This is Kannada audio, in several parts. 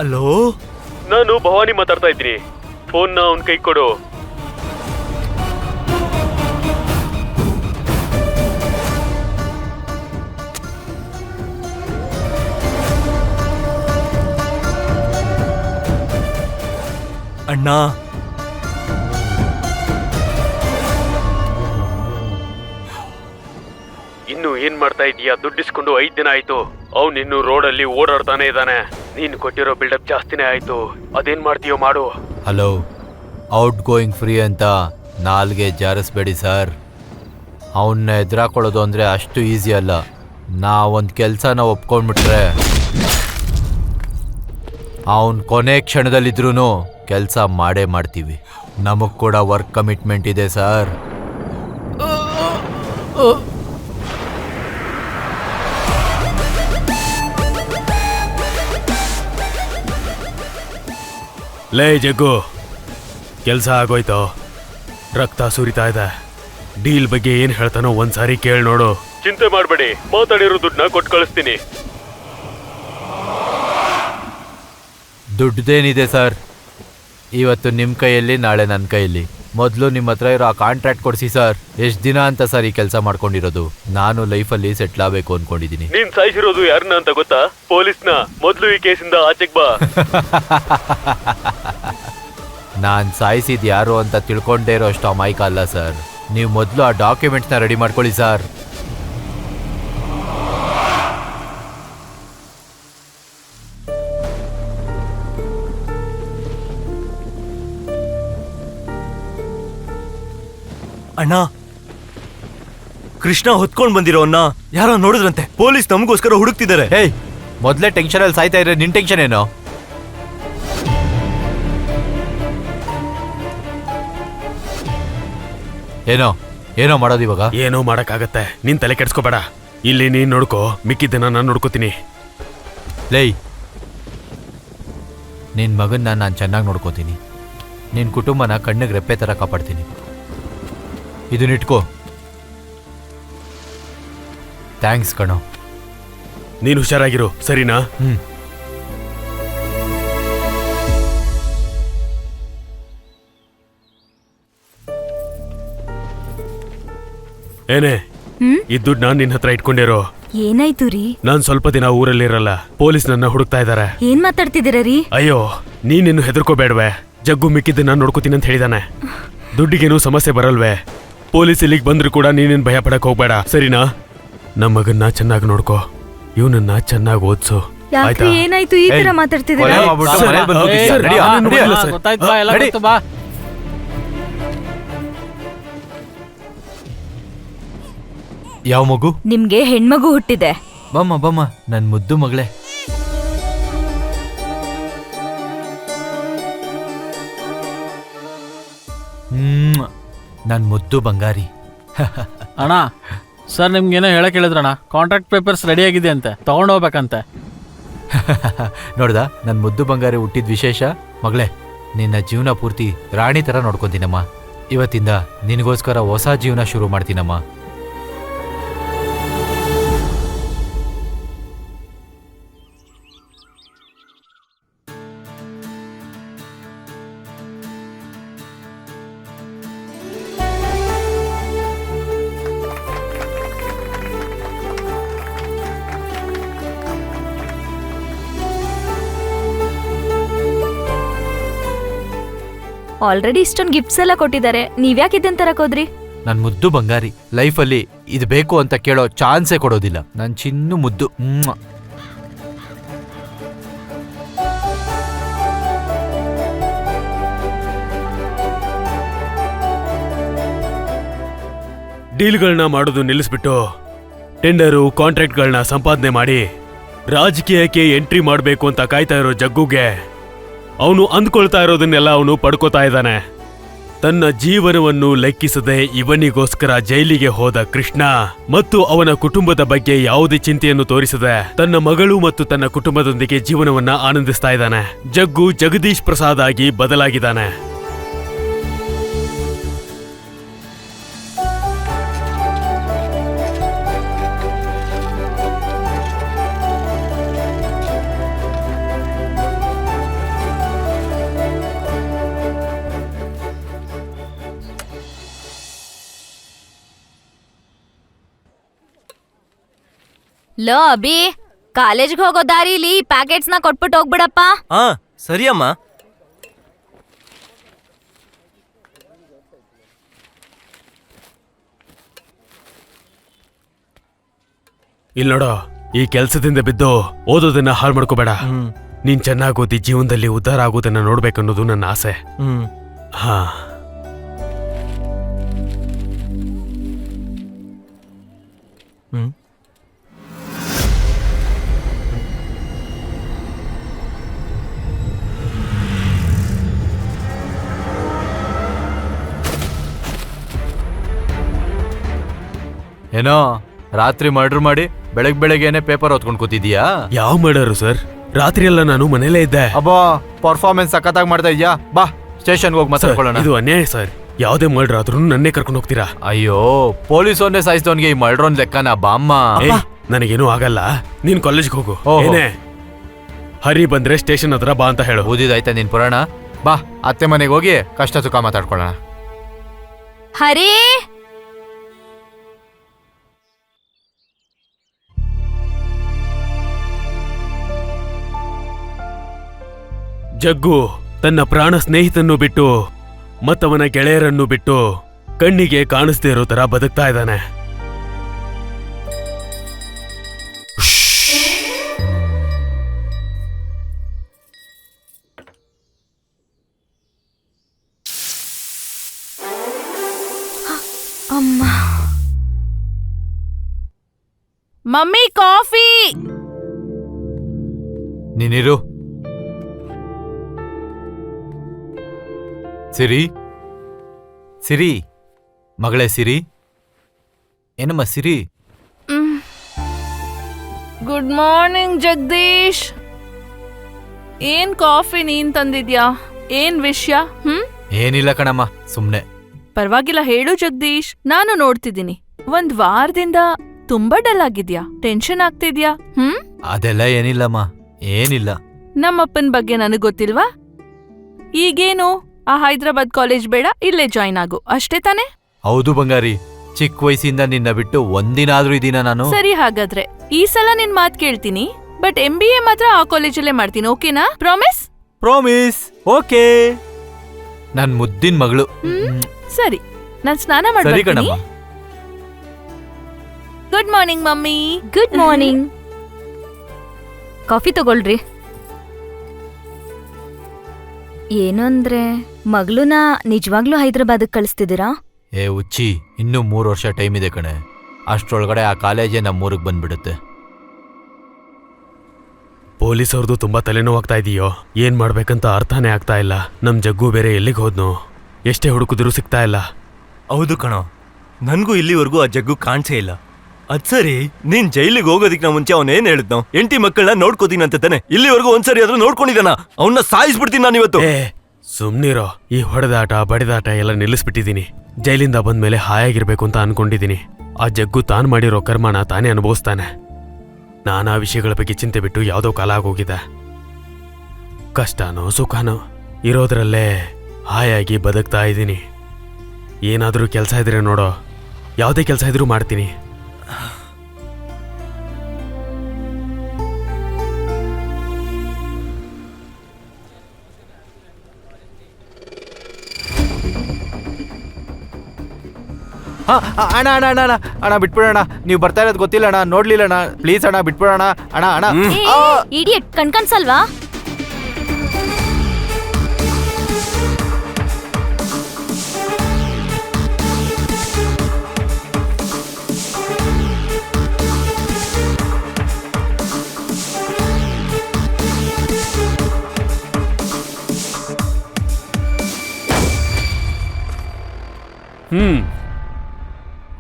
ಹಲೋ, ನಾನು ಭವಾನಿ ಮಾತಾಡ್ತಾ ಇದ್ದೀನಿ. ಫೋನ್ ನ ಅವನ್ ಕೈ ಕೊಡು. ಅಣ್ಣ, ಇನ್ನು ಏನ್ ಮಾಡ್ತಾ ಇದೀಯಾ? ದುಡ್ಡಿಸ್ಕೊಂಡು 5 ದಿನ ಆಯ್ತು. ಅವ್ನು ಇನ್ನು ರೋಡಲ್ಲಿ ಓಡಾಡ್ತಾನೆ ಇದ್ದಾನೆ. ನೀನ್ ಕೊಟ್ಟಿರೋ ಬಿಲ್ಡಪ್ ಜಾಸ್ತಿನೇ ಆಯ್ತು. ಅದೇನ್ ಮಾಡ್ತೀಯೋ ಮಾಡು. ಹಲೋ, ಔಟ್ ಗೋಯಿಂಗ್ ಫ್ರೀ ಅಂತ ನಾಲ್ಗೆ ಜಾರಿಸ್ಬೇಡಿ ಸರ್. ಅವನ್ನ ಎದುರಾಕೊಳ್ಳೋದು ಅಂದರೆ ಅಷ್ಟು ಈಸಿ ಅಲ್ಲ. ನಾವೊಂದು ಕೆಲಸನ ಒಪ್ಕೊಂಡ್ಬಿಟ್ರೆ ಅವನು ಕೊನೆ ಕ್ಷಣದಲ್ಲಿದ್ರೂ ಕೆಲಸ ಮಾಡೇ ಮಾಡ್ತೀವಿ. ನಮಗೆ ಕೂಡ ವರ್ಕ್ ಕಮಿಟ್ಮೆಂಟ್ ಇದೆ ಸರ್. ಲೇ ಜಗ್ಗು, ಕೆಲಸ ಆಗೋಯ್ತು. ರಕ್ತ ಸುರಿತಾ ಇದೆ. ಡೀಲ್ ಬಗ್ಗೆ ಏನ್ ಹೇಳ್ತಾನೋ ಒಂದ್ಸಾರಿ ಕೇಳಿ ನೋಡು. ಚಿಂತೆ ಮಾಡಬೇಡಿ, ಮಾತಾಡಿರೋ ದುಡ್ಡನ್ನ ಕೊಟ್ಟು ಕಳಿಸ್ತೀನಿ. ದುಡ್ಡೇನಿದೆ ಸರ್, ಇವತ್ತು ನಿಮ್ಮ ಕೈಯಲ್ಲಿ, ನಾಳೆ ನನ್ನ ಕೈಯಲ್ಲಿ. ಮೊದಲು ನಿಮ್ಮ ಹತ್ರ ಇರೋ ಆ ಕಾಂಟ್ರಾಕ್ಟ್ ಕೊಡಿಸಿ ಸರ್. ಎಷ್ಟು ದಿನ ಅಂತ ಸರ್ ಈ ಕೆಲಸ ಮಾಡ್ಕೊಂಡಿರೋದು? ನಾನು ಲೈಫಲ್ಲಿ ಸೆಟ್ಲ್ ಆಗಬೇಕು ಅಂದ್ಕೊಂಡಿದ್ದೀನಿ. ನೀನ್ ಸಾಯಿಸಿರೋದು ಯಾರನ್ನ ಅಂತ ಗೊತ್ತಾ? ಪೊಲೀಸ್ನ. ಮೊದಲು ಈ ಕೇಸಿಂದ ಆಚೆಗೆ ಬಾ. ನಾನು ಸಾಯಿಸಿದ್ ಯಾರು ಅಂತ ತಿಳ್ಕೊಂಡೇ ಇರೋ ಅಷ್ಟು ಅಮಾಯಕ ಅಲ್ಲ ಸರ್. ನೀವು ಮೊದಲು ಆ ಡಾಕ್ಯುಮೆಂಟ್ಸ್ನ ರೆಡಿ ಮಾಡ್ಕೊಳ್ಳಿ ಸರ್. ಅಣ್ಣ, ಕೃಷ್ಣ ಹೊತ್ಕೊಂಡ್ ಬಂದಿರೋನ್ನ ಯಾರೋ ನೋಡಿದ್ರಂತೆ. ಪೊಲೀಸ್ ನಮಗೋಸ್ಕರ ಹುಡುಕ್ತಿದ್ದಾರೆ. ಹೇಯ್, ಮೊದಲೇ ಟೆನ್ಷನಲ್ಲಿ ಸಾಯ್ತಾ ಇದ್ರೆ ನಿನ್ ಟೆನ್ಷನ್ ಏನೋ? ಏನೋ ಏನೋ ಮಾಡೋದು ಇವಾಗ? ಏನೋ ಮಾಡಕ್ಕಾಗತ್ತೆ. ನೀನ್ ತಲೆ ಕೆಡ್ಸ್ಕೋಬೇಡ. ಇಲ್ಲಿ ನೀನ್ ನೋಡ್ಕೋ, ಮಿಕ್ಕಿದ್ದನ್ನ ನಾನು ನೋಡ್ಕೋತೀನಿ. ಲೇಯ್, ನಿನ್ನ ಮಗನ್ನ ನಾನು ಚೆನ್ನಾಗಿ ನೋಡ್ಕೋತೀನಿ. ನಿನ್ನ ಕುಟುಂಬನ ಕಣ್ಣಿಗೆ ರೆಪ್ಪೆ ಥರ ಕಾಪಾಡ್ತೀನಿ. ಇದನ್ನಿಟ್ಕೋ. ಥ್ಯಾಂಕ್ಸ್ ಕಣೋ. ನೀನು ಹುಷಾರಾಗಿರು, ಸರಿನಾ? ಏನೇ, ಈ ದುಡ್ಡು ನಾನ್ ನಿನ್ನ ಹತ್ರ ಇಟ್ಕೊಂಡಿರೋ. ಏನಾಯ್ತು ರೀ? ನಾನ್ ಸ್ವಲ್ಪ ದಿನ ಊರಲ್ಲಿರಲ್ಲ. ಪೊಲೀಸ್ ನನ್ನ ಹುಡುಕ್ತಾ ಇದಾರೆ. ಏನ್ ಮಾತಾಡ್ತಿದ್ದೀರ ರೀ? ಅಯ್ಯೋ, ನೀನಿನ್ನು ಹೆದರ್ಕೋಬೇಡ್ವೆ. ಜಗ್ಗು ಮಿಕ್ಕಿದ್ದನ್ನ ನೋಡ್ಕೋತೀನಿ ಅಂತ ಹೇಳಿದಾನೆ. ದುಡ್ಡಿಗೇನು ಸಮಸ್ಯೆ ಬರಲ್ವೇ? ಪೊಲೀಸ್ ಇಲ್ಲಿಗೆ ಬಂದ್ರು ಕೂಡ ನೀನೇನ್ ಭಯ ಪಡಕ್ ಹೋಗ್ಬೇಡ, ಸರಿನಾ? ನಮ್ಮ ಮಗನ್ನ ಚೆನ್ನಾಗಿ ನೋಡ್ಕೋ, ಇವನನ್ನ ಚೆನ್ನಾಗಿ ಓದ್ಸು. ಯಾಕ್ರಿ, ಏನಾಯ್ತು ಈ ತರ ಮಾತಾಡ್ತಿದ್ದೀರಾ? ಯಾವ ಮಗು? ನಿಮ್ಗೆ ಹೆಣ್ಮಗು ಹುಟ್ಟಿದೆ. ಬಮ್ಮ ಬಮ್ಮ, ನನ್ ಮುದ್ದು ಮಗಳೇ. ನನ್ ಮುದ್ದು ಬಂಗಾರಿ. ಅಣ್ಣ, ಸರ್ ನಿಮ್ಗೇನೋ ಹೇಳಕ್ ಹೇಳಿದ್ರಣ್ಣ. ಕಾಂಟ್ರಾಕ್ಟ್ ಪೇಪರ್ಸ್ ರೆಡಿ ಆಗಿದೆ ಅಂತೆ, ತಗೊಂಡೋಗ್ಬೇಕಂತೆ. ನೋಡ್ದ, ನನ್ ಮುದ್ದು ಬಂಗಾರಿ ಹುಟ್ಟಿದ ವಿಶೇಷ? ಮಗಳೇ, ನಿನ್ನ ಜೀವನ ಪೂರ್ತಿ ರಾಣಿ ತರ ನೋಡ್ಕೊಂತೀನಮ್ಮ. ಇವತ್ತಿಂದ ನಿನಗೋಸ್ಕರ ಹೊಸ ಜೀವನ ಶುರು ಮಾಡ್ತೀನಮ್ಮ. ಆಲ್ರೆಡಿ ಇಷ್ಟೊಂದು ಗಿಫ್ಟ್ಸ್ ಎಲ್ಲ ಕೊಟ್ಟಿದ್ದಾರೆ. ನೀವ್ಯಾಕೆ ಇದನ್ ತರಕ್ ಹೋದ್ರಿ? ನನ್ ಮುದ್ದು ಬಂಗಾರಿ ಲೈಫಲ್ಲಿ ಇದು ಬೇಕು ಅಂತ ಕೇಳೋ ಚಾನ್ಸೇ ಕೊಡೋದಿಲ್ಲ. ನನ್ ಚಿನ್ನು ಮುದ್ದು. ಡೀಲ್ಗಳನ್ನ ಮಾಡೋದು ನಿಲ್ಲಿಸ್ಬಿಟ್ಟು ಟೆಂಡರು, ಕಾಂಟ್ರಾಕ್ಟ್ಗಳನ್ನ ಸಂಪಾದನೆ ಮಾಡಿ ರಾಜಕೀಯಕ್ಕೆ ಎಂಟ್ರಿ ಮಾಡಬೇಕು ಅಂತ ಕಾಯ್ತಾ ಇರೋ ಜಗ್ಗುಗೆ ಅವನು ಅಂದ್ಕೊಳ್ತಾ ಇರೋದನ್ನೆಲ್ಲ ಅವನು ಪಡ್ಕೋತಾ ಇದ್ದಾನೆ. ತನ್ನ ಜೀವನವನ್ನು ಲೆಕ್ಕಿಸದೆ ಇವನಿಗೋಸ್ಕರ ಜೈಲಿಗೆ ಹೋದ ಕೃಷ್ಣ ಮತ್ತು ಅವನ ಕುಟುಂಬದ ಬಗ್ಗೆ ಯಾವುದೇ ಚಿಂತೆಯನ್ನು ತೋರಿಸದೆ ತನ್ನ ಮಗಳು ಮತ್ತು ತನ್ನ ಕುಟುಂಬದೊಂದಿಗೆ ಜೀವನವನ್ನ ಆನಂದಿಸ್ತಾ ಇದ್ದಾನೆ. ಜಗ್ಗು ಜಗದೀಶ್ ಪ್ರಸಾದ್ ಆಗಿ ಬದಲಾಗಿದ್ದಾನೆ. ಲೋ ಅಭಿ, ಕಾಲೇಜ್ಗೆ ಹೋಗೋ ದಾರಿಲಿ ಪ್ಯಾಕೆಟ್ಸ್ ನ ಕೊಟ್ಬಿಟ್ಟು ಹೋಗ್ಬಿಡಪ್ಪ. ಹಾ ಸರಿ ಅಮ್ಮ. ಇಲ್ಲಿ ನೋಡೋ, ಈ ಕೆಲ್ಸದಿಂದ ಬಿದ್ದು ಓದೋದನ್ನ ಹಾಳು ಮಾಡ್ಕೋಬೇಡ. ನೀನ್ ಚೆನ್ನಾಗಿ ಓದಿ ಜೀವನದಲ್ಲಿ ಉದ್ಧಾರ ಆಗೋದನ್ನ ನೋಡ್ಬೇಕನ್ನೋದು ನನ್ನ ಆಸೆ. ಹಾ. ಏನೋ ರಾತ್ರಿ ಮರ್ಡರ್ ಮಾಡಿ ಬೆಳಗ್ಗೆನೆ ಪೇಪರ್ ಓದ್ಕೊಂಡು ಕೂತಿದ್ಯಾ? ಯಾವ ಮಾಡಾರು ಸರ್? ರಾತ್ರಿ ಎಲ್ಲ ನಾನು ಮನೇಲೇ ಇದ್ದೆ. ಅಬ್ಬಾ, ಪರ್ಫಾರ್ಮೆನ್ಸ್ ಸಖತ್ತಾಗಿ ಮಾಡ್ತಾ ಇದ್ಯಾ. ಬಾ ಸ್ಟೇಷನ್ಗೆ ಹೋಗಿ ಸರ್, ಮಾತಾಡ್ಕೊಳ್ಳೋಣ. ಇದು ಅನ್ಯಾಯ ಸರ್. ಯಾವುದೇ ಮರ್ಡರ್ ಆದ್ರೂ ನನ್ನೇ ಕರ್ಕೊಂಡು ಹೋಗ್ತೀರಾ? ಅಯ್ಯೋ, ಪೊಲೀಸೊನ್ನೇ ಸಾಯಿಸಿದವನ್ಗೆ ಈ ಮರ್ಡರ್ ಲೆಕ್ಕನ ಬಾಮ್ಮ. ನನಗೇನು ಆಗಲ್ಲ, ನೀನ್ ಕಾಲೇಜ್ಗೆ ಹೋಗು. ಓಹೋ. ಏನೇ ಹರಿ ಬಂದ್ರೆ ಸ್ಟೇಷನ್ ಹತ್ರ ಬಾ ಅಂತ ಹೇಳು. ಓದಿದಾಯ್ತಾ ನಿನ್ ಪುರಾಣ? ಬಾ ಅತ್ತೆ ಮನೆಗೆ ಹೋಗಿ ಕಷ್ಟ ಸುಖ ಮಾತಾಡ್ಕೊಳ್ಳೋಣ. ಹರಿ, ಜಗ್ಗು ತನ್ನ ಪ್ರಾಣ ಸ್ನೇಹಿತನ್ನು ಬಿಟ್ಟು ಮತ್ತವನ ಗೆಳೆಯರನ್ನು ಬಿಟ್ಟು ಕಣ್ಣಿಗೆ ಕಾಣಿಸ್ದೇ ಇರೋ ತರ ಬದುಕ್ತಾ ಇದ್ದಾನೆ. ಅಮ್ಮ. Mummy coffee. ನೀನಿರು. ಸಿರಿ, ಸಿರಿ, ಮಗಳೇ ಸಿರಿ. ಏನಮ್ಮ ಸಿರಿ? Good morning Jagadish. ಏನ್ ಕಾಫಿ ನೀನ್ ತಂದಿದ್ಯಾ? ಏನ್ ವಿಷಯ? ಏನಿಲ್ಲ ಕಣಮ್ಮ, ಸುಮ್ನೆ. ಪರವಾಗಿಲ್ಲ ಹೇಳು ಜಗದೀಶ್, ನಾನು ನೋಡ್ತಿದ್ದೀನಿ. ಒಂದ್ ವಾರದಿಂದ ತುಂಬಾ ಡಲ್ ಆಗಿದ್ಯಾ? ಟೆನ್ಷನ್ ಆಗ್ತಿದ್ಯಾ? ಅದೆಲ್ಲ ಏನಿಲ್ಲಮ್ಮ, ಏನಿಲ್ಲ. ನಮ್ಮಪ್ಪನ್ ಬಗ್ಗೆ ನನಗ್ ಗೊತ್ತಿಲ್ವಾ? ಈಗೇನು, ಆ ಹೈದ್ರಾಬಾದ್ ಕಾಲೇಜ್ ಬೇಡ, ಇಲ್ಲೇ ಜಾಯ್ನ್ ಆಗು, ಅಷ್ಟೇ ತಾನೆ? ಹೌದು ಬಂಗಾರಿ, ಚಿಕ್ಕ ವಯಸ್ಸಿಂದ ನಿನ್ನ ಬಿಟ್ಟು ಒಂದಿನ ಆದ್ರೂ ಇದೀನ ನಾನು? ಸರಿ, ಹಾಗಾದ್ರೆ ಈ ಸಲ ನಿನ್ ಮಾತ್ ಕೇಳ್ತೀನಿ. ಬಟ್ MBA ಮಾತ್ರ ಆ ಕಾಲೇಜಲ್ಲೇ ಮಾಡ್ತೀನಿ, ಓಕೆನಾ? ಪ್ರಾಮಿಸ್? ಪ್ರಾಮಿಸ್. ಓಕೆ. ನನ್ ಮುದ್ದಿನ ಮಗಳು. ಸರಿ, ನಾನ್ ಸ್ನಾನ ಸರಿ ಮಾಡ್ತೀನಿ. ಕಣಮ್ಮ. Good morning mummy. Good morning. Coffee ತಗೊಳ್ರಿ. ಏನು ಅಂದ್ರೆ, ಮಗಳನ್ನ ನಿಜವಾಗ್ಲೂ ಹೈದ್ರಾಬಾದಕ್ಕೆ ಕಳಿಸ್ತಿದ್ದೀರಾ? ಏ ಉಚ್ಚಿ, ಇನ್ನೂ 3 ವರ್ಷ ಟೈಮ್ ಇದೆ ಕಣೆ. ಅಷ್ಟ್ರೊಳಗಡೆ ಆ ಕಾಲೇಜೇ ನಮ್ಮೂರಿಗೆ ಬಂದ್ಬಿಡುತ್ತೆ. ಪೊಲೀಸ್ ಅವ್ರದ್ದು ತುಂಬಾ ತಲೆನೋವಾಗ್ತಾ ಇದೆಯೋ, ಏನ್ ಮಾಡ್ಬೇಕಂತ ಅರ್ಥನೇ ಆಗ್ತಾ ಇಲ್ಲ. ನಮ್ ಜಗ್ಗು ಬೇರೆ ಎಲ್ಲಿಗೆ ಹೋದ್ನು? ಎಷ್ಟೇ ಹುಡುಕಿದ್ರು ಸಿಗ್ತಾ ಇಲ್ಲ. ಹೌದು ಕಣೋ, ನನ್ಗೂ ಇಲ್ಲಿವರೆಗೂ ಆ ಜಗ್ಗು ಕಾಣ್ಸೇ ಇಲ್ಲ. ಅದ್ ಸರಿ, ನೀನ್ ಜೈಲಿಗೆ ಹೋಗೋದಿಕ್ ಮುಂಚೆ ಅವನೇನ್ ಹೇಳಿದ್ನೋ? 8 ಮಕ್ಕಳನ್ನ ನೋಡ್ಕೋತೀನಿ ಅಂತ ತಾನೆ? ಇಲ್ಲಿವರೆಗೂ ಒಂದ್ಸರಿ ಆದ್ರೂ ನೋಡ್ಕೊಂಡಿದ್ದಾನ? ಅವನ್ನ ಸಾಯಿಸ್ಬಿಡ್ತೀನಿ ನಾನು ಇವತ್ತು. ಸುಮ್ನಿರೋ. ಈ ಹೊಡೆದಾಟ ಬಡಿದಾಟ ಎಲ್ಲ ನಿಲ್ಲಿಸ್ಬಿಟ್ಟಿದೀನಿ. ಜೈಲಿಂದ ಬಂದ್ಮೇಲೆ ಹಾಯಾಗಿರ್ಬೇಕು ಅಂತ ಅನ್ಕೊಂಡಿದೀನಿ. ಆ ಜಗ್ಗು ತಾನು ಮಾಡಿರೋ ಕರ್ಮನ ತಾನೇ ಅನುಭವಿಸ್ತಾನೆ. ನಾನಾ ವಿಷಯಗಳ ಬಗ್ಗೆ ಚಿಂತೆ ಬಿಟ್ಟು ಯಾವುದೋ ಕಾಲ ಆಗೋಗಿದೆ. ಕಷ್ಟನೋ ಸುಖನೋ ಇರೋದ್ರಲ್ಲೇ ಹಾಯಾಗಿ ಬದುಕ್ತಾ ಇದ್ದೀನಿ. ಏನಾದರೂ ಕೆಲಸ ಇದ್ರೆ ನೋಡೋ, ಯಾವುದೇ ಕೆಲಸ ಇದ್ರೂ ಮಾಡ್ತೀನಿ. ಅಣ್ಣ ಅಣ್ಣ ಅಣ್ಣ ಅಣ್ಣ ಅಣ್ಣ ಬಿಟ್ಬಿಡೋಣ. ನೀವು ಬರ್ತಾ ಇರೋದು ಗೊತ್ತಿಲ್ಲ ಅಣ್ಣ, ನೋಡ್ಲಿಲ್ಲ ಅಣ್ಣ. ಪ್ಲೀಸ್ ಅಣ್ಣ ಬಿಟ್ಬಿಡೋಣ. ಅಣ್ಣ ಅಣ್ಣ. ಇಡಿಯಟ್, ಕಣ್ಕನ್ಸಲ್ವಾ?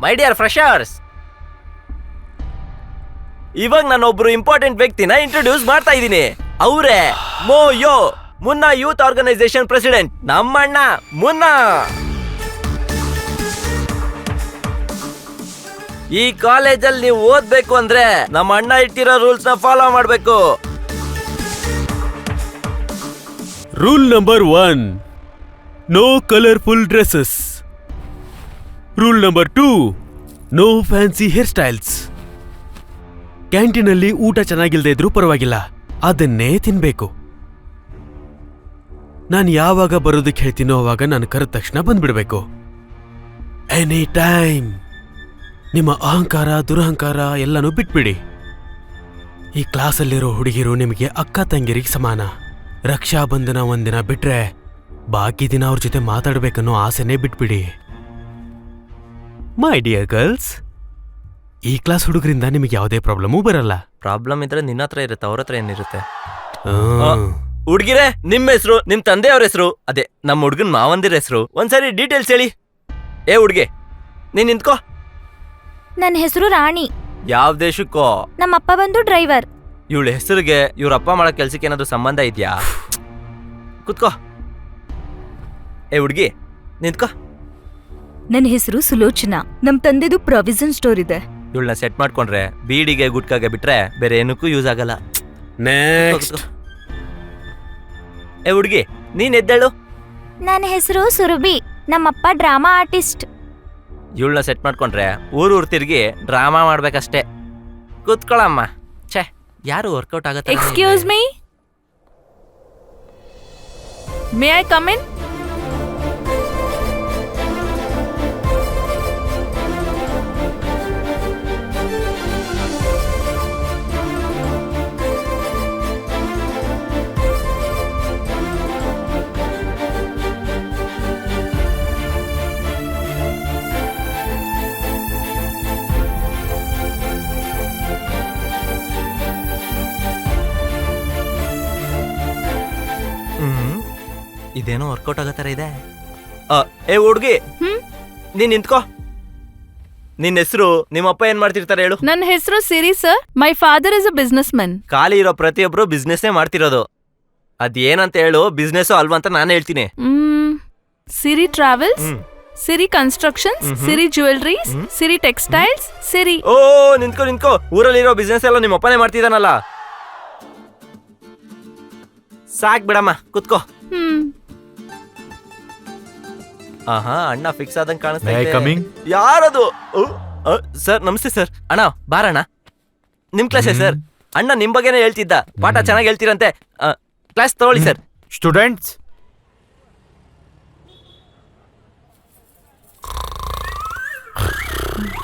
ಮೈ ಡಿಯರ್ ಫ್ರೆಶರ್ಸ್, ಇವಾಗ ನಾನೊಬ್ರು ಇಂಪಾರ್ಟೆಂಟ್ ವ್ಯಕ್ತಿನ ಇಂಟ್ರೊಡ್ಯೂಸ್ ಮಾಡ್ತಾ ಇದ್ದೀನಿ. ಅವರೇ ಮೋಯೋ, ಮುನ್ನಾ ಯೂತ್ ಆರ್ಗನೈಸೇಷನ್ ಪ್ರೆಸಿಡೆಂಟ್, ನಮ್ಮಣ್ಣ ಮುನ್ನಾ. ಈ ಕಾಲೇಜಲ್ಲಿ ನೀವು ಓದ್ಬೇಕು ಅಂದ್ರೆ ನಮ್ಮ ಅಣ್ಣ ಇಟ್ಟಿರೋ ರೂಲ್ಸ್ ನ ಫಾಲೋ ಮಾಡ್ಬೇಕು. Rule number 1, no colourful dresses. Rule number 2, no fancy hair styles. ಕ್ಯಾಂಟೀನಲ್ಲಿ ಊಟ ಚೆನ್ನಾಗಿಲ್ದೇ ಇದ್ರೂ ಪರವಾಗಿಲ್ಲ, ಅದನ್ನೇ ತಿನ್ಬೇಕು. ನಾನು ಯಾವಾಗ ಬರೋದಕ್ಕೆ ಹೇಳ್ತೀನೋ ಅವಾಗ ನಾನು ಕರೆದ ತಕ್ಷಣ ಬಂದ್ಬಿಡ್ಬೇಕು. Any time. ನಿಮ್ಮ ಅಹಂಕಾರ ದುರಹಂಕಾರ ಎಲ್ಲನೂ ಬಿಟ್ಬಿಡಿ. ಈ ಕ್ಲಾಸಲ್ಲಿರೋ ಹುಡುಗಿರು ನಿಮಗೆ ಅಕ್ಕ ತಂಗಿರಿಗೆ ಸಮಾನ. ರಕ್ಷಾ ಬಂಧನ ಒಂದಿನ ಬಿಟ್ರೆ ಬಾಕಿ ದಿನ ಅವ್ರ ಜೊತೆ ಮಾತಾಡ್ಬೇಕನ್ನೋ ಆಸೆನೇ ಬಿಟ್ಬಿಡಿ. ಮೈ ಡಿಯರ್ ಗರ್ಲ್ಸ್, ಈ ಕ್ಲಾಸ್ ಹುಡುಗರಿಂದ ನಿಮಗೆ ಯಾವುದೇ ಪ್ರಾಬ್ಲಮೂ ಬರಲ್ಲ. ಪ್ರಾಬ್ಲಮ್ ಇದ್ರೆ ನಿನ್ನ ಹತ್ರ ಇರುತ್ತೆ, ಅವ್ರ ಹತ್ರ ಏನಿರುತ್ತೆ? ಆ. ಹುಡ್ಗಿರೆ, ನಿಮ್ ಹೆಸರು, ನಿಮ್ ತಂದೆಯವ್ರ ಹೆಸರು, ಅದೇ ನಮ್ಮ ಹುಡ್ಗನ್ ಮಾವಂದಿರ ಹೆಸರು ಒಂದ್ಸರಿ ಡೀಟೇಲ್ಸ್ ಹೇಳಿ. ಏ ಹುಡ್ಗೆ, ನೀನ್ ನಿಂತ್ಕೋ. ನನ್ನ ಹೆಸರು ರಾಣಿ. ಯಾವ ದೇಶಕ್ಕೋ? ನಮ್ಮಪ್ಪ ಬಂದು ಡ್ರೈವರ್. ಇವಳ ಹೆಸರಿಗೆ ಇವ್ರ ಅಪ್ಪ ಮಾಡೋ ಕೆಲ್ಸಕ್ಕೆ ಏನಾದ್ರು ಸಂಬಂಧ ಇದೆಯಾ? ಕುತ್ಕೋ. ಏ ಹುಡ್ಗಿ, ನಿಂತ್ಕೋ. ನನ್ನ ಹೆಸರು ಸುಲೋಚನಾ. ನಮ್ ತಂದೆದು ಪ್ರಾವಿಷನ್ ಸ್ಟೋರ್ ಇದೆ. ಇವಳನ್ನ ಸೆಟ್ ಮಾಡ್ಕೊಂಡ್ರೆ ಬೀಡಿಗೆ ಗುಟ್ಕಾಗೆ ಬಿಟ್ರೆ ಬೇರೆ ಏನಕ್ಕೂ ಯೂಸ್ ಆಗಲ್ಲ. ನೆಕ್ಸ್ಟ್. ಏ ಹುಡ್ಗಿ, ನೀನ್ ಎದ್ದೇಳು. ನನ್ನ ಹೆಸರು ಸುರಭಿ. ನಮ್ಮಪ್ಪ ಡ್ರಾಮಾ ಆರ್ಟಿಸ್ಟ್. ಇವಳನ್ನ ಸೆಟ್ ಮಾಡ್ಕೊಂಡ್ರೆ ಊರ್ ತಿರ್ಗಿ ಡ್ರಾಮಾ ಮಾಡ್ಬೇಕಷ್ಟೇ. ಕೂತ್ಕೊಳಮ್ಮ. ಛೇ, ಯಾರು ವರ್ಕೌಟ್ ಆಗತ್ತೆ? Excuse me, may I come in? ಇದೇನೋ ವರ್ಕೌಟ್ ಆಗೋ ತರ ಇದೆ. ಏ ಹುಡ್ಗಿ, ನೀನ್ ನಿಂತ್ಕೋ. ನಿನ್ ಹೆಸರು, ನಿಮ್ಮಪ್ಪ ಏನ್ ಮಾಡ್ತಿರ್ತಾರೆ ಹೇಳು? ನನ್ನ ಹೆಸರು Siri sir. My father is a business man. ಖಾಲಿ ಇರೋ ಪ್ರತಿಯೊಬ್ರು ಬಿಸ್ನೆಸ್ನೇ ಮಾಡ್ತಿರೋದು. ಅದೇನಂತ ಹೇಳು, ಬಿಸ್ನೆಸ್ ಅಲ್ವಾ ಅಂತ ನಾನು ಹೇಳ್ತೀನಿ. ಸಿರಿ ಟ್ರಾವೆಲ್ಸ್, ಸಿರಿ ಕನ್ಸ್ಟ್ರಕ್ಷನ್ಸ್, ಸಿರಿ ಜ್ಯುವೆಲ್ರೀಸ್, ಸಿರಿ ಟೆಕ್ಸ್ಟೈಲ್ಸ್, ಸಿರಿ. ಓ, ನಿಂತ್ಕೋ ನಿಂತ್ಕೋ. ಊರಲ್ಲಿರೋ ಬಿಸ್ನೆಸ್ ಎಲ್ಲ ನಿಮ್ಮಪ್ಪನೇ ಮಾಡ್ತಿದ್ದಾನಲ್ಲ. ಸಾಕ್ ಬಿಡಮ್ಮ, ಕುತ್ಕೋ. ಆಹಾ, ಅಣ್ಣ ಫಿಕ್ಸ್ ಆದಂಗ್ ಕಾಣಿಸ್ತಾ May I ಇದೆ. coming? ಯಾರದು? ಸರ್ ನಮಸ್ತೆ ಸರ್. ಅಣ್ಣ ಬಾರಣ್ಣ. ನಿಮ್ ಕ್ಲಾಸೇ ಸರ್. ಅಣ್ಣ ನಿಮ್ ಬಗ್ಗೆನೇ ಹೇಳ್ತಿದ್ದ, ಪಾಠ ಚೆನ್ನಾಗಿ ಹೇಳ್ತೀರಂತೆ. ಕ್ಲಾಸ್ ತಗೊಳ್ಳಿ ಸರ್. ಸ್ಟೂಡೆಂಟ್ಸ್,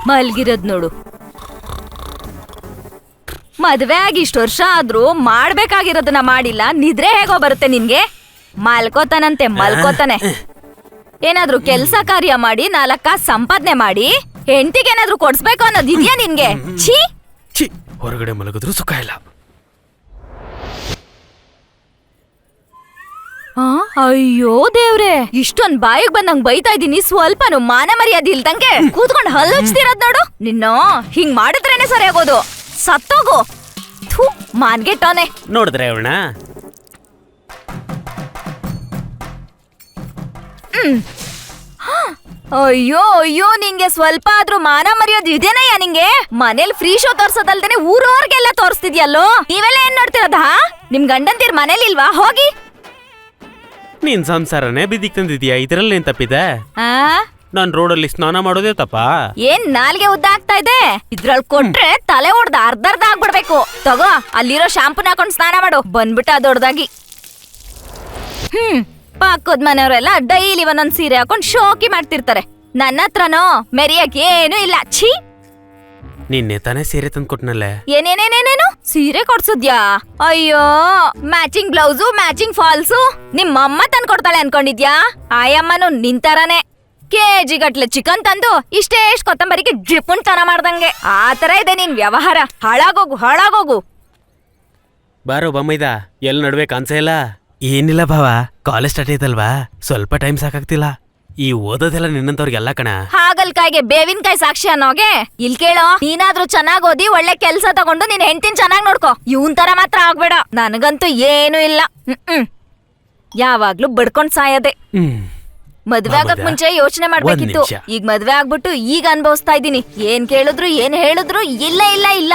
ಮಲ್ಗಿರೋದ್ ನೋಡು. ಮದ್ವೆ ಆಗಿ ಇಷ್ಟು ವರ್ಷ ಆದ್ರೂ ಮಾಡ್ಬೇಕಾಗಿರೋದನ್ನ ಮಾಡಿಲ್ಲ. ನಿದ್ರೆ ಹೇಗೋ ಬರುತ್ತೆ ನಿನ್ಗೆ? ಮಲ್ಕೋತಾನಂತೆ, ಮಲ್ಕೋತಾನೆ. ಏನಾದ್ರೂ ಕೆಲ್ಸ ಕಾರ್ಯ ಮಾಡಿ 4 ಕಾಸು ಸಂಪಾದನೆ ಮಾಡಿ ಹೆಂಡತಿಗೆ ಏನಾದ್ರೂ ಕೊಡ್ಸ್ಬೇಕು ಅನ್ನೋದು ಇದೆಯಾ ನಿನ್ಗೆ? ಛೀ, ಛೀ, ಹೊರಗಡೆ ಮಲಗಿದ್ರು ಸುಖ ಇಲ್ಲ. ಅಯ್ಯೋ ದೇವ್ರೆ, ಇಷ್ಟೊಂದ್ ಬಾಯಿಗೆ ಬಂದಂಗ್ ಬೈತಾ ಇದೀನಿ, ಸ್ವಲ್ಪನು ಮಾನ ಮರ್ಯಾದೆ ಇಲ್ದಂಗೆ ಕೂತ್ಕೊಂಡು ಹಲ್ಲುಚ್ತಿರೋದ್ ನೋಡು. ನಿನ್ನ ಹಿಂಗ್ ಮಾಡಿದ್ರೇನೆ ಸರಿಯಾಗೋದು. ಸತ್ತೋಗು. ಥೂ, ಮಾನ್ಗೆಟ್ಟವನೆ. ನೋಡಿದ್ರೆ ಅವಳ ಅಯ್ಯೋ ಅಯ್ಯೋ, ನಿಂಗೆ ಸ್ವಲ್ಪ ಆದ್ರೂ ಮಾನ ಮರ್ಯಾದೆ ಇದೇನಯ್ಯ ನಿಂಗೆ? ಮನೇಲಿ ಫ್ರೀ ಶೋ ತೋರ್ಸೋದಲ್ದೇನೆ ಊರವ್ರಿಗೆಲ್ಲ ತೋರಿಸ್ತಿದ್ಯಲ್ಲೋ. ನೀವೆಲ್ಲ ಏನ್ ನೋಡ್ತಿರೋದ? ನಿಮ್ ಗಂಡಂತೀರ್ ಮನೇಲಿ ಇಲ್ವಾ? ಹೋಗಿ. ನೀನ್ ಸಂಸಾರನೇ ಬಿದ್ದಿಕ್ ತಂದಿದ್ಯಾ, ಇದ್ರಲ್ಲೇನ್ ತಪ್ಪಿದೆ? ಆ ನಾನ್ ರೋಡಲ್ಲಿ ಸ್ನಾನ ಮಾಡೋದೇ ತಪ್ಪ? ಏನ್ ನಾಲ್ಗೆ ಉದ್ದ ಆಗ್ತಾ ಇದೆ? ಇದ್ರಲ್ಲಿ ಕೊಟ್ರೆ ತಲೆ ಹೊಡ್ದ ಅರ್ಧ ಆಗ್ಬಿಡ್ಬೇಕು. ತಗೋ, ಅಲ್ಲಿರೋ ಶಾಂಪೂನ ಹಾಕೊಂಡ್ ಸ್ನಾನ ಮಾಡು. ಬಂದ್ಬಿಟ್ಟ ದೊಡ್ಡದಾಗಿ. ಪಕ್ಕದ ಮನೆಯವರೆಲ್ಲ ಡೈಲಿ ಒಂದೊಂದ್ ಸೀರೆ ಹಾಕೊಂಡ್ ಶೋಕಿ ಮಾಡ್ತಿರ್ತಾರೆ. ನನ್ನ ಹತ್ರನೋ ಮೆರಿಯಕ್ ಏನು ಇಲ್ಲ. ಛೀ, ನಿನ್ನೆ ತಾನೇ ಸೀರೆ ತಂದ್ಕೊಟ್ನಲ್ಲೇ. ಏನೇನೇನೇನೇನು ಸೀರೆ ಕೊಡ್ಸುದ್ಯಾ? ಅಯ್ಯೋ, ಮ್ಯಾಚಿಂಗ್ ಬ್ಲೌಸು, ಮ್ಯಾಚಿಂಗ್ ಫಾಲ್ಸು ನಿಮ್ಮಮ್ಮ ತಂದ್ ಕೊಡ್ತಾಳೆ ಅನ್ಕೊಂಡಿದ್ಯಾ? ಆಯಮ್ಮನು ನಿಂತರನೇ ಕೆಜಿ ಗಟ್ಲೆ ಚಿಕನ್ ತಂದು ಇಷ್ಟೇ ಕೊತ್ತಂಬರಿಗೆ ಜಿಪುಣ್ತನ ಮಾಡ್ದಂಗೆ. ಆ ತರ ಇದೆ ನಿನ್ ವ್ಯವಹಾರ. ಹಾಳಾಗೋಗು, ಹಾಳಾಗೋಗು. ಬಾರೋ ಬಮ್ಮೈದ, ಎಲ್ ನಡ್ವೆ ಕಾಣ್ಸೇ ಇಲ್ಲ. ಏನಿಲ್ಲ ಭಾವ, ಕಾಲೇಜ್ ಸ್ಟಾರ್ಟ್ ಐತಲ್ವಾ, ಸ್ವಲ್ಪ ಟೈಮ್ ಸಾಕಾಗ್ತಿಲ್ಲ. ಈ ಓದೋದೆಲ್ಲ ನಿನ್ನಂತವ್ರಿಗೆಲ್ಲ ಕಣ. ಹಾಗಲ್ಕಾಯಿಗೆ ಬೇವಿನಕಾಯಿ ಸಾಕ್ಷಿ ಅನ್ನೋಗೆ. ಇಲ್ ಕೇಳೋ, ನೀನಾದ್ರೂ ಚೆನ್ನಾಗ್ ಓದಿ ಒಳ್ಳೆ ಕೆಲ್ಸ ತಗೊಂಡು ನಿನ್ ಹೆಂಡತಿನ ಚೆನ್ನಾಗ್ ನೋಡ್ಕೋ. ಇವನ್ ತರ ಮಾತ್ರ ಆಗ್ಬೇಡ. ನನಗಂತೂ ಏನೂ ಇಲ್ಲ. ಯಾವಾಗ್ಲೂ ಬಡ್ಕೊಂಡ್ ಸಾಯದೆ. ಮದ್ವೆ ಆಗಕ್ ಮುಂಚೆ ಯೋಚನೆ ಮಾಡ್ಬೇಕಿತ್ತು. ಈಗ ಮದ್ವೆ ಆಗ್ಬಿಟ್ಟು ಈಗ ಅನ್ಭವಿಸ್ತಾ ಇದ್ದೀನಿ. ಏನ್ ಕೇಳಿದ್ರು ಏನ್ ಹೇಳಿದ್ರು ಇಲ್ಲ ಇಲ್ಲ ಇಲ್ಲ.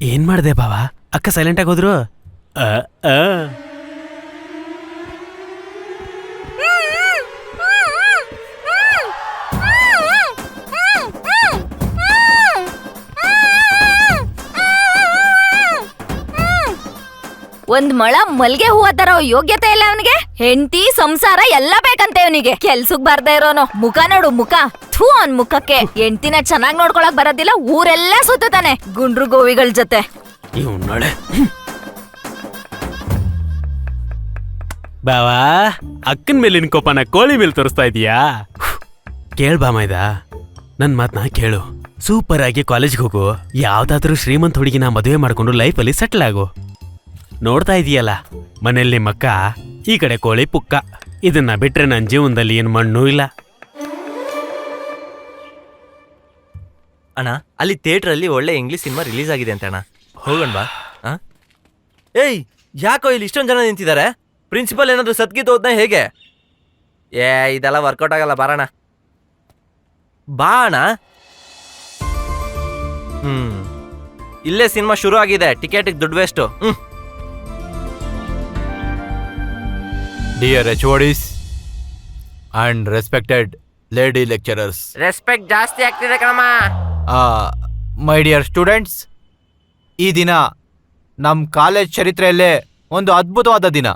ಏನ್ ಮಾಡ್ದೆ ಭಾವ? ಅಕ್ಕ ಸೈಲೆಂಟ್ ಆಗೋದ್ರು. ಒಂದ್ ಮೊಳ ಮಲ್ಗೆ ಹೂವ ತರೋ ಯೋಗ್ಯತೆ ಇಲ್ಲ ಅವನಿಗೆ. ಹೆಂಡತಿ ಸಂಸಾರ ಎಲ್ಲ ಬೇಕಂತೆ ಅವನಿಗೆ. ಕೆಲ್ಸಕ್ ಬರ್ದೇ ಇರೋನು. ಮುಖ ನೋಡು ಮುಖ, ಥೂ ಅವನ್ ಮುಖಕ್ಕೆ. ಹೆಂಡತಿನ ಚೆನ್ನಾಗ್ ನೋಡ್ಕೊಳಕ್ ಬರೋದಿಲ್ಲ, ಊರೆಲ್ಲ ಸುತ್ತಾನೆ ಗುಂಡ್ರು ಗೋವಿಗಳ ಜೊತೆ. ನಾಳೆ ಬಾವಾ, ಅಕ್ಕನ ಮೇಲಿನ ಕೋಪನ ಕೋಳಿ ಮೇಲೆ ತೋರಿಸ್ತಾ ಇದೀಯಾ? ಕೇಳ್ಬಾ ಮೈದ, ನನ್ ಮಾತ್ನ ಕೇಳು. ಸೂಪರ್ ಆಗಿ ಕಾಲೇಜ್ಗೆ ಹೋಗು, ಯಾವ್ದಾದ್ರೂ ಶ್ರೀಮಂತ ಹುಡುಗಿನ ಮದುವೆ ಮಾಡ್ಕೊಂಡು ಲೈಫಲ್ಲಿ ಸೆಟ್ಲ್ ಆಗು. ನೋಡ್ತಾ ಇದೀಯಲ್ಲ ಮನೇಲಿ ನಿಮ್ಮಕ್ಕ, ಈ ಕಡೆ ಕೋಳಿ ಪುಕ್ಕ. ಇದನ್ನ ಬಿಟ್ರೆ ನನ್ನ ಜೀವನದಲ್ಲಿ ಏನ್ ಮಣ್ಣು ಇಲ್ಲ. ಅಣ್ಣ, ಅಲ್ಲಿ ಥಿಯೇಟ್ರಲ್ಲಿ ಒಳ್ಳೆ ಇಂಗ್ಲಿಷ್ ಸಿನಿಮಾ ರಿಲೀಸ್ ಆಗಿದೆ ಅಂತ ಅಣ್ಣ, ಹೋಗೋಣ ಬಾ. ಏಯ್, ಯಾಕೋ ಇಲ್ಲಿ ಇಷ್ಟೊಂದು ಜನ ನಿಂತಿದ್ದಾರೆ? ಪ್ರಿನ್ಸಿಪಲ್ ಏನಾದ್ರು ಸತ್ಗಿತ್ತು ಹೋದ್ನ ಹೇಗೆ? ಇದೆಲ್ಲ ವರ್ಕೌಟ್ ಆಗಲ್ಲ, ಬಾರಣ ಬಾ ಅಣ್ಣ. ಇಲ್ಲೇ ಸಿನಿಮಾ ಶುರು ಆಗಿದೆ, ಟಿಕೆಟ್ ದುಡ್ಡು waste. Dear HODs and respected lady lecturers, respect ಜಾಸ್ತಿ ಆಗ್ತಿದೆ ಕಣಮ್ಮ. ಮೈ ಡಿಯರ್ ಸ್ಟೂಡೆಂಟ್ಸ್, ಈ ದಿನ ನಮ್ಮ ಕಾಲೇಜ್ ಚರಿತ್ರೆಯಲ್ಲೇ ಒಂದು ಅದ್ಭುತವಾದ ದಿನ.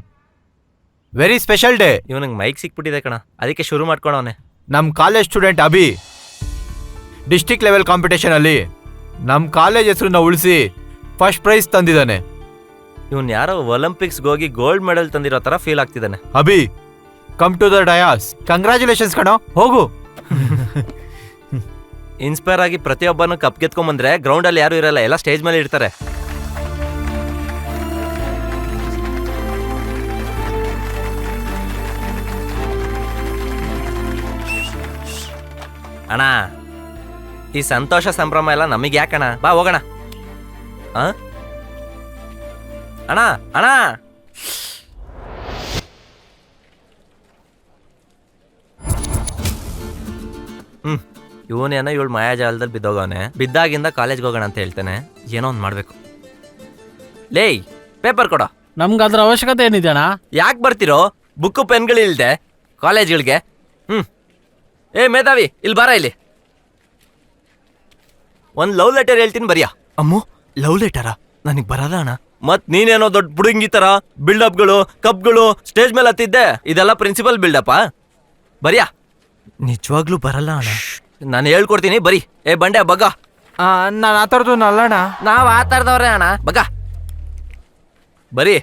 Very special day. ಇವನಿಗೆ ಮೈಕ್ ಸಿಕ್ಬಿಟ್ಟಿದೆ ಕಣ, ಅದಕ್ಕೆ ಶುರು ಮಾಡ್ಕೊಳವನೆ. ನಮ್ಮ college student Abhi district level ಕಾಂಪಿಟೇಷನಲ್ಲಿ ನಮ್ಮ ಕಾಲೇಜ್ ಹೆಸರನ್ನ ಉಳಿಸಿ ಫಸ್ಟ್ ಪ್ರೈಸ್ ತಂದಿದ್ದಾನೆ. ಇವನ್ ಯಾರೋ ಒಲಿಂಪಿಕ್ಸ್ಗೆ ಹೋಗಿ ಗೋಲ್ಡ್ ಮೆಡಲ್ ತಂದಿರೋ ತರ ಫೀಲ್ ಆಗ್ತಿದ್ದಾನೆ. Abhi, come to the dais. Congratulations ಕಣೋ, ಹೋಗು. ಇನ್ಸ್ಪೈರ್ ಆಗಿ ಪ್ರತಿಯೊಬ್ಬನು ಕಪ್ ಗೆತ್ಕೊಂಬಂದ್ರೆ ಗ್ರೌಂಡ್ ಅಲ್ಲಿ ಯಾರು ಇರಲ್ಲ, ಎಲ್ಲ ಸ್ಟೇಜ್ ಮೇಲೆ ಇರ್ತಾರೆ. ಅಣ್ಣ, ಈ ಸಂತೋಷ ಸಂಭ್ರಮ ಎಲ್ಲ ನಮಗೆ ಯಾಕಣ್ಣ? ಬಾ ಹೋಗೋಣ. ಅಣ್ಣ ಅಣ್ಣ, ಇವನೇನೋ ಇವಳು ಮಾಯಾಜಾಲದಲ್ಲಿ ಬಿದ್ದೋಗವನೆ. ಬಿದ್ದಾಗಿಂದ ಕಾಲೇಜ್ಗೆ ಹೋಗೋಣ ಅಂತ ಹೇಳ್ತಾನೆ. ಏನೋ ಒಂದು ಮಾಡ್ಬೇಕು. ಲೇಯ್, ಪೇಪರ್ ಕೊಡೋ. ನಮ್ಗೆ ಅದ್ರ ಅವಶ್ಯಕತೆ ಏನಿದೆ ಅಣ್ಣ? ಯಾಕೆ ಬರ್ತಿರೋ ಬುಕ್ಕು ಪೆನ್ಗಳಿಲ್ದೆ ಕಾಲೇಜ್ಗಳಿಗೆ? ಏ ಮೇಧಾವಿ, ಇಲ್ಲಿ ಬಾರ. ಇಲ್ಲಿ ಒಂದು ಲವ್ ಲೆಟರ್ ಹೇಳ್ತೀನಿ, ಬರಿಯಾ. ಅಮ್ಮು, ಲವ್ ಲೆಟರಾ? ನನಗೆ ಬರಲ್ಲ ಅಣ್ಣ. ಮತ್ ನೀನೇನೋ ದೊಡ್ಡ ಬುಡುಂಗಿ ತರ ಬಿಲ್ಡಪ್ಗಳು, ಕಪ್ಗಳು ಸ್ಟೇಜ್ ಮೇಲೆ ಹತ್ತಿದ್ದೆ. ಇದೆಲ್ಲ ಪ್ರಿನ್ಸಿಪಲ್ ಬಿಲ್ಡಪ್ಪಾ? ಬರಿಯಾ. ನಿಜವಾಗ್ಲೂ ಬರಲ್ಲ ಅಣ್ಣ. ನಾನು ಹೇಳ್ಕೊಡ್ತೀನಿ, ಬರಿ. ಏ ಬಂಡೆ ಬಗ್ಗ. ನಾನು ಆ ಥರದ್ದು ಅಲ್ಲಣ್ಣ. ನಾವ್ ಆ ಥರದವ್ರೆ ಅಣ್ಣ, ಬಗ್ಗ ಬರಿ.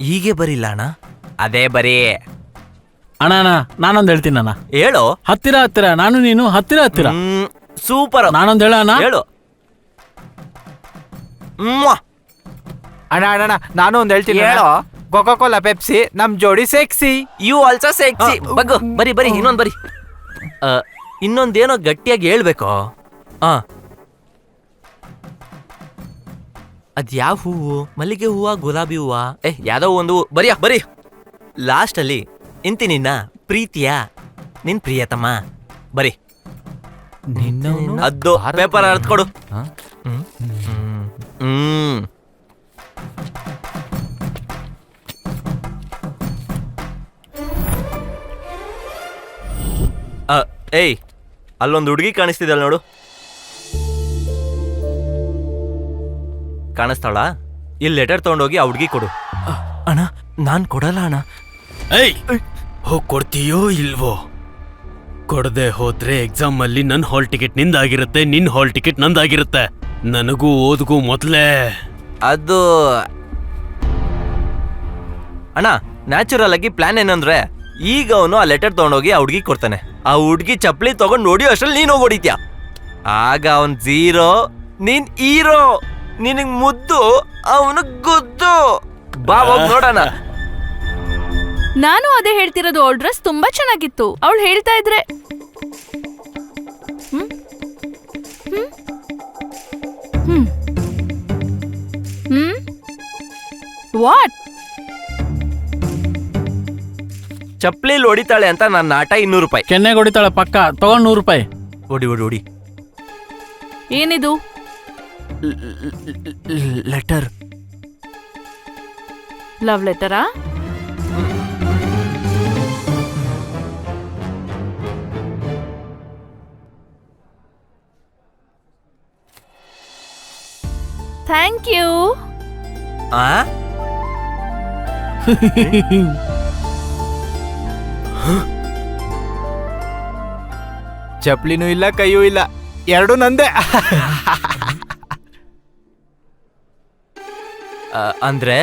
ಹೀಗೆ ಬರಿಲ್ಲ ಅಣ್ಣ, ಅದೇ ಬರೀ. ಅಣ್ಣ ಅಣ್ಣ, ನಾನೊಂದು ಹೇಳ್ತೀನಿ ಅಣ್ಣ. ಹೇಳು. ಹತ್ತಿರ ಹತ್ತಿರ, ನಾನು ನೀನು ಹತ್ತಿರ ಹತ್ತಿರ. ಸೂಪರ್. ನಾನೊಂದು ಹೇಳ ಅಣ್ಣ. ಹೇಳು. ಅಣ್ಣ ಅಣ್ಣ, ನಾನು ಒಂದು ಹೇಳ್ತೀನಿ. ಹೇಳೋ. ಕೋಕಾ ಕೋಲಾ, ಪೆಪ್ಸಿ, ನಮ್ ಜೋಡಿ ಸೆಕ್ಸಿ. You also sexy. ಬಗ್ಗು, ಬರಿ ಬರಿ. ಇನ್ನೊಂದು ಬರಿ. ಇನ್ನೊಂದೇನೋ ಗಟ್ಟಿಯಾಗಿ ಹೇಳ್ಬೇಕು. ಅದ್ಯಾವ ಹೂವು? ಮಲ್ಲಿಗೆ ಹೂವ, ಗುಲಾಬಿ ಹೂವ? ಯಾವ್ದೋ ಒಂದು ಬರಿಯಾ, ಬರಿ. ಲಾಸ್ಟ್ ಅಲ್ಲಿ ಇಂತಿ ನಿನ್ನ ಪ್ರೀತಿಯ ನಿನ್ ಪ್ರಿಯತಮ. ಬರಿ. ಅದ್ದು ಪೇಪರ್ ಅರ್ಥ ಕೊಡು. ಏಯ್, ಅಲ್ಲೊಂದು ಹುಡುಗಿ ಕಾಣಿಸ್ತಿದಲ್ಲ ನೋಡು. ಕಾಣಿಸ್ತಾಳ? ಇಲ್ಲಿ ಲೆಟರ್ ತಗೊಂಡೋಗಿ ಆ ಹುಡುಗಿ ಕೊಡು. ಅಣ್ಣ, ನಾನ್ ಕೊಡಲ್ಲ ಅಣ್ಣ. ಏಯ್, ಹೋಗ್ ಕೊಡ್ತೀಯೋ ಇಲ್ವೋ? ಕೊಡದೆ ಹೋದ್ರೆ ಎಕ್ಸಾಮ್ ಅಲ್ಲಿ ನನ್ ಹಾಲ್ ಟಿಕೆಟ್ ನಿಂದಾಗಿರುತ್ತೆ, ನಿನ್ ಹಾಲ್ ಟಿಕೆಟ್ ನಂದಾಗಿರುತ್ತೆ. ನನಗೂ ಓದ್ಗೂ ಮೊದ್ಲೇ ಅದು ಅಣ್ಣ, ನ್ಯಾಚುರಲ್ ಆಗಿ ಪ್ಲಾನ್ ಏನಂದ್ರೆ, ಈಗ ಅವನು ಆ ಲೆಟರ್ ತಗೊಂಡೋಗಿ ಆ ಹುಡ್ಗಿ ಕೊಡ್ತಾನೆ. ಆ ಹುಡ್ಗಿ ಚಪ್ಪಲಿ ತಗೊಂಡ್ ನೋಡಿ ಅಷ್ಟ್ರಲ್ಲಿ ನೀನ್ ಹೋಗಿ ಹೊಡಿತ್ಯಾ. ಆಗ ಅವನ್ ಝೀರೋ, ನೀನ್ ಹೀರೋ. ನಿನಗ್ ಮುದ್ದು, ಅವನು ಗುದ್ದು. ಬಾ ಹೋಗ್ ನೋಡೋಣ. ನಾನು ಅದೇ ಹೇಳ್ತಿರೋದು. ಅವಳ ಡ್ರೆಸ್ ತುಂಬಾ ಚೆನ್ನಾಗಿತ್ತು. ಅವಳು ಹೇಳ್ತಾ ಇದ್ರೆ ವಾಟ್? ಚಪ್ಲಿಲ್ ಹೊಡಿತಾಳೆ ಅಂತ ನನ್ನ ಆಟ 200 ರೂಪಾಯಿ. ಕೆನ್ನೆಗೆ ಹೊಡಿತಾಳೆ ಪಕ್ಕ, ತಗೊಂಡ್ 100 ರೂಪಾಯಿ. ಹೊಡಿ ಹೊಡಿ ಹೊಡಿ. ಏನಿದು? ಲೆಟರ್. ಲವ್ ಲೆಟರಾ? Thank you. ಆ ಚಪ್ಲಿನೂ ಇಲ್ಲ ಕೈಯೂ ಇಲ್ಲ, ಎರಡೂ ನಂದೆ. ಅಂದ್ರೆ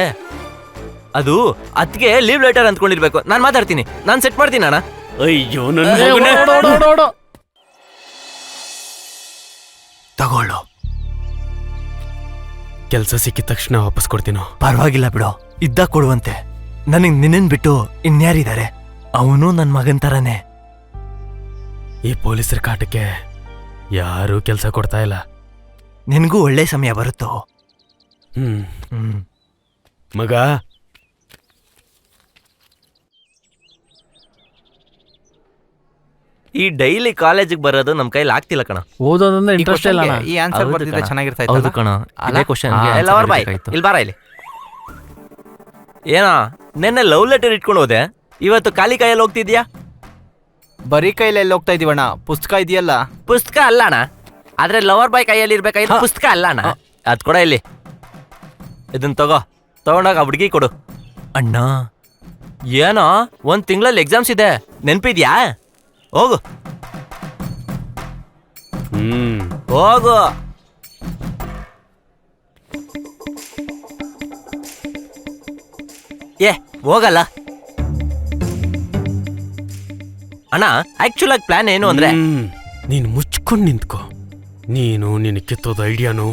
ಅದು ಅದ್ಗೆ ಲೀವ್ ಲೆಟರ್ ಅಂದ್ಕೊಂಡಿರ್ಬೇಕು. ನಾನ್ ಮಾತಾಡ್ತೀನಿ, ನಾನ್ ಸೆಟ್ ಮಾಡ್ತೀನಿ ಅಣ್ಣ. ಅಯ್ಯೋ ನನ್ನ ಏ, ಮಗನೇ. ಓಡು, ಓಡು, ಓಡು, ಓಡು. ತಗೊಳ್ಳು. ಕೆಲ್ಸ ಸಿಕ್ಕಿದ ತಕ್ಷಣ ವಾಪಸ್ ಕೊಡ್ತೀನೋ? ಪರವಾಗಿಲ್ಲ ಬಿಡೋ, ಇದ್ದ ಕೊಡುವಂತೆ. ನನಗ್ ನಿನ್ನನ್ ಬಿಟ್ಟು ಇನ್ಯಾರಿದ್ದಾರೆ? ಅವನು ನನ್ ಮಗನ್ ತರನೇ. ಈ ಪೊಲೀಸರ ಕಾಟಕ್ಕೆ ಯಾರೂ ಕೆಲಸ ಕೊಡ್ತಾ ಇಲ್ಲ. ನಿನ್ಗೂ ಒಳ್ಳೆ ಸಮಯ ಬರುತ್ತೋ. ಹ್ಮ್ ಮಗ, ಈ ಡೈಲಿ ಕಾಲೇಜಿಗೆ ಬರೋದು ನಮ್ ಕೈಲಿ ಆಗ್ತಿಲ್ಲ ಕಣ. ಓದೋದಂದ್ರೆ ಇಂಟ್ರೆಸ್ಟ್ ಇಲ್ಲ ಅಣ್ಣ. ಈ ಆನ್ಸರ್ ಹೌದು ಬರ್ದಿದ್ರೆ ಕಣ. ಚೆನ್ನಾಗಿರ್ತಾ ಹೌದು ಇತ್ತಲ್ಲ? ಕಣ, ಇದೇ ಕ್ವಶನ್ ಇಲ್ಲಿ ಬಾರ ಇಲ್ಲಿ. ಏನೋ ನೆನ್ನೆ ಲವ್ ಲೆಟರ್ ಇಟ್ಕೊಂಡು ಹೋದೆ, ಇವತ್ತು ಖಾಲಿ ಕೈಯಲ್ಲಿ ಹೋಗ್ತಿದ್ಯಾ? ಬರೀ ಕೈಲಿ ಎಲ್ಲಿ ಹೋಗ್ತಾ ಇದೀವಣ್ಣ? ಪುಸ್ತಕ ಇದೆಯಲ್ಲ. ಪುಸ್ತಕ ಅಲ್ಲ ಅಣ್ಣ, ಆದ್ರೆ ಲವರ್ ಬಾಯ್ ಕೈಯಲ್ಲಿ ಇರ್ಬೇಕಾಗಿರೋ ಪುಸ್ತಕ ಅಲ್ಲ ಅಣ್ಣ. ಅದ್ ಕೊಡ ಇಲ್ಲಿ, ಇದನ್ ತಗೊಂಡೋಗ ಹುಡುಗಿ ಕೊಡು. ಅಣ್ಣ ಏನೋ ಒಂದ್ ತಿಂಗಳಲ್ಲಿ ಎಕ್ಸಾಮ್ಸ್ ಇದೆ, ನೆನ್ಪಿದ್ಯಾ? ಹೋಗು ಹೋಗು. ಏ ಹೋಗಲ್ಲ ಅಣ್ಣ. ಆಕ್ಚುಲ್ ಆಗಿ ಪ್ಲಾನ್ ಏನು ಅಂದ್ರೆ, ನೀನ್ ಮುಚ್ಕೊಂಡ್ ನಿಂತ್ಕೋ. ನೀನು ನಿನ್ ಕಿತ್ತೋದ ಐಡಿಯಾನು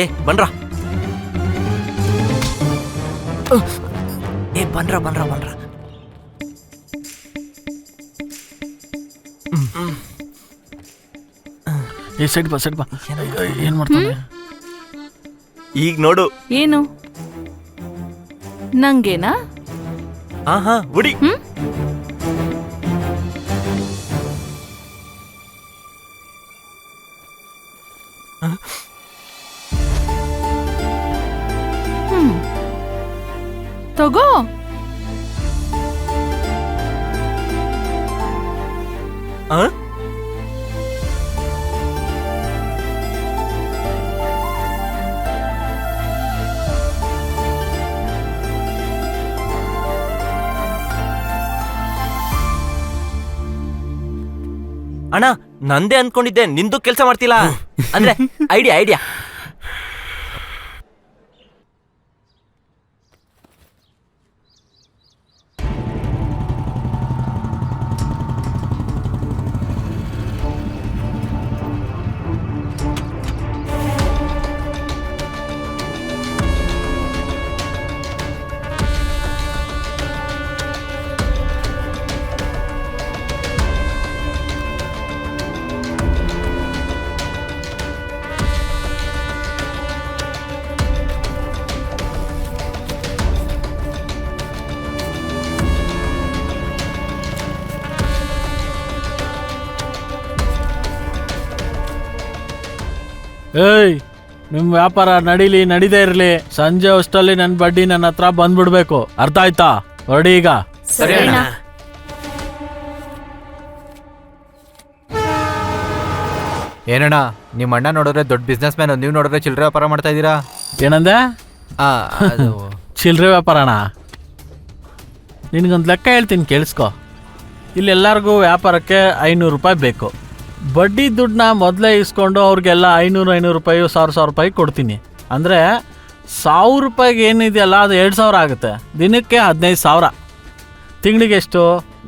ಏ ಬನ್ರ, ಏ ಬನ್ರ. ಏ ಸೈಡ್ ಬಾ, ಸೈಡ್ ಬಾ. ಏನ್ ಮಾಡ್ತಾನೆ? ಈಗ ನೋಡು. ಏನು ನಂಗೇನಾ? ಹಾ ಹುಡಿ. ತಗೋ. ಆ? ಅಣ್ಣ ನಂದೇ ಅನ್ಕೊಂಡಿದ್ದೆ, ನಿಂದು ಕೆಲಸ ಮಾಡ್ತಿಲ್ಲ ಅಂದ್ರೆ ಐಡಿಯಾ. ಏಯ್, ನಿಮ್ ವ್ಯಾಪಾರ ನಡೀದೇ ಇರ್ಲಿ. ಸಂಜೆ ಅಷ್ಟಲ್ಲಿ ನನ್ ಬಡ್ಡಿ ನನ್ನ ಹತ್ರ ಬಂದ್ಬಿಡ್ಬೇಕು. ಅರ್ಥ ಆಯ್ತಾ? ಹೊರಡಿ ಈಗ. ಸರಿ ಅಣ್ಣ. ಏನಣ್ಣ, ನಿಮ್ಮ ಅಣ್ಣ ನೋಡಿದ್ರೆ ದೊಡ್ಡ ಬಿಸ್ನೆಸ್ ಮ್ಯಾನ್, ನೀವು ನೋಡಿದ್ರೆ ಚಿಲ್ಲರೆ ವ್ಯಾಪಾರ ಮಾಡ್ತಾ ಇದ್ದೀರಾ? ಏನಂದೆ? ಅದು ಚಿಲ್ಲರೆ ವ್ಯಾಪಾರಣ? ನಿನಗೊಂದು ಲೆಕ್ಕ ಹೇಳ್ತೀನಿ, ಕೇಳಿಸ್ಕೊ. ಇಲ್ಲೆಲ್ಲರಿಗೂ ವ್ಯಾಪಾರಕ್ಕೆ 500 ರೂಪಾಯಿ ಬೇಕು. ಬಡ್ಡಿ ದುಡ್ಡನ್ನ ಮೊದಲೇ ಇಸ್ಕೊಂಡು ಅವ್ರಿಗೆಲ್ಲ 500 ರೂಪಾಯಿ 1000 ರೂಪಾಯಿ ಕೊಡ್ತೀನಿ. ಅಂದರೆ 1000 ರೂಪಾಯಿಗೆ ಏನಿದೆಯಲ್ಲ ಅದು 2000 ಆಗುತ್ತೆ. ದಿನಕ್ಕೆ 15,000. ತಿಂಗಳಿಗೆ ಎಷ್ಟು?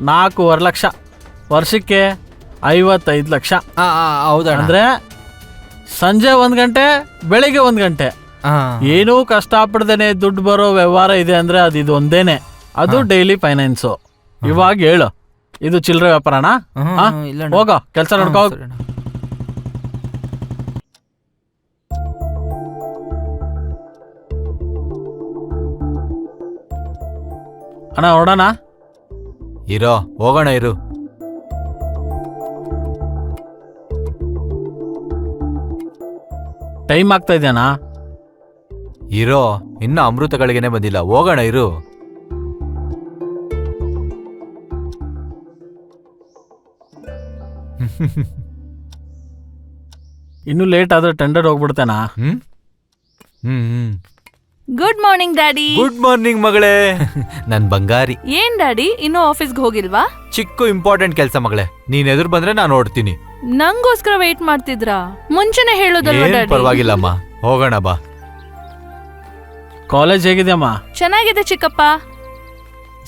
4.5 ಲಕ್ಷ. ವರ್ಷಕ್ಕೆ 55 ಲಕ್ಷ. ಹೌದಾ? ಅಂದರೆ ಸಂಜೆ 1 ಗಂಟೆ, ಬೆಳಿಗ್ಗೆ 1 ಗಂಟೆ ಏನೂ ಕಷ್ಟಪಡ್ದೇನೆ ದುಡ್ಡು ಬರೋ ವ್ಯವಹಾರ ಇದೆ ಅಂದರೆ ಅದು ಇದು ಒಂದೇನೆ. ಅದು ಡೈಲಿ ಫೈನಾನ್ಸು. ಇವಾಗ ಹೇಳು, ಇದು ಚಿಲ್ಲರೆ ವ್ಯಾಪಾರನಾ? ಹೋಗೋ ಕೆಲಸ ನೋಡ್ಕೋ. ಅಣ್ಣ ಹೊರಡೋಣ? ಇರೋ, ಹೋಗೋಣ ಇರು. ಟೈಮ್ ಆಗ್ತಾ ಇದೆಯಣ್ಣ. ಇರೋ, ಇನ್ನು ಅಮೃತಗಳಿಗೇನೆ ಬಂದಿಲ್ಲ. ಹೋಗೋಣ ಇರು. ಇನ್ನೂ ಲೇಟ್ ಆದ್ರೆ ಟೆಂಡರ್ ಹೋಗ್ಬಿಡ್ತೇನಾ? Hmm good morning daddy. Good morning ಮಗಳೇ. ನನ್ ಬಂಗಾರಿ. ಏನ್ ಡ್ಯಾಡಿ ಇನ್ನೂ ಆಫೀಸ್ಗೆ ಹೋಗಿಲ್ವಾ? ಚಿಕ್ಕ ಇಂಪಾರ್ಟೆಂಟ್ ಕೆಲಸ ಮಗಳೇ, ನೀನ್ ಎದುರು ಬಂದ್ರೆ ನಾನು ಓಡ್ತೀನಿ. ನಂಗೋಸ್ಕರ ವೇಟ್ ಮಾಡ್ತಿದ್ರಾ? ಮುಂಚೆನೆ ಹೇಳೋದಲ್ವಾ ಏನ್ ಡ್ಯಾಡಿ? ಪರವಾಗಿಲ್ಲಮ್ಮ, ಹೋಗೋಣ ಬಾ. ಕಾಲೇಜ್ ಹೇಗಿದೆಯಮ್ಮ? ಚೆನ್ನಾಗಿದೆ ಚಿಕ್ಕಪ್ಪ.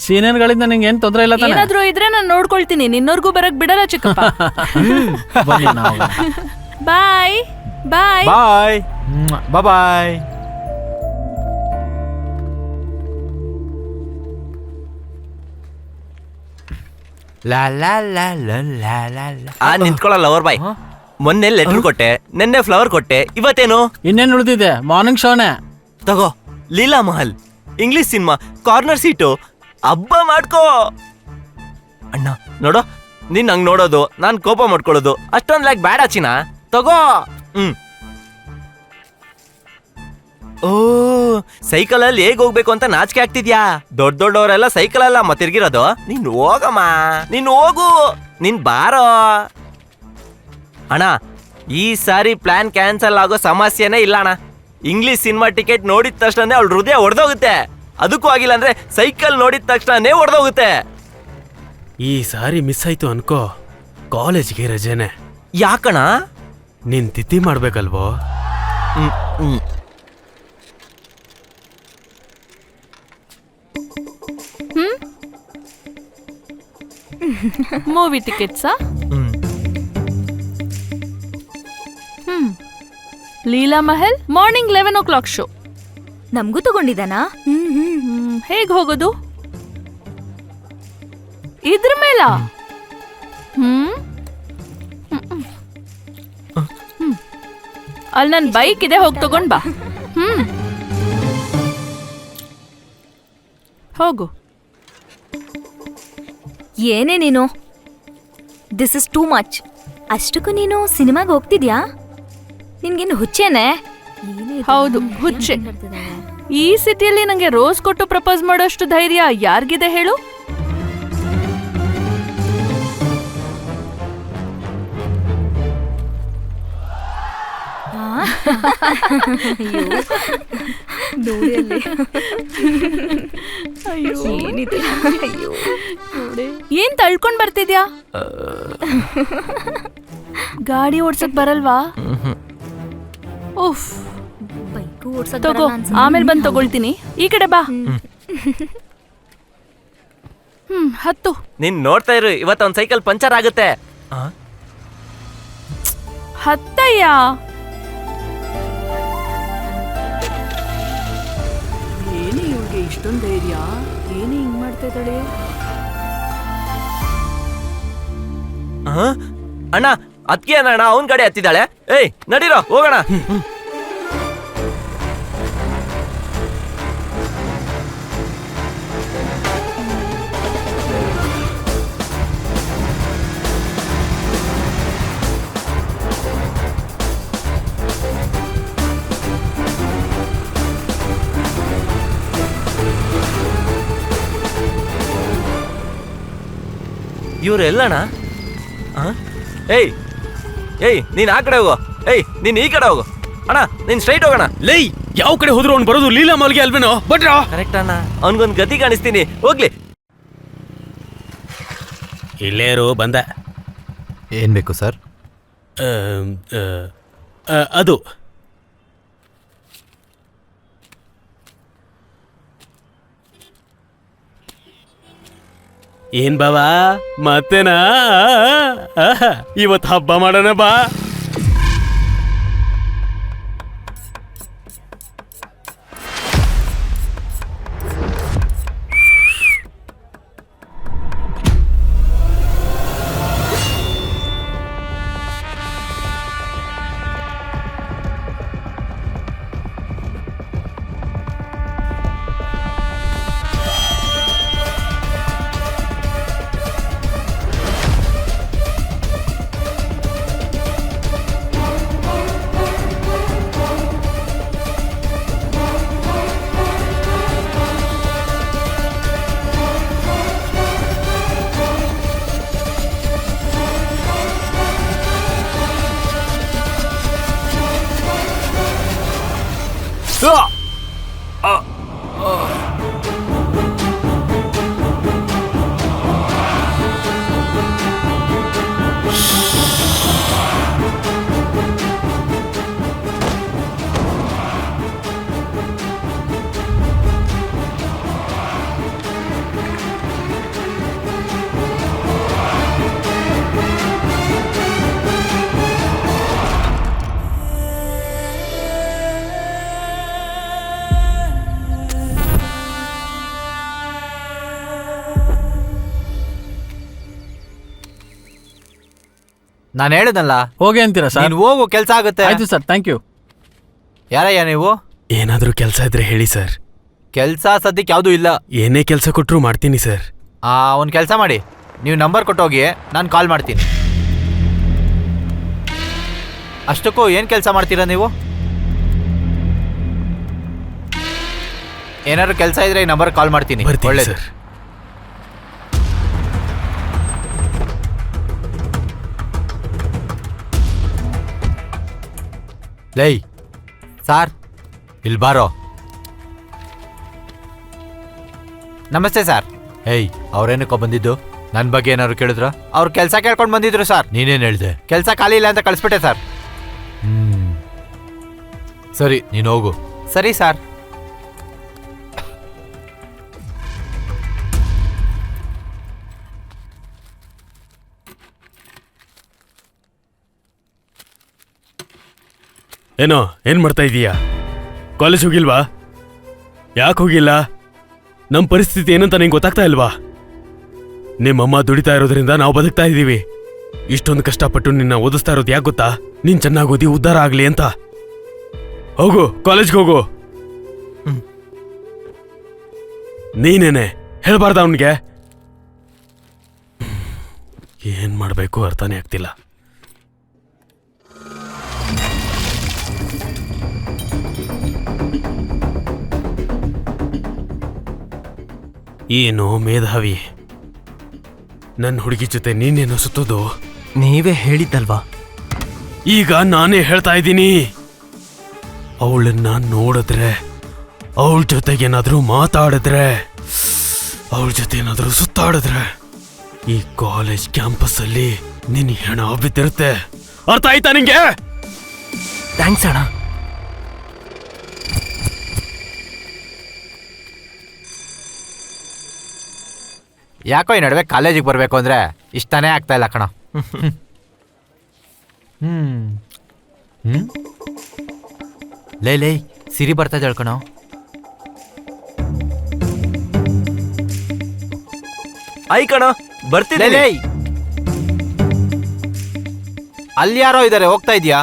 ಸೀನಿಯರ್ಗಳಿಂದ ನಿಂಗೆ ಏನ್ ತೊಂದ್ರೆ ಇಲ್ಲ ತಾನೆ? ಏನಾದ್ರೂ ಇದ್ರೆ ನಾನು ನೋಡ್ಕೊಳ್ತೀನಿ, ನಿನ್ನೋರ್ಗೂ ಬರಕ್ ಬಿಡಲ್ಲ ಚಿಕ್ಕಪ್ಪ. ಬನ್ನಿ ನಾವು. ಬಾಯ್ ಬಾಯ್. ಬಾಯ್ ಬಾಯ್. ಲಾ ಲಾ ಲಾ ಲಾ ಲಾ ಲಾ ಲಾ. ನಿಂತ್ಕೊಳ್ಳಲ್ಲ ಲವರ್ ಬಾಯ್. ಮೊನ್ನೆ ಲೆಟರ್ ಕೊಟ್ಟೆ, ನಿನ್ನೆ ಫ್ಲವರ್ ಕೊಟ್ಟೆ, ಇವತ್ತೇನು? ಇನ್ನೇನ್ ಉಳಿದಿದೆ? ಮಾರ್ನಿಂಗ್ ಶೋನೆ. ತಗೋ, Leela Mahal, English cinema, corner seat, ಹಬ್ಬ ಮಾಡ್ಕೋ. ಅಣ್ಣ ನೋಡೋ, ನೀನ್ ಹಂಗ್ ನೋಡೋದು, ನಾನ್ ಕೋಪ ಮಾಡ್ಕೊಳ್ಳೋದು ಅಷ್ಟೊಂದ್ ಲೈಕ್ ಬ್ಯಾಡ ಚಿನ್ನ. ತಗೋ. ಓ, ಸೈಕಲ್ ಅಲ್ಲಿ ಹೇಗ್ ಹೋಗ್ಬೇಕು ಅಂತ ನಾಚಿಕೆ ಆಗ್ತಿದ್ಯಾ? ದೊಡ್ಡವರೆಲ್ಲ ಸೈಕಲ್ ಅಲ್ಲ ತಿರ್ಗಿರೋದು. ನೀನ್ ಹೋಗಮ್ಮ, ನೀನ್ ಹೋಗು, ನೀನ್ ಬಾರೋ. ಅಣ್ಣ, ಈ ಸಾರಿ ಪ್ಲಾನ್ ಕ್ಯಾನ್ಸಲ್ ಆಗೋ ಸಮಸ್ಯೆನೇ ಇಲ್ಲ ಅಣ್ಣ. ಇಂಗ್ಲಿಷ್ ಸಿನಿಮಾ ಟಿಕೆಟ್ ನೋಡಿದ ತಕ್ಷಣನೇ ಅವಳ ಹೃದಯ ಒಡೆದೋಗುತ್ತೆ. ಅದಕ್ಕೂ ಆಗಿಲ್ಲ ಅಂದ್ರೆ ಸೈಕಲ್ ನೋಡಿದ ತಕ್ಷಣನೇ ಒಡೆದೋಗುತ್ತೆ. ಈ ಸಾರಿ ಮಿಸ್ ಆಯ್ತು ಅನ್ಕೋ, ಕಾಲೇಜ್ಗೆ ರಜೆನೆ. ಯಾಕಣ? ನೀನ್ ತಿಥಿ ಮಾಡ್ಬೇಕಲ್ವೋ? ಮೂವಿ ಟಿಕೆಟ್ಸಾ? Leela Mahal morning 11 o'clock show. ನಮ್ಗೂ ತಗೊಂಡಿದ್ದಾನಾ? ಹೇಗ್ ಹೋಗೋದು? ಇದ್ರ ಮೇಲ? ಅಲ್ಲಿ ನನ್ ಬೈಕ್ ಇದೆ, ಹೋಗ್ ತಗೊಂಡ್ ಬಾ. ಹೋಗು. ಏನೇ ನೀನು, ದಿಸ್ ಇಸ್ ಟೂ ಮಚ್. ಅಷ್ಟಕ್ಕೂ ನೀನು ಸಿನಿಮಾಗೆ ಹೋಗ್ತಿದ್ಯಾ? ನಿನ್ಗೇನು ಹುಚ್ಚೇನೆ? ಹೌದು, ಹುಚ್ಚೆ. ಈ ಸಿಟಿಯಲ್ಲಿ ನಂಗೆ ರೋಸ್ ಕೊಟ್ಟು ಪ್ರಪೋಸ್ ಮಾಡೋಷ್ಟು ಧೈರ್ಯ ಯಾರಿಗಿದೆ ಹೇಳು? ಏನ್ ತಳ್ಕೊಂಡ್ ಬರ್ತಿದ್ಯಾ? ಗಾಡಿ ಓಡ್ಸಕ್ ಬರಲ್ವಾ? ಉಫ್, ತಗೋ, ಆಮೇಲೆ ಬಂದ್ ತಗೊಳ್ತೀನಿ. ಈ ಕಡೆ ಬಾ. ಹತ್ತು. ನೀನ್ ನೋಡ್ತಾ ಇರು, ಇವತ್ತೊಂದ್ ಸೈಕಲ್ ಪಂಚರ್ ಆಗುತ್ತೆ. ಹತ್ತಯ್ಯ. ಏನೇ ಇವ್ರಿಗೆ ಇಷ್ಟೊಂದು ಧೈರ್ಯ? ಏನೇ ಹಿಂಗ್ ಮಾಡ್ತಾ ಇದ್ದಾಳೆ? ಅಣ್ಣ, ಅದಕ್ಕೆ ಅಣ್ಣ ಅವನ್ ಗಾಡಿ ಹತ್ತಿದ್ದಾಳೆ. ಏಯ್ ನಡೀರೋ, ಹೋಗೋಣ. ಇವ್ರೆಲ್ಲಣ್ಣ? ಏಯ್ ಏಯ್, ನೀನ್ ಆ ಕಡೆ ಹೋಗು. ಏಯ್, ನೀನ್ ಈ ಕಡೆ ಹೋಗು. ಅಣ್ಣ, ನೀನ್ ಸ್ಟ್ರೈಟ್ ಹೋಗೋಣ. ಲೈ, ಯಾವ ಕಡೆ ಹೋದ್ರು ಅವ್ನು ಬರೋದು ಲೀಲಾ ಮಾಲ್ಗೆ ಅಲ್ವೇನೋ? ಬಟ್ರಾ ಕರೆಕ್ಟ್ ಅಣ್ಣ, ಅವನ್ಗೊಂದ್ ಗತಿ ಕಾಣಿಸ್ತೀನಿ, ಹೋಗ್ಲಿ. ಇಲ್ಲೇರು, ಬಂದ. ಏನ್ ಬೇಕು ಸರ್? ಅದು ಏನ್ ಬಾವಾ, ಮತ್ತೇನಾ? ಇವತ್ತು ಹಬ್ಬ ಮಾಡೋಣ ಬಾ. ನಾನು ಹೇಳಿದ್ನಲ್ಲ, ಹೋಗಿ ಅಂತೀರಾ ಸರ್? ನೀನು ಹೋಗು, ಕೆಲಸ ಆಗುತ್ತೆ. ಆಯ್ತು ಸರ್, ಥ್ಯಾಂಕ್ ಯು. ಯಾರಯ್ಯ ನೀವು? ಏನಾದ್ರೂ ಕೆಲಸ ಇದ್ರೆ ಹೇಳಿ ಸರ್. ಕೆಲಸ ಸದ್ಯಕ್ಕೆ ಯಾವುದೂ ಇಲ್ಲ. ಏನೇ ಕೆಲಸ ಕೊಟ್ಟರು ಮಾಡ್ತೀನಿ ಸರ್. ಒಂದು ಕೆಲಸ ಮಾಡಿ, ನೀವು ನಂಬರ್ ಕೊಟ್ಟೋಗಿ, ನಾನು ಕಾಲ್ ಮಾಡ್ತೀನಿ. ಅಷ್ಟಕ್ಕೂ ಏನು ಕೆಲಸ ಮಾಡ್ತೀರಾ ನೀವು? ಏನಾದ್ರು ಕೆಲಸ ಇದ್ರೆ ಈ ನಂಬರ್ ಕಾಲ್ ಮಾಡ್ತೀನಿ. ಬರ್ತೀನಿ ಒಳ್ಳೇದು. ಸರ್. ಲೈ ಸಾರ್, ಇಲ್ಲಿ ಬಾರೋ. ನಮಸ್ತೆ ಸರ್. ಏಯ್, ಅವ್ರೇನಕ್ಕೋ ಬಂದಿದ್ದು? ನನ್ನ ಬಗ್ಗೆ ಏನಾದ್ರು ಕೇಳಿದ್ರ? ಅವ್ರು ಕೆಲಸ ಕೇಳ್ಕೊಂಡು ಬಂದಿದ್ರು ಸರ್. ನೀನೇನು ಹೇಳಿದೆ? ಕೆಲಸ ಖಾಲಿ ಇಲ್ಲ ಅಂತ ಕಳಿಸ್ಬಿಟ್ಟೆ ಸರ್. ಸರಿ, ನೀನು ಹೋಗು. ಸರಿ ಸರ್. ಏನೋ ಏನ್ ಮಾಡ್ತಾ ಇದೀಯಾ? ಕಾಲೇಜ್ ಹೋಗಿಲ್ವಾ? ಯಾಕೆ ಹೋಗಿಲ್ಲ? ನಮ್ಮ ಪರಿಸ್ಥಿತಿ ಏನಂತ ನಿಂಗೆ ಗೊತ್ತಾಗ್ತಾ ಇಲ್ವಾ? ನಿಮ್ಮಮ್ಮ ದುಡಿತಾ ಇರೋದ್ರಿಂದ ನಾವು ಬದುಕ್ತಾ ಇದ್ದೀವಿ. ಇಷ್ಟೊಂದು ಕಷ್ಟಪಟ್ಟು ನಿನ್ನ ಓದಿಸ್ತಾ ಇರೋದು ಯಾಕೆ ಗೊತ್ತಾ? ನೀನ್ ಚೆನ್ನಾಗಿ ಓದಿ ಉದ್ಧಾರ ಆಗ್ಲಿ ಅಂತ. ಹೋಗು, ಕಾಲೇಜ್ಗೆ ಹೋಗು. ನೀನೇನೆ ಹೇಳ್ಬಾರ್ದ ಅವನಿಗೆ? ಏನ್ ಮಾಡ್ಬೇಕು ಅರ್ಥನೇ ಆಗ್ತಿಲ್ಲ. ಏನೋ ಮೇಧಾವಿ, ನನ್ನ ಹುಡುಗಿ ಜೊತೆ ನೀನೇನೋ ಸುತ್ತೋದು. ನೀವೇ ಹೇಳಿದ್ದಲ್ವಾ? ಈಗ ನಾನೇ ಹೇಳ್ತಾ ಇದ್ದೀನಿ. ಅವಳನ್ನ ನೋಡಿದ್ರೆ, ಅವಳ ಜೊತೆಗೇನಾದ್ರೂ ಮಾತಾಡಿದ್ರೆ, ಅವಳ ಜೊತೆ ಏನಾದ್ರೂ ಸುತ್ತಾಡಿದ್ರೆ, ಈ ಕಾಲೇಜ್ ಕ್ಯಾಂಪಸ್ ಅಲ್ಲಿ ನಿನ್ ಹೆಣ ಬಿದ್ದಿರುತ್ತೆ. ಅರ್ಥ ಆಯ್ತಾ ನಿಂಗೆ? ಥ್ಯಾಂಕ್ಸ್ ಅಣ್ಣ. ಯಾಕೋ ಈ ನಡುವೆ ಕಾಲೇಜಿಗೆ ಬರಬೇಕು ಅಂದರೆ ಇಷ್ಟನೇ ಆಗ್ತಾ ಇಲ್ಲ ಕಣ. ಲೇ ಸಿರಿ ಬರ್ತಾ ಇದ್ದಾಳೆ ಕಣೋ. ಆಯ್ ಕಣ, ಬರ್ತೀನಿ. ಲೇ ಅಲ್ಲಿ ಯಾರೋ ಇದ್ದಾರೆ, ಹೋಗ್ತಾ ಇದೀಯಾ?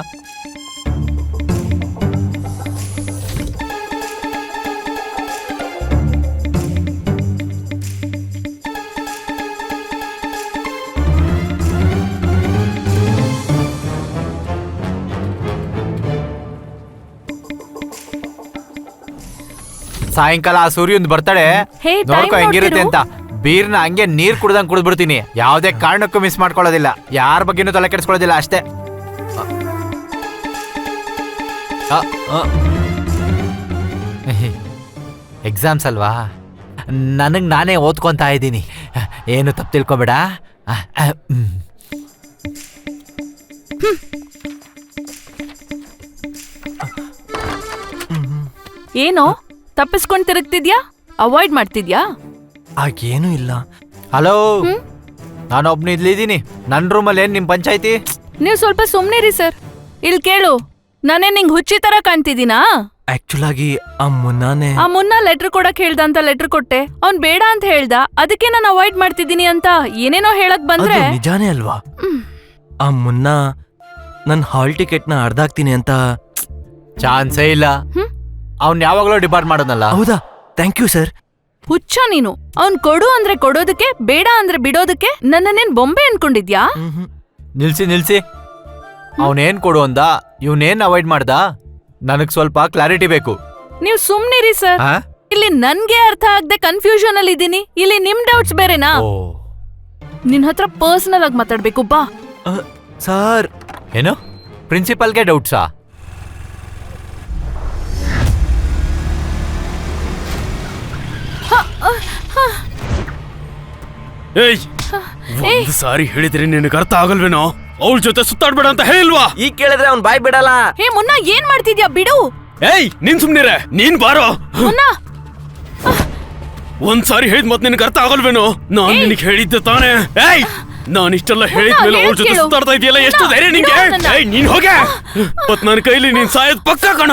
ಸಾಯಂಕಾಲ ಆ ಸೂರ್ಯಂದ್ ಬರ್ತಾಳೆ, ಹೇ, time ನೋಡ್ಕೊ ಹೆಂಗಿರುತ್ತೆ ಅಂತ. ನೋಡ್ತಿರು. ಬೀರ್ನ ಹಂಗೆ ನೀರ್ ಕುಡ್ದಂಗ್ ಕುಡಿದ್ಬಿಡ್ತೀನಿ. ಯಾವ್ದೇ ಕಾರಣಕ್ಕೂ ಮಿಸ್ ಮಾಡ್ಕೊಳ್ಳೋದಿಲ್ಲ, ಯಾರ ಬಗ್ಗೆನೂ ತಲೆ ಕೆಡಿಸ್ಕೊಳ್ಳೋದಿಲ್ಲ ಅಷ್ಟೇ. ಎಕ್ಸಾಮ್ಸ್ ಅಲ್ವಾ, ನನಗ್ ನಾನೇ ಓದ್ಕೊಂತಾ ಇದ್ದೀನಿ. ಏನು ತಪ್ಪು ತಿಳ್ಕೊಬೇಡ. ಏನೋ ತಪ್ಪಿಸ್ಕೊಂಡ್ ತಿರುಗ್ತಿದ್ಯಾ? ಅವಾಯ್ಡ್ ಮಾಡ್ತಿದ್ಯಾ? ಆಗೇನೂ ಇಲ್ಲ. ಹಲೋ, ನಾನೊಬ್ನು ಇಲ್ಲಿದ್ದೀನಿ. ನನ್ನ ರೂಮಲ್ಲಿ ಏನ್ ನಿಮ್ ಪಂಚಾಯ್ತಿ? ನೀವ್ ಸ್ವಲ್ಪ ಸುಮ್ನಿರಿ ಸರ್. ಇಲ್ ಕೇಳು, ನಾನೇ ನಿಂಗ್ ಹುಚ್ಚಿ ತರ ಕಾಣ್ತಿದ್ದೀನಾ? ಆಕ್ಚುಲ್ ಆಗಿ ಆ ಮುನ್ನಾನೆ ಆ ಮುನ್ನ ಲೆಟರ್ ಕೊಡಕ್ ಹೇಳ್ದ ಅಂತ ಲೆಟರ್ ಕೊಟ್ಟೆ. ಅವ್ನ್ ಬೇಡ ಅಂತ ಹೇಳ್ದ, ಅದಕ್ಕೆ ನಾನು ಅವಾಯ್ಡ್ ಮಾಡ್ತಿದ್ದೀನಿ ಅಂತ ಏನೇನೋ ಹೇಳಕ್ ಬಂದ್ರೆ. ಅದು ನಿಜಾನೇ ಅಲ್ವಾ? ಆ ಮುನ್ನ ನನ್ ಹಾಲ್ ಟಿಕೆಟ್ನ ಅರ್ಧಾಕ್ತೀನಿ ಅಂತ. ಚಾನ್ಸೇ ಇಲ್ಲ. ಅವ್ನ್ ಯಾವಾಗ್ಲೂ ಡಿಪಾರ್ಟ್ ಮಾಡೋನಲ್ಲ. ಹೌದಾ? Thank you sir. ಹುಚ್ಚ ನೀನು. ಅವ್ನ್ ಕೊಡು ಅಂದ್ರೆ ಕೊಡೋದಕ್ಕೆ, ಬೇಡ ಅಂದ್ರೆ ಬಿಡೋದಕ್ಕೆ ನನ್ನನ್ನೇನ್ ಬೊಂಬೆ ಅನ್ಕೊಂಡಿದ್ಯಾ? ನಿಲ್ಸಿ. ಅವನೇನ್ ಕೊಡು ಅಂದ, ಇವನೇನ್ ಅವಾಯ್ಡ್ ಮಾಡ್ದ? ನನಗ್ ಸ್ವಲ್ಪ ಕ್ಲಾರಿಟಿ ಬೇಕು. ನೀವ್ ಸುಮ್ನಿರಿ ಸರ್. ಇಲ್ಲಿ ನನ್ಗೆ ಅರ್ಥ ಆಗದೆ ಕನ್ಫ್ಯೂಷನ್ ಅಲ್ಲಿ ಇದೀನಿ. ಇಲ್ಲಿ ನಿಮ್ ಡೌಟ್ಸ್ ಬೇರೆನಾ? ನಿನ್ ಹತ್ರ ಪರ್ಸನಲ್ ಆಗಿ ಮಾತಾಡ್ಬೇಕು, ಬಾ. ಸರ್, ಏನು ಪ್ರಿನ್ಸಿಪಲ್ಗೆ ಡೌಟ್ಸಾ? ಏಯ್, ಒಂದು ಸಾರಿ ಹೇಳಿದ್ರೆ ನಿನಗೆ ಅರ್ಥ ಆಗಲ್ವೇನೋ? ಅವಳ ಜೊತೆ ಸುತ್ತಾಡ್ಬೇಡ ಅಂತ ಹೇಳಿಲ್ವಾ? ಈಗ ಕೇಳಿದ್ರೆ ಅವ್ನ್ ಬಾಯ್ ಬಿಡಲ್ಲ. ಹೇ ಮುನ್ನ, ಏನ್ ಮಾಡ್ತಿದ್ಯಾ? ಬಿಡು. ಏಯ್, ನೀನ್ ಸುಮ್ನಿರೆ, ನೀನ್ ಬಾರೋ. ಮುನ್ನ, ಒಂದ್ ಸಾರಿ ಹೇಳಿದ್ ಮತ್ ನಿನಗೆ ಅರ್ಥ ಆಗಲ್ವೇನೋ? ನಾನ್ ನಿನಗೆ ಹೇಳಿದ್ದೆ ತಾನೇ. ಏಯ್, ನಾನ್ ಇಷ್ಟೆಲ್ಲ ಹೇಳಿದ್ಮೇಲೆ ಅವಳ ಜೊತೆ ಕೇಳು. ಸುತ್ತಾಡ್ತಾ ಇದೆಯಲ್ಲ, ಎಷ್ಟು ಧೈರ್ಯ ನಿಂಗೆ? ಬಿಡು ನನ್ನ. ಏಯ್, ನೀನ್ ಹೋಗೆ. ಮತ್ ನನ್ನ ಕೈಲಿ ನೀನ್ ಸಾಯೋದ್ ಪಕ್ಕ ಕಣ.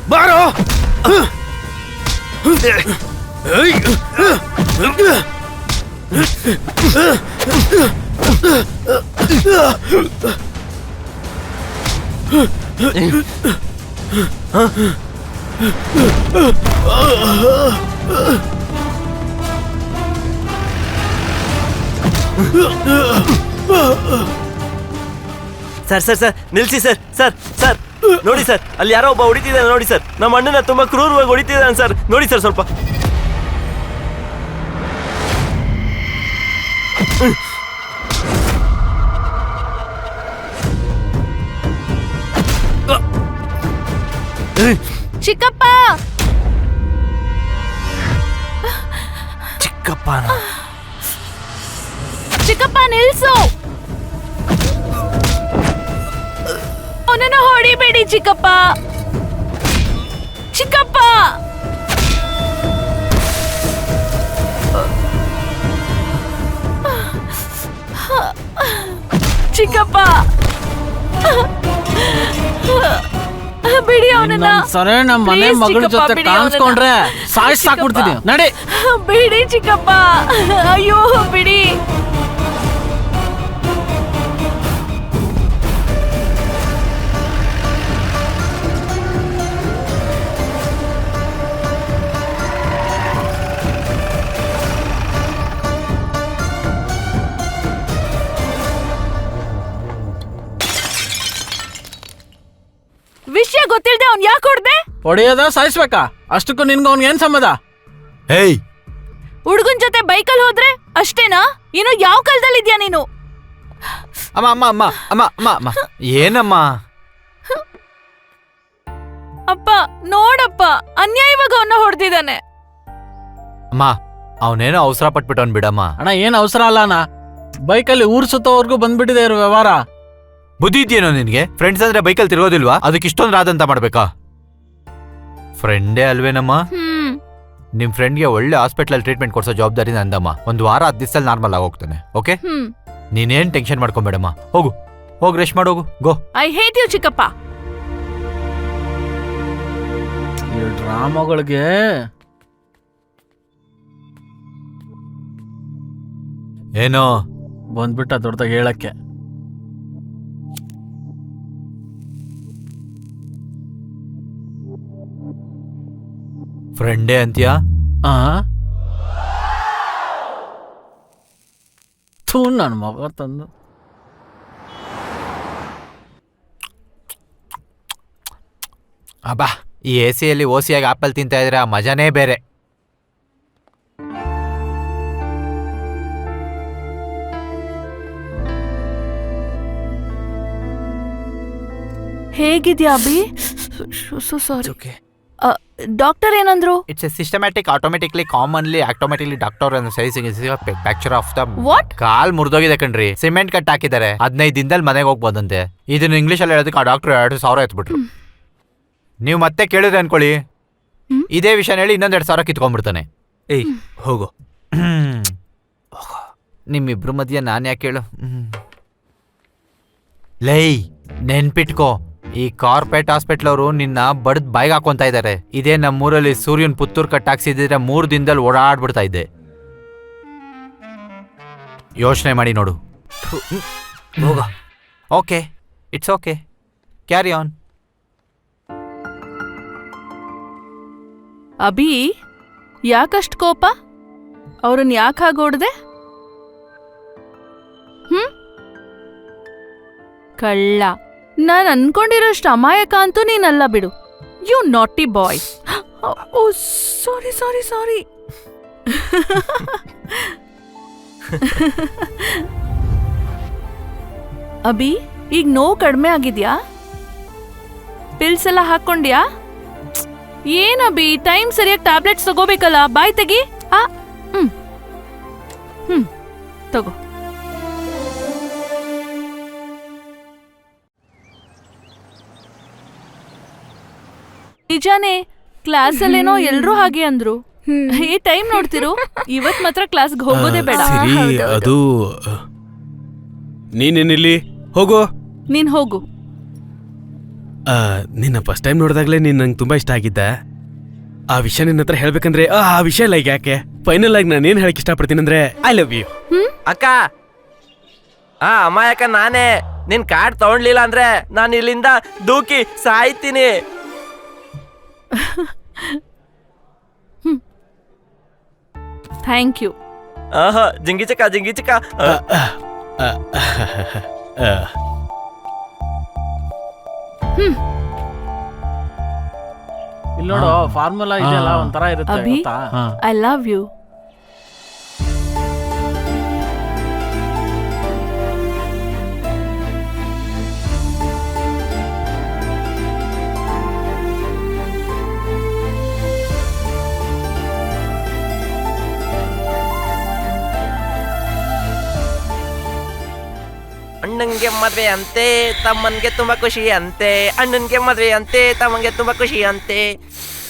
ಬಾರೋ ಸರ್ ಸರ್ ಸರ್ ನಿಲ್ಸಿ ಸರ್ ಸರ್ ಸರ್ ನೋಡಿ ಸರ್ ಅಲ್ಲಿ ಯಾರೋ ಒಬ್ಬ ಹೊಡಿತಿದ್ದಾನೆ ನೋಡಿ ಸರ್ ನಮ್ಮ ಅಣ್ಣನ ತುಂಬಾ ಕ್ರೂರವಾಗಿ ಹೊಡಿತಿದ್ದಾನೆ ಸರ್ ನೋಡಿ ಸರ್ ಸ್ವಲ್ಪ ಚಿಕ್ಕಪ್ಪ ಚಿಕ್ಕಪ್ಪನ ಚಿಕ್ಕಪ್ಪ ನಿಲ್ಸು ಅವನನ್ನ ಹೊಡಿಬೇಡಿ ಚಿಕ್ಕಪ್ಪ ಚಿಕ್ಕಪ್ಪ ಚಿಕ್ಕಪ್ಪ ಬಿಡಿ ಅವನನ್ನ ಸರಿ ನಮ್ಮ ಮನೆ Please, ಮಗಳ ಚಿಕ್ಕಪ್ಪ, ಜೊತೆ ಬಿಡಿ ಕಾಣಿಸ್ಕೊಂಡ್ರೆ ಅವ್ನನ್ನ. ಸಾಯಿಸಾಕ್ಬಿಡ್ತೀನಿ ಚಿಕ್ಕಪ್ಪ. ನಡಿ ಬಿಡಿ ಚಿಕ್ಕಪ್ಪ ಅಯ್ಯೋ ಬಿಡಿ ವಿಷಯ ಗೊತ್ತಿಲ್ದೆ ಅವ್ನ್ ಯಾಕೆ ಹೊಡ್ದೆ ಹೊಡೆಯೋದ ಸಾಯಿಸ್ಬೇಕಾ ಅಷ್ಟಕ್ಕೂ ನಿನ್ಗೆ ಅವ್ನಿಗೆ ಏನ್ ಸಂಬಂಧ ಹೇಯ್ ಹುಡುಗನ್ ಜೊತೆ ಬೈಕಲ್ಲಿ ಹೋದ್ರೆ ಅಷ್ಟೇನಾ ಇನ್ನು ಯಾವ ಕಾಲದಲ್ಲಿ ಇದ್ಯಾ ನೀನು ಅಮ್ಮ ಅಮ್ಮ ಅಮ್ಮ ಅಮ್ಮ ಅಮ್ಮ ಅಮ್ಮ ಏನಮ್ಮ ಅಪ್ಪ ನೋಡಪ್ಪ ಅನ್ಯಾಯವಾಗ ಅವನ್ನ ಹೊಡೆದಿದ್ದಾನೆ ಅಮ್ಮ ಅವನೇನೋ ಅವಸರ ಪಟ್ಬಿಟ್ಟವನ್ ಬಿಡಮ್ಮ. ಅಣ್ಣ ಏನ್ ಅವಸರ ಅಲ್ಲ ಅಣ್ಣ ಬೈಕಲ್ಲಿ ಊರ್ ಸುತ್ತೋವರೆಗೂ ಬಂದ್ಬಿಟ್ಟಿದೆ ಇರೋ ವ್ಯವಹಾರ. ಬುದ್ಧಿ ಇದೆಯೇನೋ ನಿನ್ಗೆ? ಫ್ರೆಂಡ್ಸ್ ಅಂದ್ರೆ ಬೈಕಲ್ಲಿ ತಿರೋದಿಲ್ವಾ? ಅದಕ್ಕೆ ಇಷ್ಟೊಂದು ರಾದಂತ ಮಾಡ್ಬೇಕಾ? ಫ್ರೆಂಡೇ ಅಲ್ವೇನಮ್ಮ? ನಿಮ್ ಫ್ರೆಂಡ್ಗೆ ಒಳ್ಳೆ ಹಾಸ್ಪಿಟಲ್ ಟ್ರೀಟ್ಮೆಂಟ್ ಕೊಡ್ಸೋ ಜವಾಬ್ದಾರಿ ನಂದಮ್ಮ. ಒಂದು ವಾರ 10 ದಿವಸದಲ್ಲಿ ನಾರ್ಮಲ್ ಆಗೋಗ್ತಾನೆ. ಓಕೆ, ನೀನೇನ್ ಟೆನ್ಷನ್ ಮಾಡ್ಕೊಂಬೇಡಮ್ಮ. ಹೋಗು ಹೋಗಿ ರೆಸ್ಟ್ ಮಾಡೋಗು. ಗೋ. ಐ ಹೇಟ್ ಯು ಚಿಕ್ಕಪ್ಪ. ಈ ಡ್ರಾಮಾಗಳಿಗೆ ಏನೋ ಬಂದ್ಬಿಟ್ಟ ದೊಡ್ಡದಾಗಿ ಹೇಳಕ್ಕೆ. ಫ್ರೆಂಡೇ ಅಂತ್ಯಾ? ಥೂ ನನ್ನ ಮಗ ತಂದು ಅಬ್ಬಾ, ಈ AC ಓಸಿಯಾಗಿ ಆಪಲ್ ತಿಂತಾ ಇದ್ರೆ ಆ ಮಜಾನೇ ಬೇರೆ. ಹೇಗಿದ್ಯಾ ಅಭಿ? ಸಾರಿ. ಡಾಕ್ಟರ್ ಏನಂದ್ರು? It's a systematic automatically commonly automatically doctor fracture of the what? ಕಾಲ್ ಮುರಿದೋಗಿದೆ ಕಣ್ರಿ. ಸಿಮೆಂಟ್ ಕಟ್ ಹಾಕಿದ್ದಾರೆ. 15 ದಿನದಲ್ಲಿ ಮನೆಗೆ ಹೋಗ್ಬೋದಂತೆ. ಇದನ್ನ ಇಂಗ್ಲಿಷ್ ಅಲ್ಲಿ ಹೇಳೋದಕ್ಕೆ ಆ ಡಾಕ್ಟರ್ 2,000 ಎತ್ಬಿಟ್ರು. ನೀವು ಮತ್ತೆ ಕೇಳಿದ್ರೆ ಅನ್ಕೊಳ್ಳಿ, ಇದೇ ವಿಷಯ ಹೇಳಿ ಇನ್ನೊಂದು 2,000 ಕಿತ್ಕೊಂಡ್ಬಿಡ್ತಾನೆ. ಏಯ್ ಹೋಗು. ನಿಮ್ಮಿಬ್ರು ಮಧ್ಯ ನಾನು ಯಾಕೆ ಹೇಳು? ಲೈ, ನೆನ್ಪಿಟ್ಕೋ, ಈ ಕಾರ್ಪೊರೇಟ್ ಹಾಸ್ಪಿಟ್ಲ್ ಅವರು ನಿನ್ನ ಬಡ್ದ್ ಬಾಯ್ಗೆ ಹಾಕೊಂತ ಇದ್ದಾರೆ. ಇದೇ ನಮ್ಮೂರಲ್ಲಿ ಸೂರ್ಯನ್ ಪುತ್ತೂರ್ ಕಟ್ ಹಾಕ್ಸಿದ್ರೆ 3 ದಿನದಲ್ಲಿ ಓಡಾಡ್ಬಿಡ್ತಾ ಇದ್ದೆ. ಯೋಚನೆ ಮಾಡಿ ನೋಡು. ಹೋಗ. Okay, it's okay, carry on. Abhi ಯಾಕಷ್ಟ್ ಕೋಪ? ಅವ್ರನ್ನ ಯಾಕೆ ಹಾಗೋಡ್ದೆ? ಕಳ್ಳ. ನಾನ್ ಅನ್ಕೊಂಡಿರೋಷ್ಟು ಅಮಾಯಕ ಅಂತೂ ನೀನಲ್ಲ ಬಿಡು. ಯು ನಾಟಿ ಬಾಯ್. ಓ ಸಾರಿ ಸಾರಿ ಸಾರಿ. ಅಭಿ, ಈಗ ನೋವು ಕಡಿಮೆ ಆಗಿದ್ಯಾ? ಪಿಲ್ಸ್ ಎಲ್ಲ ಹಾಕೊಂಡ್ಯಾ? ಏನ್ ಅಭಿ, ಟೈಮ್ ಸರಿಯಾಗಿ ಟ್ಯಾಬ್ಲೆಟ್ಸ್ ತಗೋಬೇಕಲ್ಲ. ಬಾಯ್ ತೆಗಿ. ತಗೋ. ನಿಜಾನೇ, ಕ್ಲಾಸಲ್ಲೇನೋ ಎಲ್ರೂ ಹಾಗೆ ಅಂದ್ರು. ಈ ಟೈಮ್ ನೋಡ್ತಿರು, ಇವತ್ ಮಾತ್ರ ಕ್ಲಾಸ್ಗೆ ಹೋಗೋದೇ ಬೇಡ. ಸಿರಿ, ಅದು ನೀನೇನಿಲ್ಲಿ ಹೋಗೋ. ನೀನ್ ಹೋಗು. ನಿನ್ನ ಫಸ್ಟ್ ಟೈಮ್ ನೋಡಿದಾಗ್ಲೇ ನೀನ್ ನಂಗೆ ತುಂಬಾ ಇಷ್ಟ ಆಗಿದ್ದ. ಆ ವಿಷಯ ನಿನ್ನ ಹತ್ರ ಹೇಳ್ಬೇಕಂದ್ರೆ ಆ ವಿಷಯ ಲೈಕ್ ಯಾಕೆ ಫೈನಲ್ ಆಗಿ ನಾನು ಏನ್ ಹೇಳಕ್ ಇಷ್ಟಪಡ್ತೀನಿ ಅಂದ್ರೆ ಐ ಲವ್ ಯು. ಅಕ್ಕ, ಅಮಾಯಕ ನಾನೇ. ನಿನ್ ಕಾರ್ಡ್ ತಗೊಂಡ್ಲಿಲ್ಲ ಅಂದ್ರೆ ನಾನು ಇಲ್ಲಿಂದ ದೂಕಿ ಸಾಯ್ತೀನಿ. Thank you. ಜಿಂಗಿ ಚಕ ಜಿಂಗಿ ಚಕ. ಇಲ್ಲಿ ನೋಡು, ಫಾರ್ಮುಲಾ ಇದೆಯಲ್ಲ ಒಂಥರ ಇರುತ್ತೆ ಅಭಿ, ಗೊತ್ತಾ? I love you. ಅಣ್ಣನ್ಗೆ ಮದ್ವೆ ಅಂತೆ, ತಮ್ಮನ್ಗೆ ತುಂಬಾ ಖುಷಿ ಅಂತೆ. ಅಣ್ಣನ್ಗೆ ಮದ್ವೆ ಅಂತೆ, ತಮ್ಮನ್ಗೆ ತುಂಬಾ ಖುಷಿ ಅಂತೆ.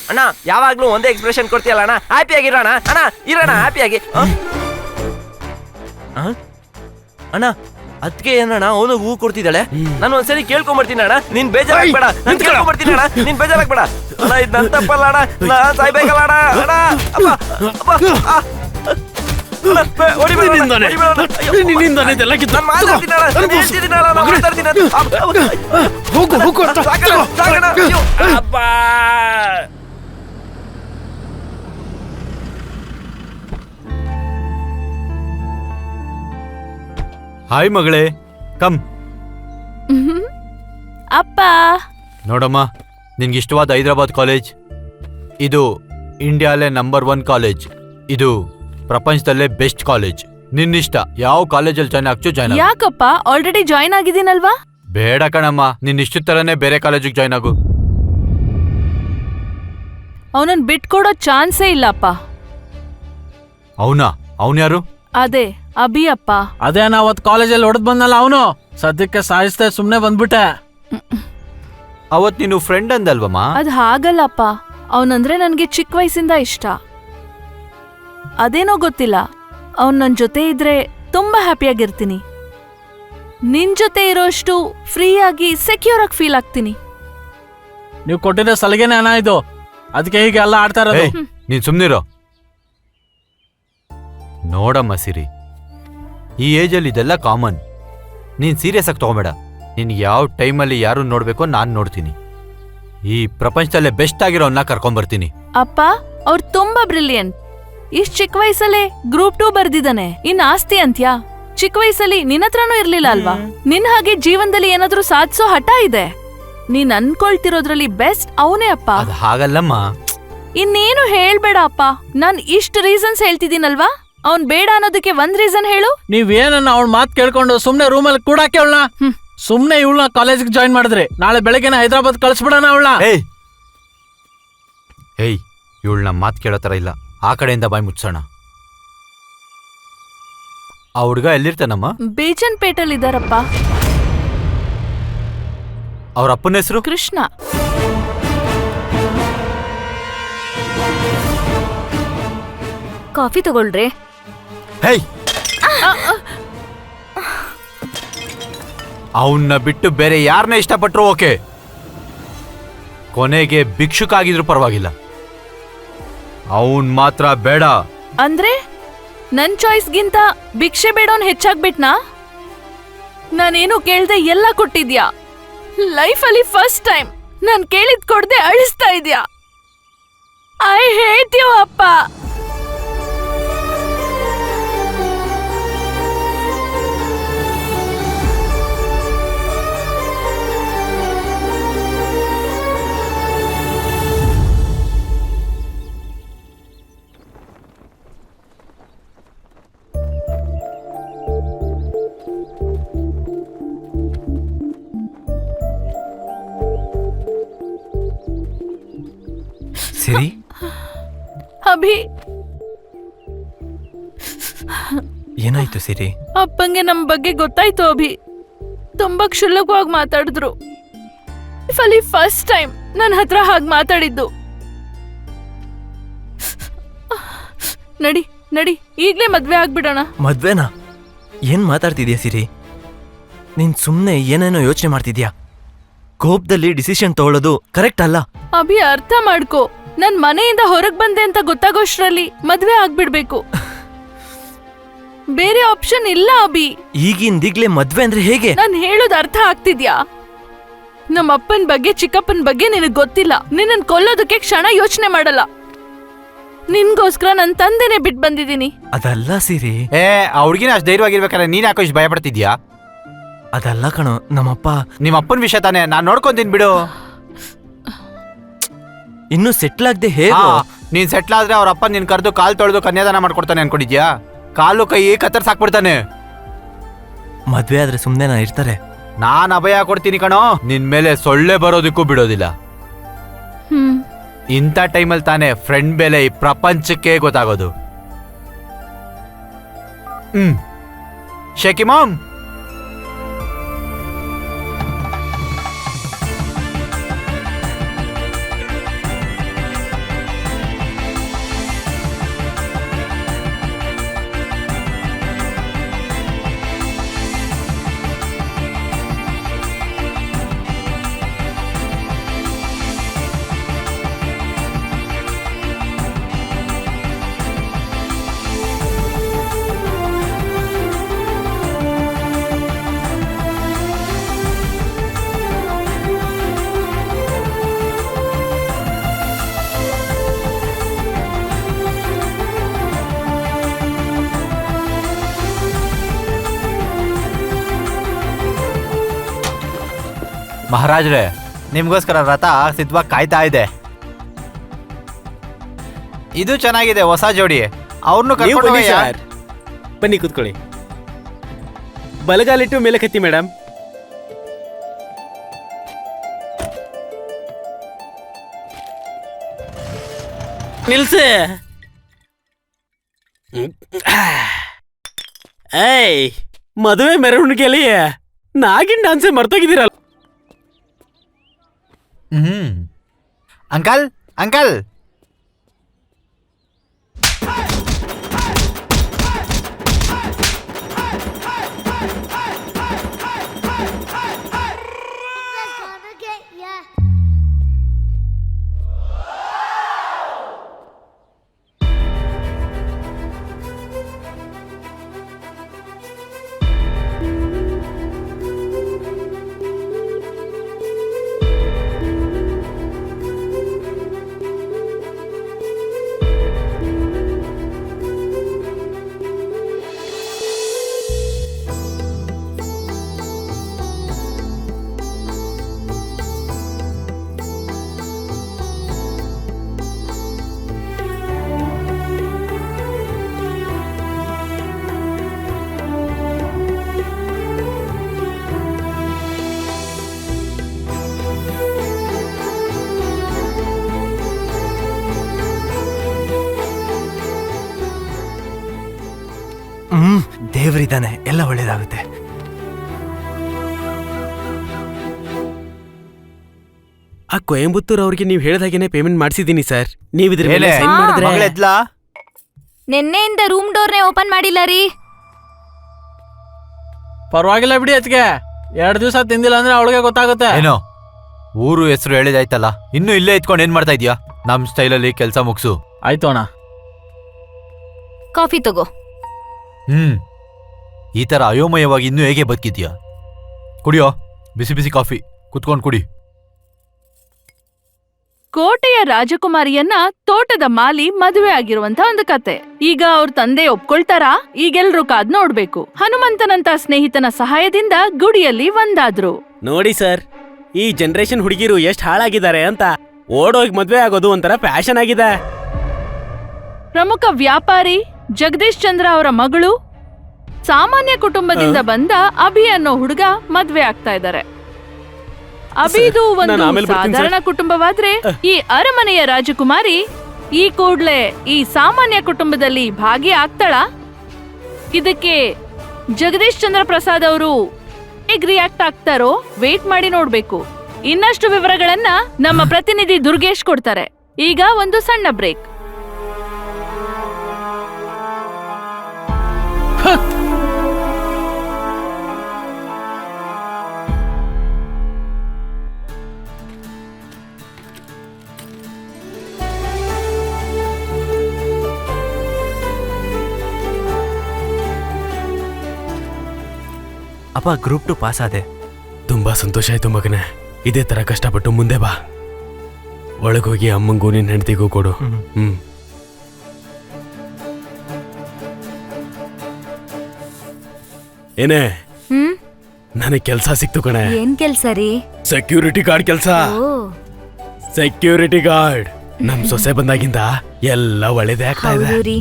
ಅಣ್ಣ, ಯಾವಾಗ್ಲೂ ಒಂದೇ ಎಕ್ಸ್ಪ್ರೆಷನ್ ಕೊಡ್ತೀಯಲ್ಲ ಅಣ್ಣ. ಹ್ಯಾಪಿ ಆಗಿರೋಣ ಅಣ್ಣ, ಇರೋಣ ಹ್ಯಾಪಿಯಾಗಿ. ಅಣ್ಣ, ಅದಕ್ಕೆ ಏನಣ್ಣ ಅವನು ಹೂ ಕೊಡ್ತಿದ್ದಾಳೆ. ನಾನು ಒಂದ್ಸರಿ ಕೇಳ್ಕೊಂಬರ್ತೀನಿ ಅಣ್ಣ. ನೀನ್ ಬೇಜಾರಾಗ್ಬೇಡ. ನಾನು ಕೇಳ್ಕೊಂಬರ್ತೀನಿ ಅಣ್ಣ, ನೀನ್ ಬೇಜಾರಾಗ್ಬೇಡ ಅಣ್ಣ. ಇದು ನನ್ನ ತಪ್ಪಲ್ಲ ಅಣ್ಣ, ನಾನ್ ಸಾಯ್ಬೇಕಲ್ಲ ಅಣ್ಣ. ಅಣ್ಣ, ಅಪ್ಪ, ಅಪ್ಪ, ಹಾಯ್ ಮಗಳೇ, ಕಮ್. ಅಪ್ಪ, ನೋಡಮ್ಮ, ನಿನ್ಗೆ ಇಷ್ಟವಾದ ಹೈದರಾಬಾದ್ ಕಾಲೇಜ್ ಇದು. ಇಂಡಿಯಾಲೇ ನಂಬರ್ 1 ಕಾಲೇಜ್ ಇದು. ಪ್ರಪಂಚದಲ್ಲೇ ಬೆಸ್ಟ್ ಕಾಲೇಜ್. ನಿನ್ನಿಷ್ಟ ಯಾವ ಕಾಲೇಜಲ್ಲಿ ಜಾಯ್ನ್ ಆಗ್ಚು ಜಾಯ್ನ್ ಆಗು. ಯಾಕಪ್ಪ, ಆಲ್ರೆಡಿ ಜಾಯ್ನ್ ಆಗಿದ್ದೀನಲ್ವಾ? ಬೇಡ ಕಣಮ್ಮ, ನಿನ್ನ ಇಷ್ಟ ತರನೇ ಬೇರೆ ಕಾಲೇಜಿಗೆ ಜಾಯ್ನ್ ಆಗು. ಅವನನ್ನ ಬಿಟ್ಕೊಡೋ ಚಾನ್ಸೇ ಇಲ್ಲಪ್ಪ. ಅವನ್ ಯಾರು? ಅದೇ ಅಭಿ ಅಪ್ಪ. ಅದೇ ನಾ ಅವತ್ ಕಾಲೇಜಲ್ಲಿ ಹೊಡೆದ್ ಬಂದಲ್ಲ ಅವನು. ಸದ್ಯಕ್ಕೆ ಸಾಯಿಸ್ದೆ ಸುಮ್ನೆ ಬಂದ್ಬಿಟ್ಟೆ. ಅವತ್ ನೀನು ಫ್ರೆಂಡ್ ಅಂದಲ್ವಮ್ಮ? ಅದ್ ಹಾಗಲ್ಲಪ್ಪ, ಅವನಂದ್ರೆ ನನ್ಗೆ ಚಿಕ್ಕ ವಯಸ್ಸಿಂದ ಇಷ್ಟ. ಅದೇನೋ ಗೊತ್ತಿಲ್ಲ, ಅವನ್ ನನ್ ಜೊತೆ ಇದ್ರೆ ತುಂಬಾ ಹ್ಯಾಪಿಯಾಗಿರ್ತೀನಿ. ನಿನ್ ಜೊತೆ ಇರೋಷ್ಟು ಫ್ರೀ ಆಗಿ ಸೆಕ್ಯೂರ್ ಆಗಿ ಫೀಲ್ ಆಗ್ತೀನಿ. ನೀವು ಕೊಟ್ಟಿರೋ ಸಲಿಗೆನೇ ಅಣ್ಣ ಇದು. ಅದಕ್ಕೆ ಹೀಗೆ ಎಲ್ಲ ಆಡ್ತಾ ಇರೋದು. ನೀನ್ ಸುಮ್ನಿರೋ. ನೋಡಮ್ಮ ಸಿರಿ, ಈ ಏಜಲ್ಲಿ ಇದೆಲ್ಲ ಕಾಮನ್. ನೀನ್ ಸೀರಿಯಸ್ ಆಗಿ ತಗೋಬೇಡ. ನಿನ್ ಯಾವ ಟೈಮಲ್ಲಿ ಯಾರು ನೋಡ್ಬೇಕೋ ನಾನ್ ನೋಡ್ತೀನಿ. ಈ ಪ್ರಪಂಚದಲ್ಲೇ ಬೆಸ್ಟ್ ಆಗಿರೋನ್ನ ಕರ್ಕೊಂಡ್ಬರ್ತೀನಿ. ಅಪ್ಪ, ಅವ್ರು ತುಂಬಾ ಬ್ರಿಲಿಯಂಟ್. ಇಷ್ಟ್ ಚಿಕ್ಕ ವಯಸ್ಸಲ್ಲೇ ಗ್ರೂಪ್ 2 ಬರ್ದಿದ್ದಾನೆ. ಇನ್ ಆಸ್ತಿ ಅಂತ್ಯಾ? ಚಿಕ್ಕ ವಯಸ್ಸಲ್ಲಿ ನಿನ್ನತ್ರನೂ ಇರ್ಲಿಲ್ಲ ಅಲ್ವಾ? ನಿನ್ ಹಾಗೆ ಜೀವನದಲ್ಲಿ ಏನಾದ್ರೂ ಸಾಧಿಸೋ ಹಠ ಇದೆ. ನೀನ್ ಅನ್ಕೊಳ್ತಿರೋದ್ರಲ್ಲಿ ಬೆಸ್ಟ್ ಅವನೇ ಅಪ್ಪ. ಅದ್ ಹಾಗಲ್ಲಮ್ಮ. ಇನ್ನೇನು ಹೇಳ್ಬೇಡ ಅಪ್ಪ. ನಾನ್ ಇಷ್ಟ್ ರೀಸನ್ಸ್ ಹೇಳ್ತಿದ್ದೀನಲ್ವಾ? ಅವ್ನ್ ಬೇಡ ಅನ್ನೋದಕ್ಕೆ ಒಂದ್ ರೀಸನ್ ಹೇಳು. ನೀವೇನನ್ನ ಅವಳ ಮಾತ್ ಕೇಳ್ಕೊಂಡು ಸುಮ್ನೆ ರೂಮಲ್ಲಿ ಕೂಡಾಕೆ ಅವಳನ್ನ. ಸುಮ್ನೆ ಇವಳನ್ನ ಕಾಲೇಜ್ಗೆ ಜಾಯಿನ್ ಮಾಡಿದ್ರಿ, ನಾಳೆ ಬೆಳಗ್ಗೆನ ಹೈದರಾಬಾದ್ ಕಳಿಸ್ಬಿಡೋಣ ಅವಳನ್ನ. ಏಯ್, ಇವಳನ್ನ ಮಾತ್ ಕೇಳೋ ತರ ಇಲ್ಲ. ಆ ಕಡೆಯಿಂದ ಬಾಯಿ ಮುಚ್ಚೋಣ. ಆ ಹುಡ್ಗ ಎಲ್ಲಿರ್ತಾನಮ್ಮ? ಬೇಜನ್ ಪೇಟಲ್ ಇದಾರಪ್ಪ. ಅವ್ರ ಅಪ್ಪನ ಹೆಸರು? ಕೃಷ್ಣ. ಕಾಫಿ ತಗೊಳ್ರಿ. ಹೇಯ್, ಅವನ್ನ ಬಿಟ್ಟು ಬೇರೆ ಯಾರನ್ನ ಇಷ್ಟಪಟ್ರು ಓಕೆ. ಕೊನೆಗೆ ಭಿಕ್ಷುಕ ಆಗಿದ್ರು ಪರವಾಗಿಲ್ಲ. ಅವನ್ ಮಾತ್ರ ಬೇಡ. ಅಂದ್ರೆ ನನ್ ಚಾಯ್ಸ್ಗಿಂತ ಭಿಕ್ಷೆ ಬೇಡೋನ್ ಹೆಚ್ಚಾಗ್ಬಿಟ್ನಾ? ನಾನೇನು ಕೇಳ್ದೆ ಎಲ್ಲ ಕೊಟ್ಟಿದ್ಯಾ. ಲೈಫಲ್ಲಿ ಫಸ್ಟ್ ಟೈಮ್ ನಾನ್ ಕೇಳಿದ್ ಕೊಡ್ದೆ ಅಳಿಸ್ತಾ ಇದ್ಯಾ. ಐ ಹೇಟ್ ಯು ಅಪ್ಪ. ಸಿರಿ, ಅಭಿ, ಏನಾಯ್ತು ಸಿರಿ? ಅಪ್ಪಂಗೆ ನಮ್ ಬಗ್ಗೆ ಗೊತ್ತಾಯ್ತು ಅಭಿ. ತುಂಬಾ ಕ್ಷುಲ್ಲಕವಾಗಿ ಮಾತಾಡಿದ್ರು. ಲೈಫಲ್ಲಿ ಫಸ್ಟ್ ಟೈಮ್ ನನ್ನ ಹತ್ರ ಹಾಗೆ ಮಾತಾಡಿದ್ದು. ನಡಿ ನಡಿ, ಈಗ್ಲೇ ಮದ್ವೆ ಆಗ್ಬಿಡೋಣ. ಮದ್ವೆನಾ? ಏನ್ ಮಾತಾಡ್ತಿದ್ಯಾ ಸಿರಿ? ನೀನ್ ಸುಮ್ನೆ ಏನೇನೋ ಯೋಚನೆ ಮಾಡ್ತಿದ್ಯಾ. ಕೋಪದಲ್ಲಿ ಡಿಸಿಷನ್ ತಗೊಳ್ಳೋದು ಕರೆಕ್ಟ್ ಅಲ್ಲ. ಅಭಿ, ಅರ್ಥ ಮಾಡ್ಕೋ. ನನ್ ಮನೆಯಿಂದ ಹೊರಗ್ ಬಂದೆ ಅಂತ ಗೊತ್ತಾಗೋಷ್ಟ್ರಲ್ಲಿ ಮದ್ವೆ ಆಗ್ಬಿಡ್ಬೇಕು. ಬೇರೆ ಆಪ್ಷನ್ ಇಲ್ಲ ಅಭಿ. ಈಗಿಂದೀಗ್ಲೇ ಮದ್ವೆ ಅಂದ್ರೆ ಹೇಗೆ? ನಾನ್ ಹೇಳೋದ್ ಅರ್ಥ ಆಗ್ತಿದ್ಯಾ? ನಮ್ಮ ಅಪ್ಪನ್ ಬಗ್ಗೆ ಚಿಕ್ಕಪ್ಪನ್ ಬಗ್ಗೆ ನಿನಗ್ ಗೊತ್ತಿಲ್ಲ. ನಿನ್ನನ್ ಕೊಲ್ಲೋದಕ್ಕೆ ಕ್ಷಣ ಯೋಚನೆ ಮಾಡಲ್ಲ. ನಿನ್ಗೋಸ್ಕರ ನನ್ ತಂದೆನೆ ಬಿಟ್ ಬಂದಿದ್ದೀನಿ. ಅದಲ್ಲ ಸಿರಿ, ಆ ಹುಡ್ಗಿನ ಅಷ್ಟು ಧೈರ್ಯವಾಗಿರ್ಬೇಕಾದ್ರೆ ನೀನ್ ಯಾಕೋ ಇಷ್ಟು ಭಯ ಪಡ್ತಿದ್ಯಾ? ಅದಲ್ಲ ಕಣೋ, ನಮ್ಮಪ್ಪ ನಿಮ್ಮ ಅಪ್ಪನ ವಿಷಯ ತಾನೆ, ನಾನ್ ನೋಡ್ಕೊಂತೀನಿ ಬಿಡು. ಇನ್ನು ಸೆಟ್ಲ್ ಆಗದೆ ಹೇಗೋ? ನೀನ್ ಸೆಟ್ಲ್ ಆದ್ರೆ ಅವ್ರ ಅಪ್ಪ ನಿನ್ ಕರೆದು ಕಾಲ್ ತೊಳೆದು ಕನ್ಯಾದಾನ ಮಾಡ್ಕೊಡ್ತಾನೆ ಅನ್ಕೊಂಡಿದ್ಯಾ? ಕಾಲು ಕೈ ಕತ್ತರ್ಸಾಕ್ಬಿಡ್ತಾನೆ. ಮದ್ವೆ ಆದ್ರೆ ಸುಮ್ನೆನಾ ಇರ್ತಾರೆ? ನಾನ್ ಅಭಯ ಕೊಡ್ತೀನಿ ಕಣೋ, ನಿನ್ ಮೇಲೆ ಸೊಳ್ಳೆ ಬರೋದಕ್ಕೂ ಬಿಡೋದಿಲ್ಲ. ಇಂಥ ಟೈಮಲ್ಲಿ ತಾನೇ ಫ್ರೆಂಡ್ ಬೆಲೆ ಈ ಪ್ರಪಂಚಕ್ಕೆ ಗೊತ್ತಾಗೋದು. ಶೇಕಿ ಮಾಮ್, ಮಹಾರಾಜ್ರೆ, ನಿಮ್ಗೋಸ್ಕರ ವ್ರತ ಸಿದ್ಧವಾಗಿ ಕಾಯ್ತಾ ಇದೆ. ಇದು ಚೆನ್ನಾಗಿದೆ, ಹೊಸ ಜೋಡಿ. ಅವ್ರನ್ನು ಕರ್ಕೊಂಡು ಹೋಗಿ ಸರ್, ಬನ್ನಿ ಕೂತ್ಕೊಳ್ಳಿ. ಬಲಗಾಲಿಟ್ಟು ಮೇಲೆ ಕತ್ತಿ ಮೇಡಮ್. ನಿಲ್ಸೆ. ಏಯ್, ಮದುವೆ ಮೆರವಣಿಗೆಯಲ್ಲಿ ನಾಗಿನ್ ಡಾನ್ಸೇ ಮರ್ತೋಗಿದ್ದೀರಲ್ಲ. ಅಂಕಲ್ ಅಂಕಲ್, ದೇವರಿದ್ದಾನೆ, ಎಲ್ಲ ಒಳ್ಳೇದಾಗುತ್ತೆ. ಆ ಕೊಯಂಬತ್ತೂರ್ ಅವ್ರಿಗೆ ನೀವು ಹೇಳಿದಾಗೇನೆ ಪೇಮೆಂಟ್ ಮಾಡಿಸಿದ್ದೀನಿ ಸರ್. ನೀವು ಇದ್ರ ಮೇಲೆ ಸೈನ್ ಮಾಡಿದ್ರೆ ಮಗಳೆದ್ಲಾ? ನಿನ್ನೆಯಿಂದ ರೂಮ್ ಡೋರ್ನೇ ಓಪನ್ ಮಾಡಿಲ್ಲ ರೀ. ಪರವಾಗಿಲ್ಲ ಬಿಡಿ, ಅದ್ಕೆ 2 ದಿವಸ ತಿಂದಿಲ್ಲ ಅಂದ್ರೆ ಅವಳಿಗೆ ಗೊತ್ತಾಗುತ್ತೆ. ಏನೋ ಊರು ಹೆಸರು ಹೇಳಿದಾಯ್ತಲ್ಲ, ಇನ್ನು ಇಲ್ಲೇ ಇತ್ಕೊಂಡು ಏನ್ ಮಾಡ್ತಾ ಇದ್ಯಾ? ನಮ್ ಸ್ಟೈಲಲ್ಲಿ ಕೆಲಸ ಮುಗ್ಸು. ಆಯ್ತು ಅಣ್ಣ. ಕಾಫಿ ತಗೋ. ಈ ತರ ಅಯೋಮಯವಾಗಿ ಇನ್ನೂ ಹೇಗೆ ಬದುಕಿದ್ಯಾ? ಕುಡಿಯೋ, ಬಿಸಿ ಬಿಸಿ ಕಾಫಿ ಕುತ್ಕೊಂಡು ಕುಡಿ. ಕೋಟೆಯ ರಾಜಕುಮಾರಿಯನ್ನ ತೋಟದ ಮಾಲಿ ಮದುವೆ ಆಗಿರುವಂತ ಒಂದು ಕತೆ. ಈಗ ಅವ್ರ ತಂದೆ ಒಪ್ಕೊಳ್ತಾರಾ? ಈಗೆಲ್ರೂ ಕಾದ್ ನೋಡ್ಬೇಕು. ಹನುಮಂತನಂತ ಸ್ನೇಹಿತನ ಸಹಾಯದಿಂದ ಗುಡಿಯಲ್ಲಿ ಒಂದಾದ್ರು. ನೋಡಿ ಸರ್, ಈ ಜನರೇಷನ್ ಹುಡುಗಿರು ಎಷ್ಟ್ ಹಾಳಾಗಿದ್ದಾರೆ ಅಂತ. ಓಡೋಗಿ ಮದ್ವೆ ಆಗೋದು ಒಂಥರ ಫ್ಯಾಷನ್ ಆಗಿದೆ. ಪ್ರಮುಖ ವ್ಯಾಪಾರಿ ಜಗದೀಶ್ ಚಂದ್ರ ಅವರ ಮಗಳು ಸಾಮಾನ್ಯ ಕುಟುಂಬದಿಂದ ಬಂದ ಅಭಿ ಅನ್ನೋ ಹುಡುಗ ಮದ್ವೆ ಆಗ್ತಾ ಇದ್ದಾರೆ. ಅಭಿದು ನಾನು ಒಂದು ಆಮೇಲೆ ಬರ್ತೀನಿ ಸಾಧಾರಣ ಕುಟುಂಬವಾದ್ರೆ ಈ ಅರಮನೆಯ ರಾಜಕುಮಾರಿ ಈ ಕೂಡ್ಲೆ ಈ ಸಾಮಾನ್ಯ ಕುಟುಂಬದಲ್ಲಿ ಭಾಗಿ ಆಗ್ತಾಳ? ಇದಕ್ಕೆ ಜಗದೀಶ್ ಚಂದ್ರ ಪ್ರಸಾದ್ ಅವರು ಹೇಗ್ ರಿಯಾಕ್ಟ್ ಆಗ್ತಾರೋ ವೇಟ್ ಮಾಡಿ ನೋಡ್ಬೇಕು. ಇನ್ನಷ್ಟು ವಿವರಗಳನ್ನ ನಮ್ಮ ಪ್ರತಿನಿಧಿ ದುರ್ಗೇಶ್ ಕೊಡ್ತಾರೆ. ಈಗ ಒಂದು ಸಣ್ಣ ಬ್ರೇಕ್. ಅಪ್ಪ ಗ್ರೂಪ್ 2 ಪಾಸ್ ಆದೆ. ತುಂಬಾ ಸಂತೋಷ ಆಯ್ತು ಮಗನೇ. ಇದೇ ತರ ಕಷ್ಟಪಟ್ಟು ಮುಂದೆ ಬಾ. ಒಳಗೋಗಿ ಅಮ್ಮಂಗೂ ನಿನ್ನ ಹೆಂಡತಿಗೂ ಕೊಡು. ಏನೇ, ನನಗೆ ಕೆಲ್ಸ ಸಿಕ್ತು ಕಣೆ. ಏನ್ ಕೆಲ್ಸ ರೀ? ಸೆಕ್ಯೂರಿಟಿ ಗಾರ್ಡ್ ಕೆಲ್ಸ. Security guard. ನಮ್ ಸೊಸೆ ಬಂದಾಗಿಂದ ಎಲ್ಲ ಒಳ್ಳೇದೇ ಆಗ್ತಾ ಇದೆ. ಹೌದು ರೀ.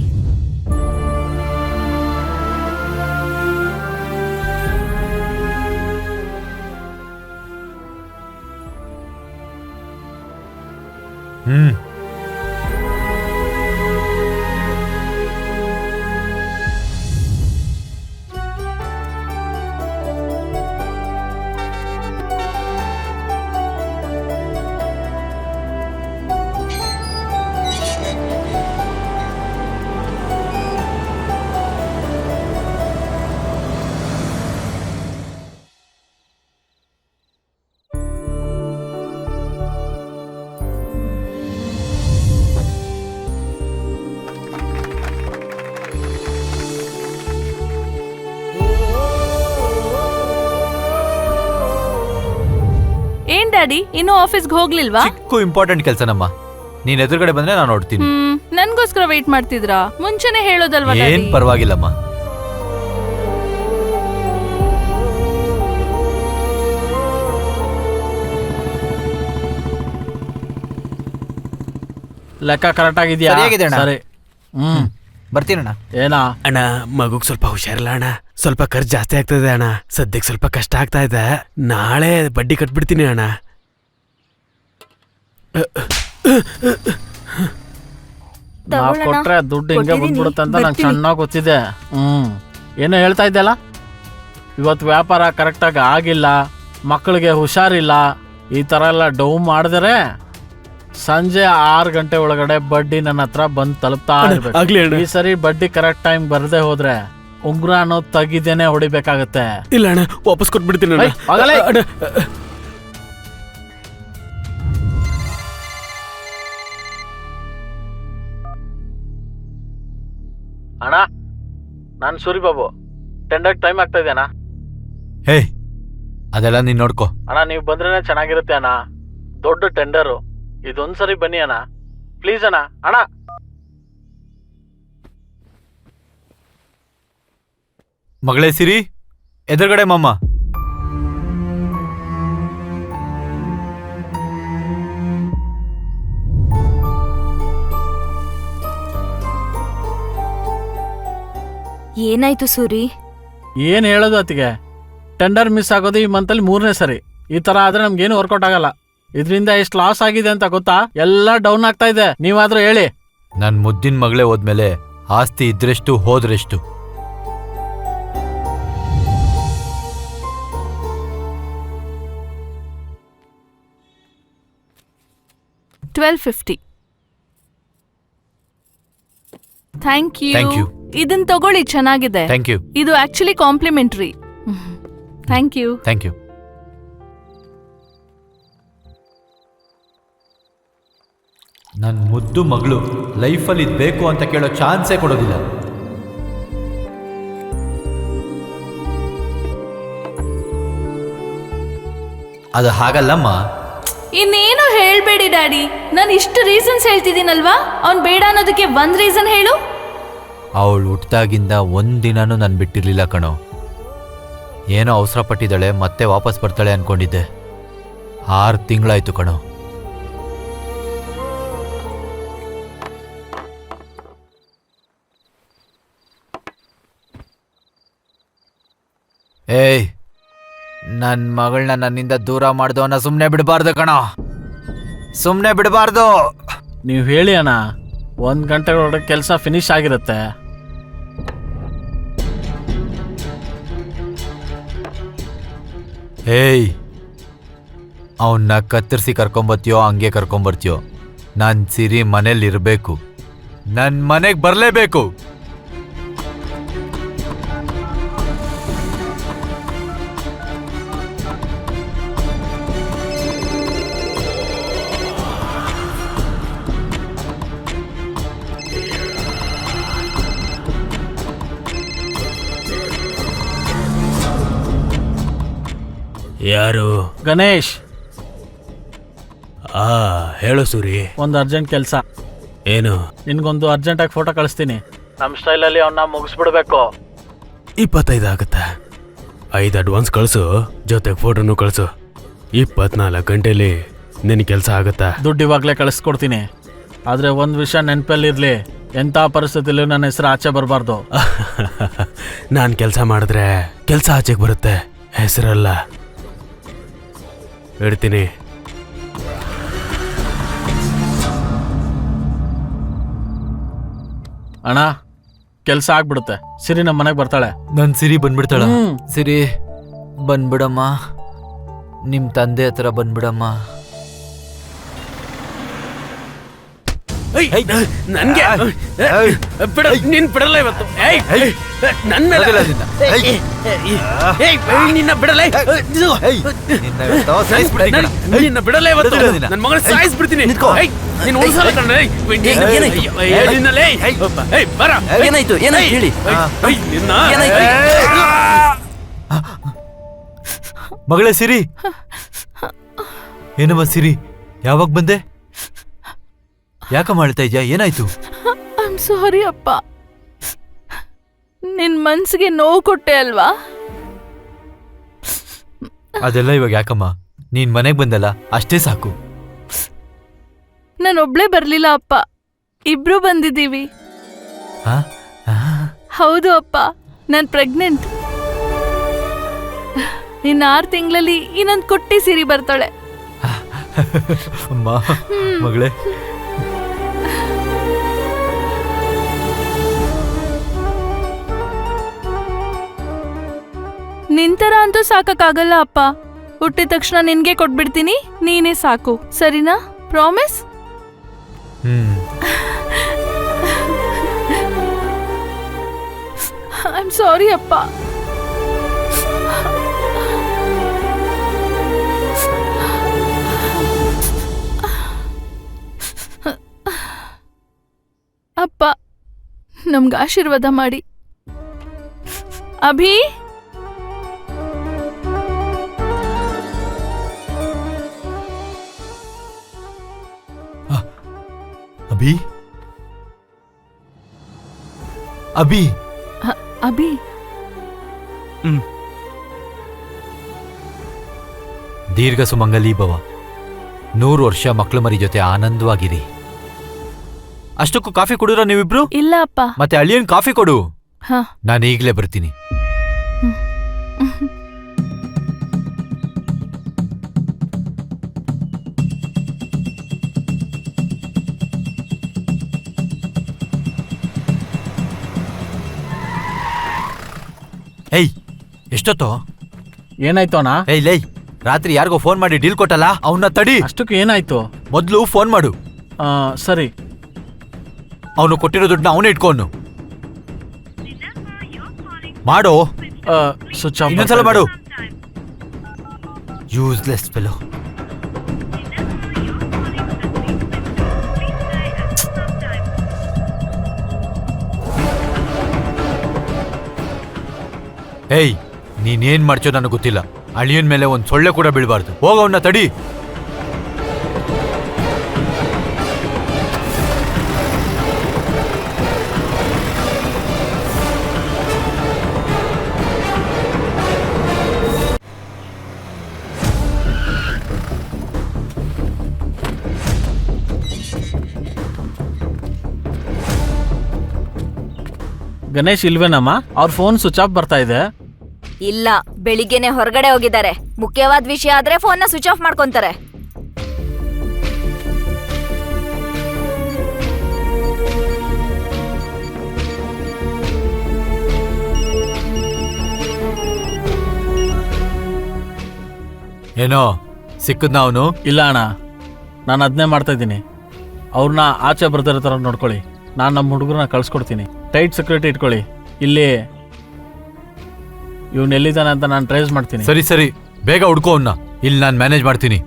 ಏನ್ ಡ್ಯಾಡಿ, ಇನ್ನೂ ಆಫೀಸ್ಗೆ ಹೋಗ್ಲಿಲ್ವಾ? ಚಿಕ್ಕ ಇಂಪಾರ್ಟೆಂಟ್ ಕೆಲಸನಮ್ಮ. ನೀನ್ ಎದುರುಗಡೆ ಬಂದ್ರೆ ನಾನು ನೋಡ್ತೀನಿ. ನನ್ಗೋಸ್ಕರ ವೇಟ್ ಮಾಡ್ತಿದ್ರಾ? ಮುಂಚೆನೆ ಹೇಳೋದಲ್ವಾ? ಏನ್ ಪರವಾಗಿಲ್ಲಮ್ಮ. ಲೆಕ್ಕ ಕರೆಕ್ಟ್ ಆಗಿದ್ಯಾ? ಸರಿಯಾಗಿದೆ ಅಣ್ಣ. ಸರಿ. ಬರ್ತೀನಣ್ಣ. ಏನಾ ಅಣ್ಣ, ಮಗುಗ್ ಸ್ವಲ್ಪ ಹುಷಾರಿಲ್ಲ ಅಣ್ಣ. ಸ್ವಲ್ಪ ಖರ್ಚು ಜಾಸ್ತಿ ಆಗ್ತದೆ ಅಣ್ಣ. ಸದ್ಯಕ್ಕೆ ಸ್ವಲ್ಪ ಕಷ್ಟ ಆಗ್ತಾ ಇದೆ. ನಾಳೆ ಬಡ್ಡಿ ಕಟ್ಬಿಡ್ತೀನಿ ಅಣ್ಣ. ನಾವ್ ಕೊಟ್ರೆ ದುಡ್ಡು ಹಿಂಗೆ ಬಂದ್ಬಿಡುತ್ತೆ ಅಂತ ನಂಗೆ ಚೆನ್ನಾಗಿ ಗೊತ್ತಿದೆ. ಏನೋ ಹೇಳ್ತಾ ಇದ್ದಲ್ಲ, ಇವತ್ತು ವ್ಯಾಪಾರ ಕರೆಕ್ಟಾಗಿ ಆಗಿಲ್ಲ, ಮಕ್ಕಳಿಗೆ ಹುಷಾರಿಲ್ಲ, ಈ ಥರ ಎಲ್ಲ ಡೌ ಮಾಡಿದ್ರೆ ಸಂಜೆ 6 ಗಂಟೆ ಒಳಗಡೆ ಬಡ್ಡಿ ನನ್ನ ಹತ್ರ ಬಂದು ತಲುಪ್ತಾ ಇರ್ಬೇಕು. ಈ ಸರಿ ಬಡ್ಡಿ ಕರೆಕ್ಟ್ ಟೈಮ್ ಬರ್ದೇ ಹೋದ್ರೆ ಉಂಗುರ ಅನ್ನೋದು ತೆಗಿದೇನೆ ಹೊಡಿಬೇಕಾಗತ್ತೆ. ಇಲ್ಲ ಅಣ್ಣ, ವಾಪಸ್ ಕೊಟ್ಬಿಡ್ತೀನಿ ಅಣ್ಣ. ಅಣ್ಣ, ನಾನು ಸೂರಿ ಬಾಬು, ಟೆಂಡರ್ ಟೈಮ್ ಆಗ್ತಾ ಇದೆ ಅಣ್ಣ. ಹೇ, ಅದೆಲ್ಲ ನೀನ್ ನೋಡ್ಕೋ. ಅಣ್ಣ, ನೀವು ಬಂದ್ರೇನೆ ಚೆನ್ನಾಗಿರುತ್ತೆ ಅಣ್ಣ. ದೊಡ್ಡ ಟೆಂಡರು, ಇದೊಂದ್ಸರಿ ಬನ್ನಿ ಅಣ್ಣ, ಪ್ಲೀಸ್ ಅಣ್ಣ. ಅಣ್ಣ, ಮಗಳೇ ಸಿರಿ, ಎದುರುಗಡೆ ಮಾಮ. ಏನಾಯ್ತು ಸೂರಿ? ಏನ್ ಹೇಳೋದು ಅತ್ತಿಗೆ, ಟೆಂಡರ್ ಮಿಸ್ ಆಗೋದು ಈ ಮಂತಲ್ಲಿ 3ನೇ ಸರಿ. ಈ ತರ ಆದ್ರೆ ನಮ್ಗೇನು ವರ್ಕೌಟ್ ಆಗಲ್ಲ. ಇದರಿಂದ ಎಷ್ಟು ಲಾಸ್ ಆಗಿದೆ ಅಂತ ಗೊತ್ತಾ? ಎಲ್ಲ ಡೌನ್ ಆಗ್ತಾ ಇದೆ. ನೀವಾದ್ರೂ ಹೇಳಿ. ನನ್ ಮುದ್ದಿನ ಮಗಳೇ ಹೋದ್ಮೇಲೆ ಆಸ್ತಿ ಇದ್ರೆಷ್ಟು ಹೋದ್ರೆಷ್ಟು. $12.50. Thank Thank you. you. ಇದನ್ ತಗೊಳ್ಳಿ, ಚೆನ್ನಾಗಿದೆ. Thank you. ಇದು actually complimentary. Thank you. Thank you. ನನ್ನ ಮುದ್ದು ಮಗಳು ಲೈಫಲ್ಲಿ ಇದು ಬೇಕು ಅಂತ ಕೇಳೋ ಚಾನ್ಸೇ ಕೊಡೋದಿಲ್ಲ. ಅದು ಹಾಗಲ್ಲಮ್ಮ. ಇನ್ನೇನು ಹೇಳ್ಬೇಡಿ ಡ್ಯಾಡಿ, ನಾನು ಇಷ್ಟು ರೀಸನ್ಸ್ ಹೇಳ್ತಿದ್ದೀನಲ್ವಾ, ಅವ್ನ್ ಬೇಡ ಅನ್ನೋದಕ್ಕೆ ಒಂದ್ ರೀಸನ್ ಹೇಳು. ಅವಳು ಹುಟ್ದಾಗಿಂದ ಒಂದಿನನೂ ನಾನು ಬಿಟ್ಟಿರ್ಲಿಲ್ಲ ಕಣೋ. ಏನೋ ಅವಸರ ಪಟ್ಟಿದ್ದಾಳೆ, ಮತ್ತೆ ವಾಪಸ್ ಬರ್ತಾಳೆ ಅನ್ಕೊಂಡಿದ್ದೆ. 6 ತಿಂಗಳಾಯ್ತು ಕಣೋ. ಏಯ್, ನನ್ನ ಮಗಳನ್ನ ನನ್ನಿಂದ ದೂರ ಮಾಡ್ದವನ್ನ ಸುಮ್ಮನೆ ಬಿಡಬಾರ್ದು ಕಣೋ, ಸುಮ್ಮನೆ ಬಿಡಬಾರ್ದು. ನೀವು ಹೇಳಿ ಅಣ್ಣ, 1 ಗಂಟೆ ಒಳಗೆ ಕೆಲಸ ಫಿನಿಶ್ ಆಗಿರುತ್ತೆ. ಏಯ್, ಅವನ್ನ ಕತ್ತರಿಸಿ ಕರ್ಕೊಂಬರ್ತೀಯೋ ಹಂಗೆ ಕರ್ಕೊಂಬರ್ತೀಯೋ, ನಾನು ಸಿರಿ ಮನೇಲಿರಬೇಕು, ನನ್ನ ಮನೆಗೆ ಬರಲೇಬೇಕು. ಯಾರು? ಗಣೇಶ್, ಹೇಳು ಸೂರಿ. ಒಂದು ಅರ್ಜೆಂಟ್ ಕೆಲಸ. ಏನು? ನಿನ್ಗೊಂದು ಅರ್ಜೆಂಟಾಗಿ ಫೋಟೋ ಕಳಿಸ್ತೀನಿ. ನಮ್ಮ ಸ್ಟೈಲಲ್ಲಿ ಅವನ್ನ ಮುಗಿಸ್ಬಿಡ್ಬೇಕು. 25 ಆಗುತ್ತೆ. 5 ಅಡ್ವಾನ್ಸ್ ಕಳಿಸು, ಜೊತೆಗೆ ಫೋಟೋನು ಕಳಿಸು. 24 ಗಂಟೆಲಿ ನಿನ್ನ ಕೆಲಸ ಆಗುತ್ತಾ? ದುಡ್ಡು ಇವಾಗಲೇ ಕಳಿಸ್ಕೊಡ್ತೀನಿ. ಆದರೆ ಒಂದು ವಿಷಯ ನೆನಪಲ್ಲಿರಲಿ, ಎಂಥ ಪರಿಸ್ಥಿತಿಲೂ ನನ್ನ ಹೆಸರು ಆಚೆ ಬರಬಾರ್ದು. ನಾನು ಕೆಲಸ ಮಾಡಿದ್ರೆ ಕೆಲಸ ಆಚೆಗೆ ಬರುತ್ತೆ, ಹೆಸರಲ್ಲ. ಇಡ್ತೀನಿ. ಅಣ್ಣ, ಕೆಲಸ ಆಗ್ಬಿಡುತ್ತೆ. ಸಿರಿ ನಮ್ಮ ಮನೆಗೆ ಬರ್ತಾಳೆ. ನನ್ನ ಸಿರಿ ಬಂದ್ಬಿಡ್ತಾಳ? ಹ್ಮ್. ಸಿರಿ ಬಂದ್ಬಿಡಮ್ಮ, ನಿಮ್ಮ ತಂದೆ ಹತ್ರ ಬಂದ್ಬಿಡಮ್ಮ. ನನ್ಗೆ ಬಿಡ, ನೀನ್ ಬಿಡಲ್ಲ ಇವತ್ತು. ನನ್ ಮೇಲೆ ನಿನ್ನ ಬಿಡಲ್ಲ, ನಿನ್ನ ಬಿಡಲ್ಲ ಇವತ್ತು. ನನ್ನ ಮಗನ ಸಾಯಿಸ್ಬಿಡ್ತೀನಿ. ನೀನ್ ಉಳಿಸಲ್ಲ ಕಣ್ಣ. ಬರ. ಏನಾಯ್ತು ಏನಾಯ್ತು ಹೇಳಿ. ನಿನ್ನ ಮಗಳೇ ಸಿರಿ, ಏನಮ್ಮ ಸಿರಿ, ಯಾವಾಗ ಬಂದೆ? ಯಾಕ ಮಾಡ್ತಾ ಇದ್ಯಾ? ಏನಾಯ್ತು? ಐ ಆಮ್ ಸಾರಿ ಅಪ್ಪ, ನಿನ್ ಮನ್ಸಿಗೆ ನೋವು ಕೊಟ್ಟೆ ಅಲ್ವಾ? ಅದೆಲ್ಲ ಇವಾಗ ಯಾಕಮ್ಮ, ನೀನ್ ಮನೆಗ್ ಬಂದಲ್ಲ ಅಷ್ಟೇ ಸಾಕು. ನಾನೊಬ್ಳೇ ಬರ್ಲಿಲ್ಲ ಅಪ್ಪ, ಇಬ್ರು ಬಂದಿದ್ದೀವಿ. ಹಾ? ಹೌದು ಅಪ್ಪ, ನಾನ್ ಪ್ರೆಗ್ನೆಂಟ್. ಇನ್ನು 6 ತಿಂಗಳಲ್ಲಿ ಇನ್ನೊಂದು ಕುಟ್ಟಿ ಸಿರಿ ಬರ್ತಾಳೆ. ಅಮ್ಮ, ಮಗಳೇ, ನಿಂತರ ಅಂತೂ ಸಾಕಾಗಲ್ಲ ಅಪ್ಪ. ಹುಟ್ಟಿದ ತಕ್ಷಣ ನಿನ್ಗೆ ಕೊಟ್ಬಿಡ್ತೀನಿ, ನೀನೇ ಸಾಕು, ಸರಿನಾ? ಪ್ರಾಮಿಸ್? ಐ ಆಮ್ ಸಾರಿ ಅಪ್ಪ. ಅಪ್ಪ, ನಮ್ಗೆ ಆಶೀರ್ವಾದ ಮಾಡಿ. ಅಭಿ, ಅಭಿ, ಅಭಿ, ಅಭಿ, ದೀರ್ಘ ಸುಮಂಗಲಿ ಭವ. 100 ವರ್ಷ ಮಕ್ಳು ಮರಿ ಜೊತೆ ಆನಂದವಾಗಿರಿ. ಅಷ್ಟಕ್ಕೂ ಕಾಫಿ ಕುಡಿರೋ ನೀವಿಬ್ರು? ಇಲ್ಲ ಅಪ್ಪ. ಮತ್ತೆ ಅಳಿಯನ್ ಕಾಫಿ ಕೊಡು. ಹಾ. ನಾನು ಈಗಲೇ ಬರ್ತೀನಿ. ಏಯ್, ಎಷ್ಟೊತ್ತು? ಏನಾಯ್ತು ಅಣ್ಣ? ಏಯ್ ಲೈ, ರಾತ್ರಿ ಯಾರಿಗೋ ಫೋನ್ ಮಾಡಿ ಡೀಲ್ ಕೊಟ್ಟಲ್ಲ, ಅವನ್ನ ತಡಿ. ಅಷ್ಟಕ್ಕೆ ಏನಾಯ್ತು? ಮೊದಲು ಫೋನ್ ಮಾಡು. ಸರಿ. ಅವನು ಕೊಟ್ಟಿರೋ ದುಡ್ಡನ್ನ ಅವನೇ ಇಟ್ಕೊಂಡು ಮಾಡು. Switch off. ಇನ್ನೊಂದ್ಸಲ ಮಾಡು. Useless fellow. ಏಯ್, ನೀನೇನ್ ಮಾಡ್ಚೋ ನನಗೆ ಗೊತ್ತಿಲ್ಲ. ಅಳಿಯನ್ ಮೇಲೆ ಒಂದ್ ಸೊಳ್ಳೆ ಕೂಡ ಬೀಳ್ಬಾರ್ದು. ಹೋಗ ಅವನ್ನ ತಡಿ. ಗಣೇಶ್ ಇಲ್ವೇನಮ್ಮ? ಅವ್ರ ಫೋನ್ ಸ್ವಿಚ್ ಆಫ್ ಬರ್ತಾ ಇದೆ. ಇಲ್ಲ, ಬೆಳಿಗ್ಗೆನೆ ಹೊರಗಡೆ ಹೋಗಿದ್ದಾರೆ. ಮುಖ್ಯವಾದ ವಿಷಯ ಆದ್ರೆ ಫೋನ್ನ ಸ್ವಿಚ್ ಆಫ್ ಮಾಡ್ಕೊಂತಾರೆ. ಏನೋ ಸಿಕ್ಕದ್ನ ಅವನು? ಇಲ್ಲ ಅಣ್ಣ, ನಾನು ಅದನ್ನೇ ಮಾಡ್ತಾ ಇದ್ದೀನಿ. ಅವ್ರನ್ನ ಆಚೆ ಬರ್ದಿರೋ ಥರ ನೋಡ್ಕೊಳ್ಳಿ. ನಾನು ನಮ್ಮ ಹುಡುಗರನ್ನ ಕಳ್ಸ್ಕೊಡ್ತೀನಿ. ಟೈಟ್ ಸೆಕ್ಯೂರಿಟಿ ಇಟ್ಕೊಳ್ಳಿ. ಇಲ್ಲಿ ಇವ್ನು ಎಲ್ಲಿದ್ದಾನೆ ಅಂತ ನಾನು ಟ್ರೇಸ್ ಮಾಡ್ತೀನಿ. ಸರಿ ಸರಿ, ಬೇಗ ಹುಡ್ಕೋ ಅವನ್ನ. ಇಲ್ಲಿ ನಾನು ಮ್ಯಾನೇಜ್ ಮಾಡ್ತೀನಿ.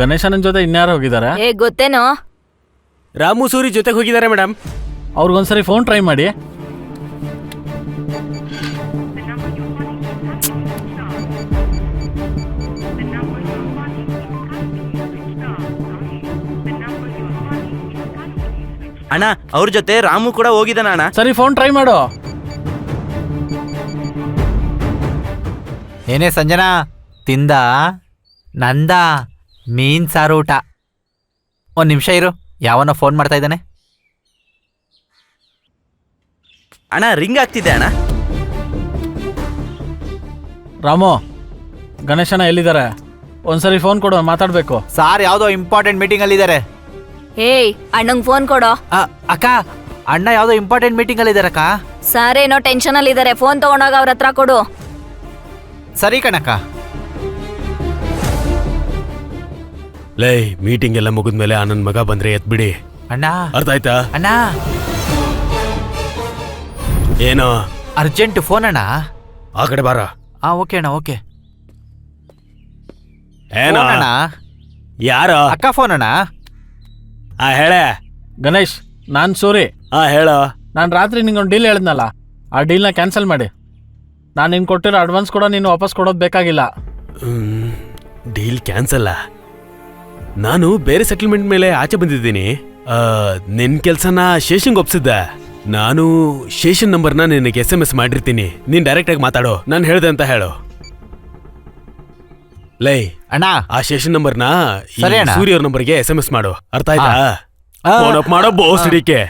ಗಣೇಶನ ಜೊತೆ ಇನ್ಯಾರು ಹೋಗಿದ್ದಾರೆ? ಗೊತ್ತೇನೋ? ರಾಮು ಸೂರಿ ಜೊತೆಗೆ ಹೋಗಿದ್ದಾರೆ ಮೇಡಮ್. ಅವ್ರಿಗೊಂದ್ಸರಿ ಫೋನ್ ಟ್ರೈ ಮಾಡಿ. ಅಣ್ಣ, ಅವ್ರ ಜೊತೆ ರಾಮು ಕೂಡ ಹೋಗಿದ್ದಾನ ಅಣ್ಣ. ಸರಿ, ಫೋನ್ ಟ್ರೈ ಮಾಡು. ಏನೇ ಸಂಜನಾ, ತಿಂದ ನಂದ ಮೀನ್ ಸಾರು ಊಟ. ಒಂದು ನಿಮಿಷ ಇರು, ಯಾವನೋ ಫೋನ್ ಮಾಡ್ತಾ ಇದ್ದಾನೆ. ಅಣ್ಣ, ರಿಂಗ್ ಆಗ್ತಿದೆ ಅಣ್ಣ. ರಾಮು, ಗಣೇಶನ ಎಲ್ಲಿದ್ದಾರೆ? ಒಂದ್ಸರಿ ಫೋನ್ ಕೊಡು, ಮಾತಾಡ್ಬೇಕು. ಸಾರ್ ಯಾವುದೋ ಇಂಪಾರ್ಟೆಂಟ್ ಮೀಟಿಂಗ್ ಅಲ್ಲಿ ಇದ್ದಾರೆ. ಏಯ್, ಅಣ್ಣಂಗ್ ಫೋನ್ ಕೊಡೋ. ಅಕ್ಕ, ಅಣ್ಣ ಯಾವುದೋ ಇಂಪಾರ್ಟೆಂಟ್ ಮೀಟಿಂಗ್ ಅಲ್ಲಿ ಇದಾರಕ್ಕ. ಸಾರೇನೋ ಟೆನ್ಷನ್ ಅಲ್ಲಿ ಇದಾರೆ. ಫೋನ್ ತಗೊಂಡಾಗ ಅವ್ರ ಹತ್ರ ಕೊಡು. ಸರಿ ಕಣಕ್ಕ. ಲೈ, ಮೀಟಿಂಗ್ ಎಲ್ಲ ಮುಗಿದ್ಮೇಲೆ ಆ ನನ್ನ ಮಗ ಬಂದ್ರೆ ಎತ್ಬಿಡಿ. ಅಣ್ಣ, ಅರ್ಥ ಆಯ್ತಾ? ಅಣ್ಣ ಏನೋ ಅರ್ಜೆಂಟ್ ಫೋನ್ ಅಣ್ಣ. ಆ ಕಡೆ ಬಾರ. ಓಕೆ ಅಣ್ಣ, ಓಕೆ. ಏನೋ ಅಣ್ಣ, ಯಾರೋ ಅಕ್ಕ ಫೋನ್ ಅಣ್ಣ. ಹೇಳೆ. ಗಣೇಶ್, ನಾನು ಸೂರಿ. ಹೇಳೋ. ನಾನು ರಾತ್ರಿ ನಿಂಗೊಂದು ಡೀಲ್ ಹೇಳಿದ್ನಲ್ಲ, ಆ ಡೀಲ್ನ ಕ್ಯಾನ್ಸಲ್ ಮಾಡಿ. ನಾನು ನಿನ್ಗೆ ಕೊಟ್ಟಿರೋ ಅಡ್ವಾನ್ಸ್ ಕೂಡ ನೀನು ವಾಪಸ್ ಕೊಡೋದು ಬೇಕಾಗಿಲ್ಲ. Deal cancel? ನಾನು ಬೇರೆ ಸೆಟಲ್ಮೆಂಟ್ ಮೇಲೆ ಆಚೆ ಬಂದಿದ್ದೀನಿ. ನಿನ್ ಕೆಲ್ಸನ ಶೇಷನ್ಗೆ ಒಪ್ಸಿದ್ದೆ. ನಾನು ಶೇಷನ್ ನಂಬರ್ನ ನಿನಗೆ SMS ಮಾಡಿರ್ತೀನಿ. ನೀನ್ ಡೈರೆಕ್ಟ್ ಆಗಿ ಮಾತಾಡೋ. ನಾನು ಹೇಳ್ದೆ ಅಂತ ಹೇಳು. ಲೈ ಅಣ್ಣ, ಆ ಶೇಷನ್ ನಂಬರ್ನ ಸರಿ ಅಣ್ಣ. ಸೂರ್ಯ ಅವ್ರ ನಂಬರ್ಗೆ SMS ಮಾಡು. ಅರ್ಥ ಆಯ್ತಾ? ಫೋನ್ ಅಪ್ ಮಾಡೋ ಬೋಸ್ ಹಿಡಿಕೆ.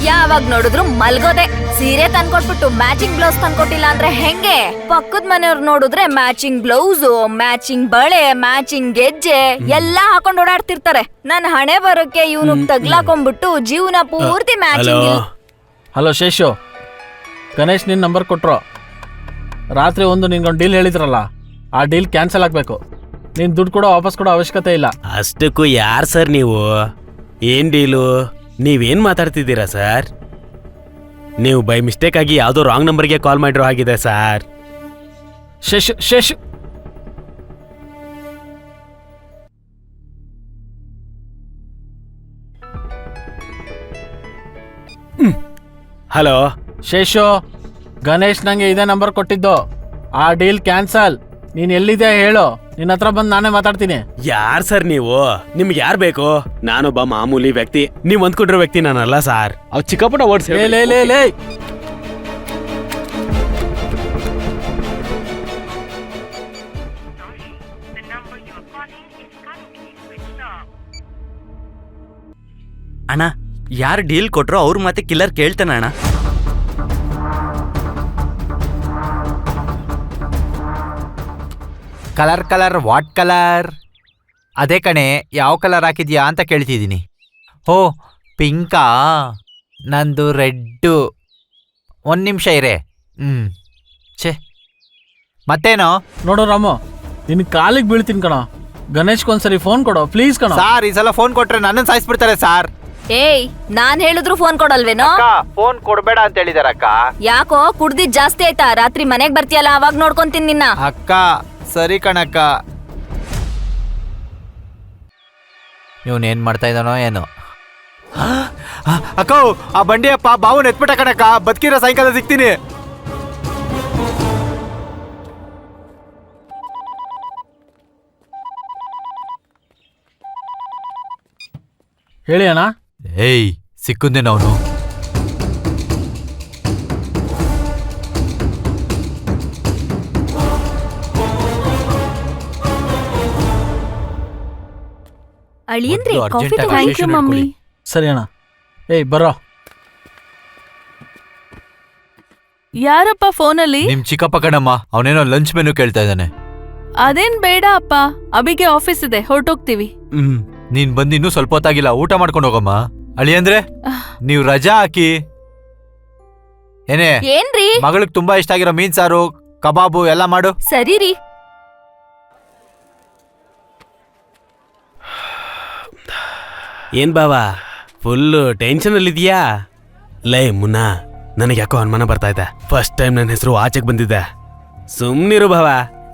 ಯಾವಾಗ ನೋಡಿದ್ರು ಮಲ್ಗೋದೆ. ಸೀರೆ ತಂದ್ಕೊಟ್ಬಿಟ್ಟು ಮ್ಯಾಚಿಂಗ್ ಬ್ಲೌಸ್ ತಂದ್ಕೊಟ್ಟಿಲ್ಲ ಅಂದ್ರೆ ಹೆಂಗೆ? ಪಕ್ಕದ ಮನೆಯವ್ರು ನೋಡಿದ್ರೆ ಮ್ಯಾಚಿಂಗ್ ಬ್ಲೌಸು, ಮ್ಯಾಚಿಂಗ್ ಬಳೆ, ಮ್ಯಾಚಿಂಗ್ ಗೆಜ್ಜೆ ಎಲ್ಲಾ ಹಾಕೊಂಡ್ ಓಡಾಡ್ತಿರ್ತಾರೆ. ನನ್ ಹಣೆ ಬರೋಕೆ ಇವನು ತಗ್ಲಾಕೊಂಡ್ಬಿಟ್ಟು ಜೀವನ ಪೂರ್ತಿ ಮ್ಯಾಚಿಂಗ್. ಹಲೋ ಶೇಷು, ಗಣೇಶ್ ನಿನ್ನ ನಂಬರ್ ಕೊಟ್ರು. ರಾತ್ರಿ ಒಂದು ನಿನ್ಗೊಂದು ಡೀಲ್ ಹೇಳಿದ್ರಲ್ಲ, ಆ ಡೀಲ್ ಕ್ಯಾನ್ಸಲ್ ಆಗ್ಬೇಕು. ನೀನ್ ದುಡ್ಡು ಕೂಡ ವಾಪಸ್ ಕೊಡೋ ಅವಶ್ಯಕತೆ ಇಲ್ಲ. ಅಷ್ಟಕ್ಕೂ ಯಾರು ಸರ್ ನೀವು? ಏನ್ ಡೀಲು? ನೀವೇನ್ ಮಾತಾಡ್ತಿದ್ದೀರಾ ಸರ್? ನೀವು ಬೈ ಮಿಸ್ಟೇಕ್ ಆಗಿ ಯಾವುದೋ ರಾಂಗ್ ನಂಬರ್ಗೆ ಕಾಲ್ ಮಾಡಿರೋ ಆಗಿದೆ ಸರ್. ಶೇಷು ಶೇಷು ಹಲೋ ಶೇಷು, ಗಣೇಶ್ ನಂಗೆ ಇದೇ ನಂಬರ್ ಕೊಟ್ಟಿದ್ದು. ಆ ಡೀಲ್ ಕ್ಯಾನ್ಸಲ್. ನೀನ್ ಎಲ್ಲಿದೆ ಹೇಳು, ನಿನ್ನ ಹತ್ರ ಬಂದು ನಾನೇ ಮಾತಾಡ್ತೀನಿ. ಯಾರ್ ಸರ್ ನೀವು? ನಿಮ್ಗೆ ಯಾರು ಬೇಕು? ನಾನೊಬ್ಬ ಮಾಮೂಲಿ ವ್ಯಕ್ತಿ. ನೀವ್ ಅಂದ್ಕೊಂಡಿರೋ ವ್ಯಕ್ತಿ ನಾನಲ್ಲ ಸರ್. ಅವ್ ಚಿಕ್ಕಪುಟ ಓಡಿಸಿ. ಲೇ ಅಣ್ಣ, ಯಾರು ಡೀಲ್ ಕೊಟ್ರೋ ಅವ್ರ ಮತ್ತೆ ಕಿಲ್ಲರ್ ಕೇಳ್ತಾನ ಅಣ್ಣ. Colour what colour? ಅದೇ ಕಣೆ, ಯಾವ ಕಲರ್ ಹಾಕಿದ್ಯಾ ಅಂತ ಕೇಳ್ತಿದ್ದೀನಿ. ಓ, ಪಿಂಕಾ? ನಂದು ರೆಡ್ಡು. ಒಂದು ನಿಮಿಷ ಇರೇ. ಛೇ, ಮತ್ತೇನೋ? ನೋಡು ರಾಮು, ನಿನ್ ಕಾಲಿಗೆ ಬೀಳ್ತೀನಿ ಕಣ. ಗಣೇಶ್ಗೊಂದ್ಸರಿ ಫೋನ್ ಕೊಡೋ ಪ್ಲೀಸ್ ಕಣ. ಸಾರ್, ಈ ಸಲ ಫೋನ್ ಕೊಟ್ರೆ ನನ್ನನ್ನು ಸಾಯಿಸ್ಬಿಡ್ತಾರೆ ಸಾರ್. ಏಯ್, ನಾನ್ ಹೇಳಿದ್ರು ಫೋನ್ ಕೊಡಲ್ವೇನೋ? ಫೋನ್ ಕೊಡ್ಬೇಡ ಅಂತ ಹೇಳಿದಾರಕ್ಕ. ಯಾಕೋ ಕುಡ್ದಿದ್ ಜಾಸ್ತಿ ಆಯ್ತಾ? ರಾತ್ರಿ ಮನೆಗ್ ಬರ್ತೀಯಲ್ಲ, ಅವಾಗ ನೋಡ್ಕೊಂತೀನಿ ನಿನ್ನ. ಅಕ್ಕ ಸರಿ ಕಣಕ್ಕ. ಇವನೇನ್ ಮಾಡ್ತಾ ಇದ್ದಾನೋ ಏನೋ. ಅಕ್ಕ, ಆ ಬಂಡಿಯಪ್ಪ ಬಾವನ್ ಎತ್ಬಿಟ್ಟ ಕಣಕ್ಕ. ಬದುಕಿರೋ ಸಾಯಂಕಾಲ ಸಿಗ್ತೀನಿ. ಹೇಳಿ ಅಣ್ಣ. ಏಯ್, ಸಿಕ್ಕುಂದೇನ ಅವನು? ಅಳಿಯಂದ್ರೆ ಮೊದ್ಲು ಕಾಫಿ urgent ಆಗಿ ತಗೊಳ್ಳಿ. Thank you mummy. ಸರಿ ಅಣ್ಣ. ಏಯ್ ಬರೋ. ಯಾರಪ್ಪ ಫೋನಲ್ಲಿ? ನಿಮ್ ಚಿಕ್ಕಪ್ಪ ಕಣಮ್ಮ, ಅವನೇನೋ ಲಂಚ್ ಮೆನು ಕೇಳ್ತಾ ಇದ್ದಾನೆ. ಅದೇನ್ ಬೇಡ ಅಪ್ಪ, ಅಬಿಗೆ ಆಫೀಸ್ ಇದೆ, ಹೊರಟೋಗ್ತೀವಿ. ನೀನ್ ಬಂದ್ ಇನ್ನೂ ಸ್ವಲ್ಪ ಹೊತ್ತಾಗಿಲ್ಲ, ಊಟ ಮಾಡ್ಕೊಂಡು ಹೋಗಮ್ಮ. ಅಳಿಯಂದ್ರೆ ನೀವ್ ರಜಾ ಹಾಕಿ. ಏನೇ ಏನ್ರಿ? ಮಗಳಿಗೆ ತುಂಬಾ ಇಷ್ಟ ಆಗಿರೋ ಮೀನ್ ಸಾರು, ಕಬಾಬು ಎಲ್ಲ ಮಾಡು. ಸರಿ ರೀ. ಏನ್ ಬಾವಾ ಫುಲ್ ಟೆನ್ಷನ್ ಅಲ್ಲಿ ಇದೆಯಾ? ಲೇ ಮುನ್ನ, ನನಗೆ ಯಾಕೋ ಅನುಮಾನ ಬರ್ತಾ ಇದೆ. ಫಸ್ಟ್ ಟೈಮ್ ನನ್ನ ಹೆಸರು ಆಚೆಗೆ ಬಂದಿದ್ದೆ. ಸುಮ್ನಿರು ಭಾವ,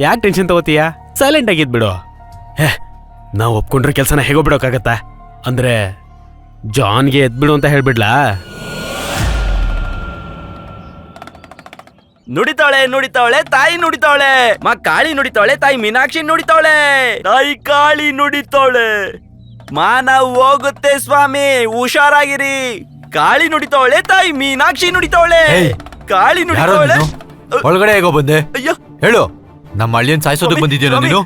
ಯಾಕೆ ಟೆನ್ಷನ್ ತಗೋತೀಯಾ? ಸೈಲೆಂಟ್ ಆಗಿದ್ ಬಿಡು. ಹೇ, ನಾವು ಒಪ್ಕೊಂಡ್ರೆ ಕೆಲಸನ ಹೇಗೋ ಬಿಡೋಕ್ಕಾಗತ್ತಾ? ಅಂದ್ರೆ ಜಾನ್ಗೆ ಎದ್ಬಿಡು ಅಂತ ಹೇಳ್ಬಿಡ್ಲಾ? ನುಡಿತಾಳೆ ನುಡಿತಾಳೆ ತಾಯಿ ನುಡಿತಾಳೆ, ಕಾಳಿ ನುಡಿತಾಳೆ ತಾಯಿ ಮೀನಾಕ್ಷಿ ನುಡಿತಾಳೆ, ತಾಯಿ ಕಾಳಿ ನುಡಿತಾಳೆ. ಮಾನ ಹೋಗುತ್ತೆ ಸ್ವಾಮಿ, ಹುಷಾರಾಗಿರಿ. ಕಾಳಿ ನುಡಿತಾಳೆ ತಾಯಿ ಮೀನಾಕ್ಷಿ ನುಡಿತಾಳೆ, ಏಯ್, ಕಾಳಿ ಯಾರೋ ನುಡಿತಾಳೆ. ನೀನು? ಒಳಗಡೆ ಹೇಗೋ ಬಂದೆ? ಅಯ್ಯೋ, ಹೇಳು, ನಮ್ಮ ಹಳ್ಳಿಯನ್ ಸಾಯಿಸೋದಕ್ ಬಂದಿದ್ಯೇನೋ ನೀನು?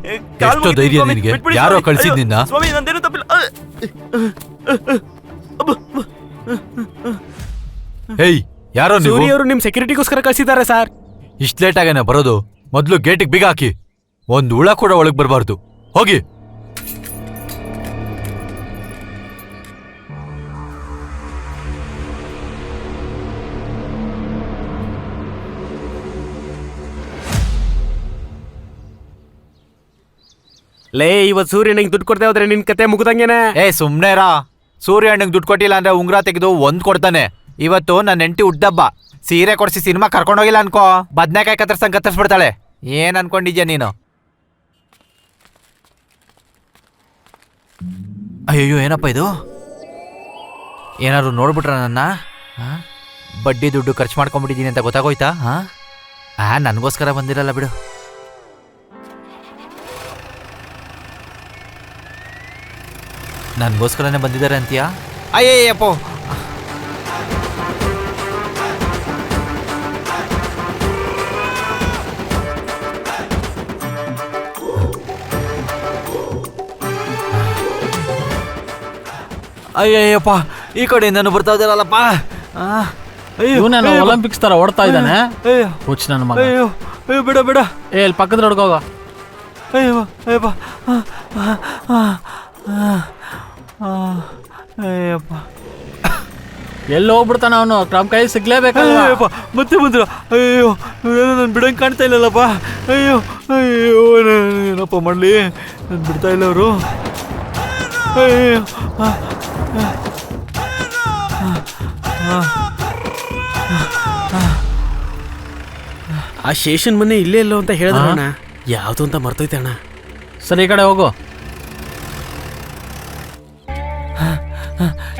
ಎಷ್ಟೋ ಧೈರ್ಯ ನಿನಗೆ? ಯಾರೋ ಕಳ್ಸಿದ್ ನಿನ್ನ? ಸ್ವಾಮಿ ನಂದೇನು ತಪ್ಪಿಲ್ಲ. ಹೇಯ್, ಯಾರೋ ನೀವು? ಸೂರ್ಯವರು ನಿಮ್ ಸೆಕ್ಯೂರಿಟಿಗೋಸ್ಕರ ಕಳ್ಸಿದ್ದಾರೆ ಸರ್. ಇಷ್ಟ್ ಲೇಟ್ ಆಗೇನ ಬರೋದು? ಮೊದ್ಲು ಗೇಟಿಗೆ ಬೀಗ ಹಾಕಿ. ಒಂದ್ ಹುಳ ಕೂಡ ಒಳಗ್ ಬರ್ಬಾರ್ದು. ಹೋಗಿ. ಲೇ, ಇವತ್ ಸೂರ್ಯನಿಗೆ ದುಡ್ಡು ಕೊಡ್ತಾ ಹೋದ್ರೆ ನಿನ್ ಕತೆ ಮುಗ್ದಂಗೆನೆ. ಏ ಸುಮ್ನೆರಾ, ಸೂರ್ಯ ಅಣ್ಣಂಗ್ ದುಡ್ಡು ಕೊಟ್ಟಿಲ್ಲ ಅಂದ್ರೆ ಉಂಗ್ರ ತೆಗೆದು ಒಂದ್ ಕೊಡ್ತಾನೆ. ಇವತ್ತು ನನ್ನ ಹೆಂಡತಿ ಹುಟ್ಟಬ್ಬ, ಸೀರೆ ಕೊಡ್ಸಿ ಸಿನಿಮಾ ಕರ್ಕೊಂಡೋಗಿಲ್ಲ ಅನ್ಕೋ, ಬದ್ನೆಕಾಯಿ ಕತ್ತರಿಸ್ಬಿಡ್ತಾಳೆ. ಏನ್ ಅನ್ಕೊಂಡಿದ್ಯಾ ನೀನು? ಅಯ್ಯೋ, ಏನಪ್ಪ ಇದು? ಏನಾದ್ರು ನೋಡ್ಬಿಟ್ರ ನನ್ನ? ಬಡ್ಡಿ ದುಡ್ಡು ಖರ್ಚು ಮಾಡ್ಕೊಂಡ್ಬಿಟ್ಟಿದೀನಿ ಅಂತ ಗೊತ್ತಾಗೋಯ್ತಾ? ನನ್ಗೋಸ್ಕರ ಬಂದಿರಲ್ಲ ಬಿಡು. ನನ್ಗೋಸ್ಕರನೇ ಬಂದಿದ್ದಾರೆ ಅಂತೀಯಾ? ಅಯ್ಯಯ್ಯಪ್ಪೋ, ಅಯ್ಯಯ್ಯಪ್ಪ, ಈ ಕಡೆಯಿಂದನು ಬರ್ತಾ ಇದ್ದಾರಲ್ಲಪ್ಪ. ಇವನೇನು ಒಲಿಂಪಿಕ್ಸ್ ತರ ಓಡ್ತಾ ಇದ್ದಾನೆ. ಹುಚ್ಚ ನನ್ನ ಮಗ. ಅಯ್ಯೋ, ಬಿಡ ಬಿಡ. ಏ, ಇಲ್ಲಿ ಪಕ್ಕದ ರೋಡ್ಗೆ ಹೋಗ. ಅಯ್ಯೋ, ಅಯ್ಯಪ್ಪ, ಅಯ್ಯಪ್ಪ, ಎಲ್ಲಿ ಹೋಗ್ಬಿಡ್ತಾನ ಅವನು? ನಮ್ಮ ಕೈ ಸಿಗ್ಲೇಬೇಕಲ್ಲ. ಅಯ್ಯಪ್ಪ, ಮತ್ತೆ ಬಂದ್ರ? ಅಯ್ಯೋ, ನಾನು ಬಿಡಂಗೆ ಕಾಣ್ತಾ ಇಲ್ಲಲ್ಲಪ್ಪ. ಅಯ್ಯೋ ಅಯ್ಯೋ, ಏನಪ್ಪ ಮಾಡಲಿ? ನಾನು ಬಿಡ್ತಾ ಇಲ್ಲ ಅವರು. ಅಯ್ಯೋ, ಆ ಶೇಷನ್ ಮನೆ ಇಲ್ಲೇ ಇಲ್ಲೋ ಅಂತ ಹೇಳಿದ್ರಣ್ಣ. ಯಾವ್ದು ಅಂತ ಮರ್ತೈತೆ ಅಣ್ಣ. ಸರಿ, ಈ ಕಡೆ ಹೋಗು.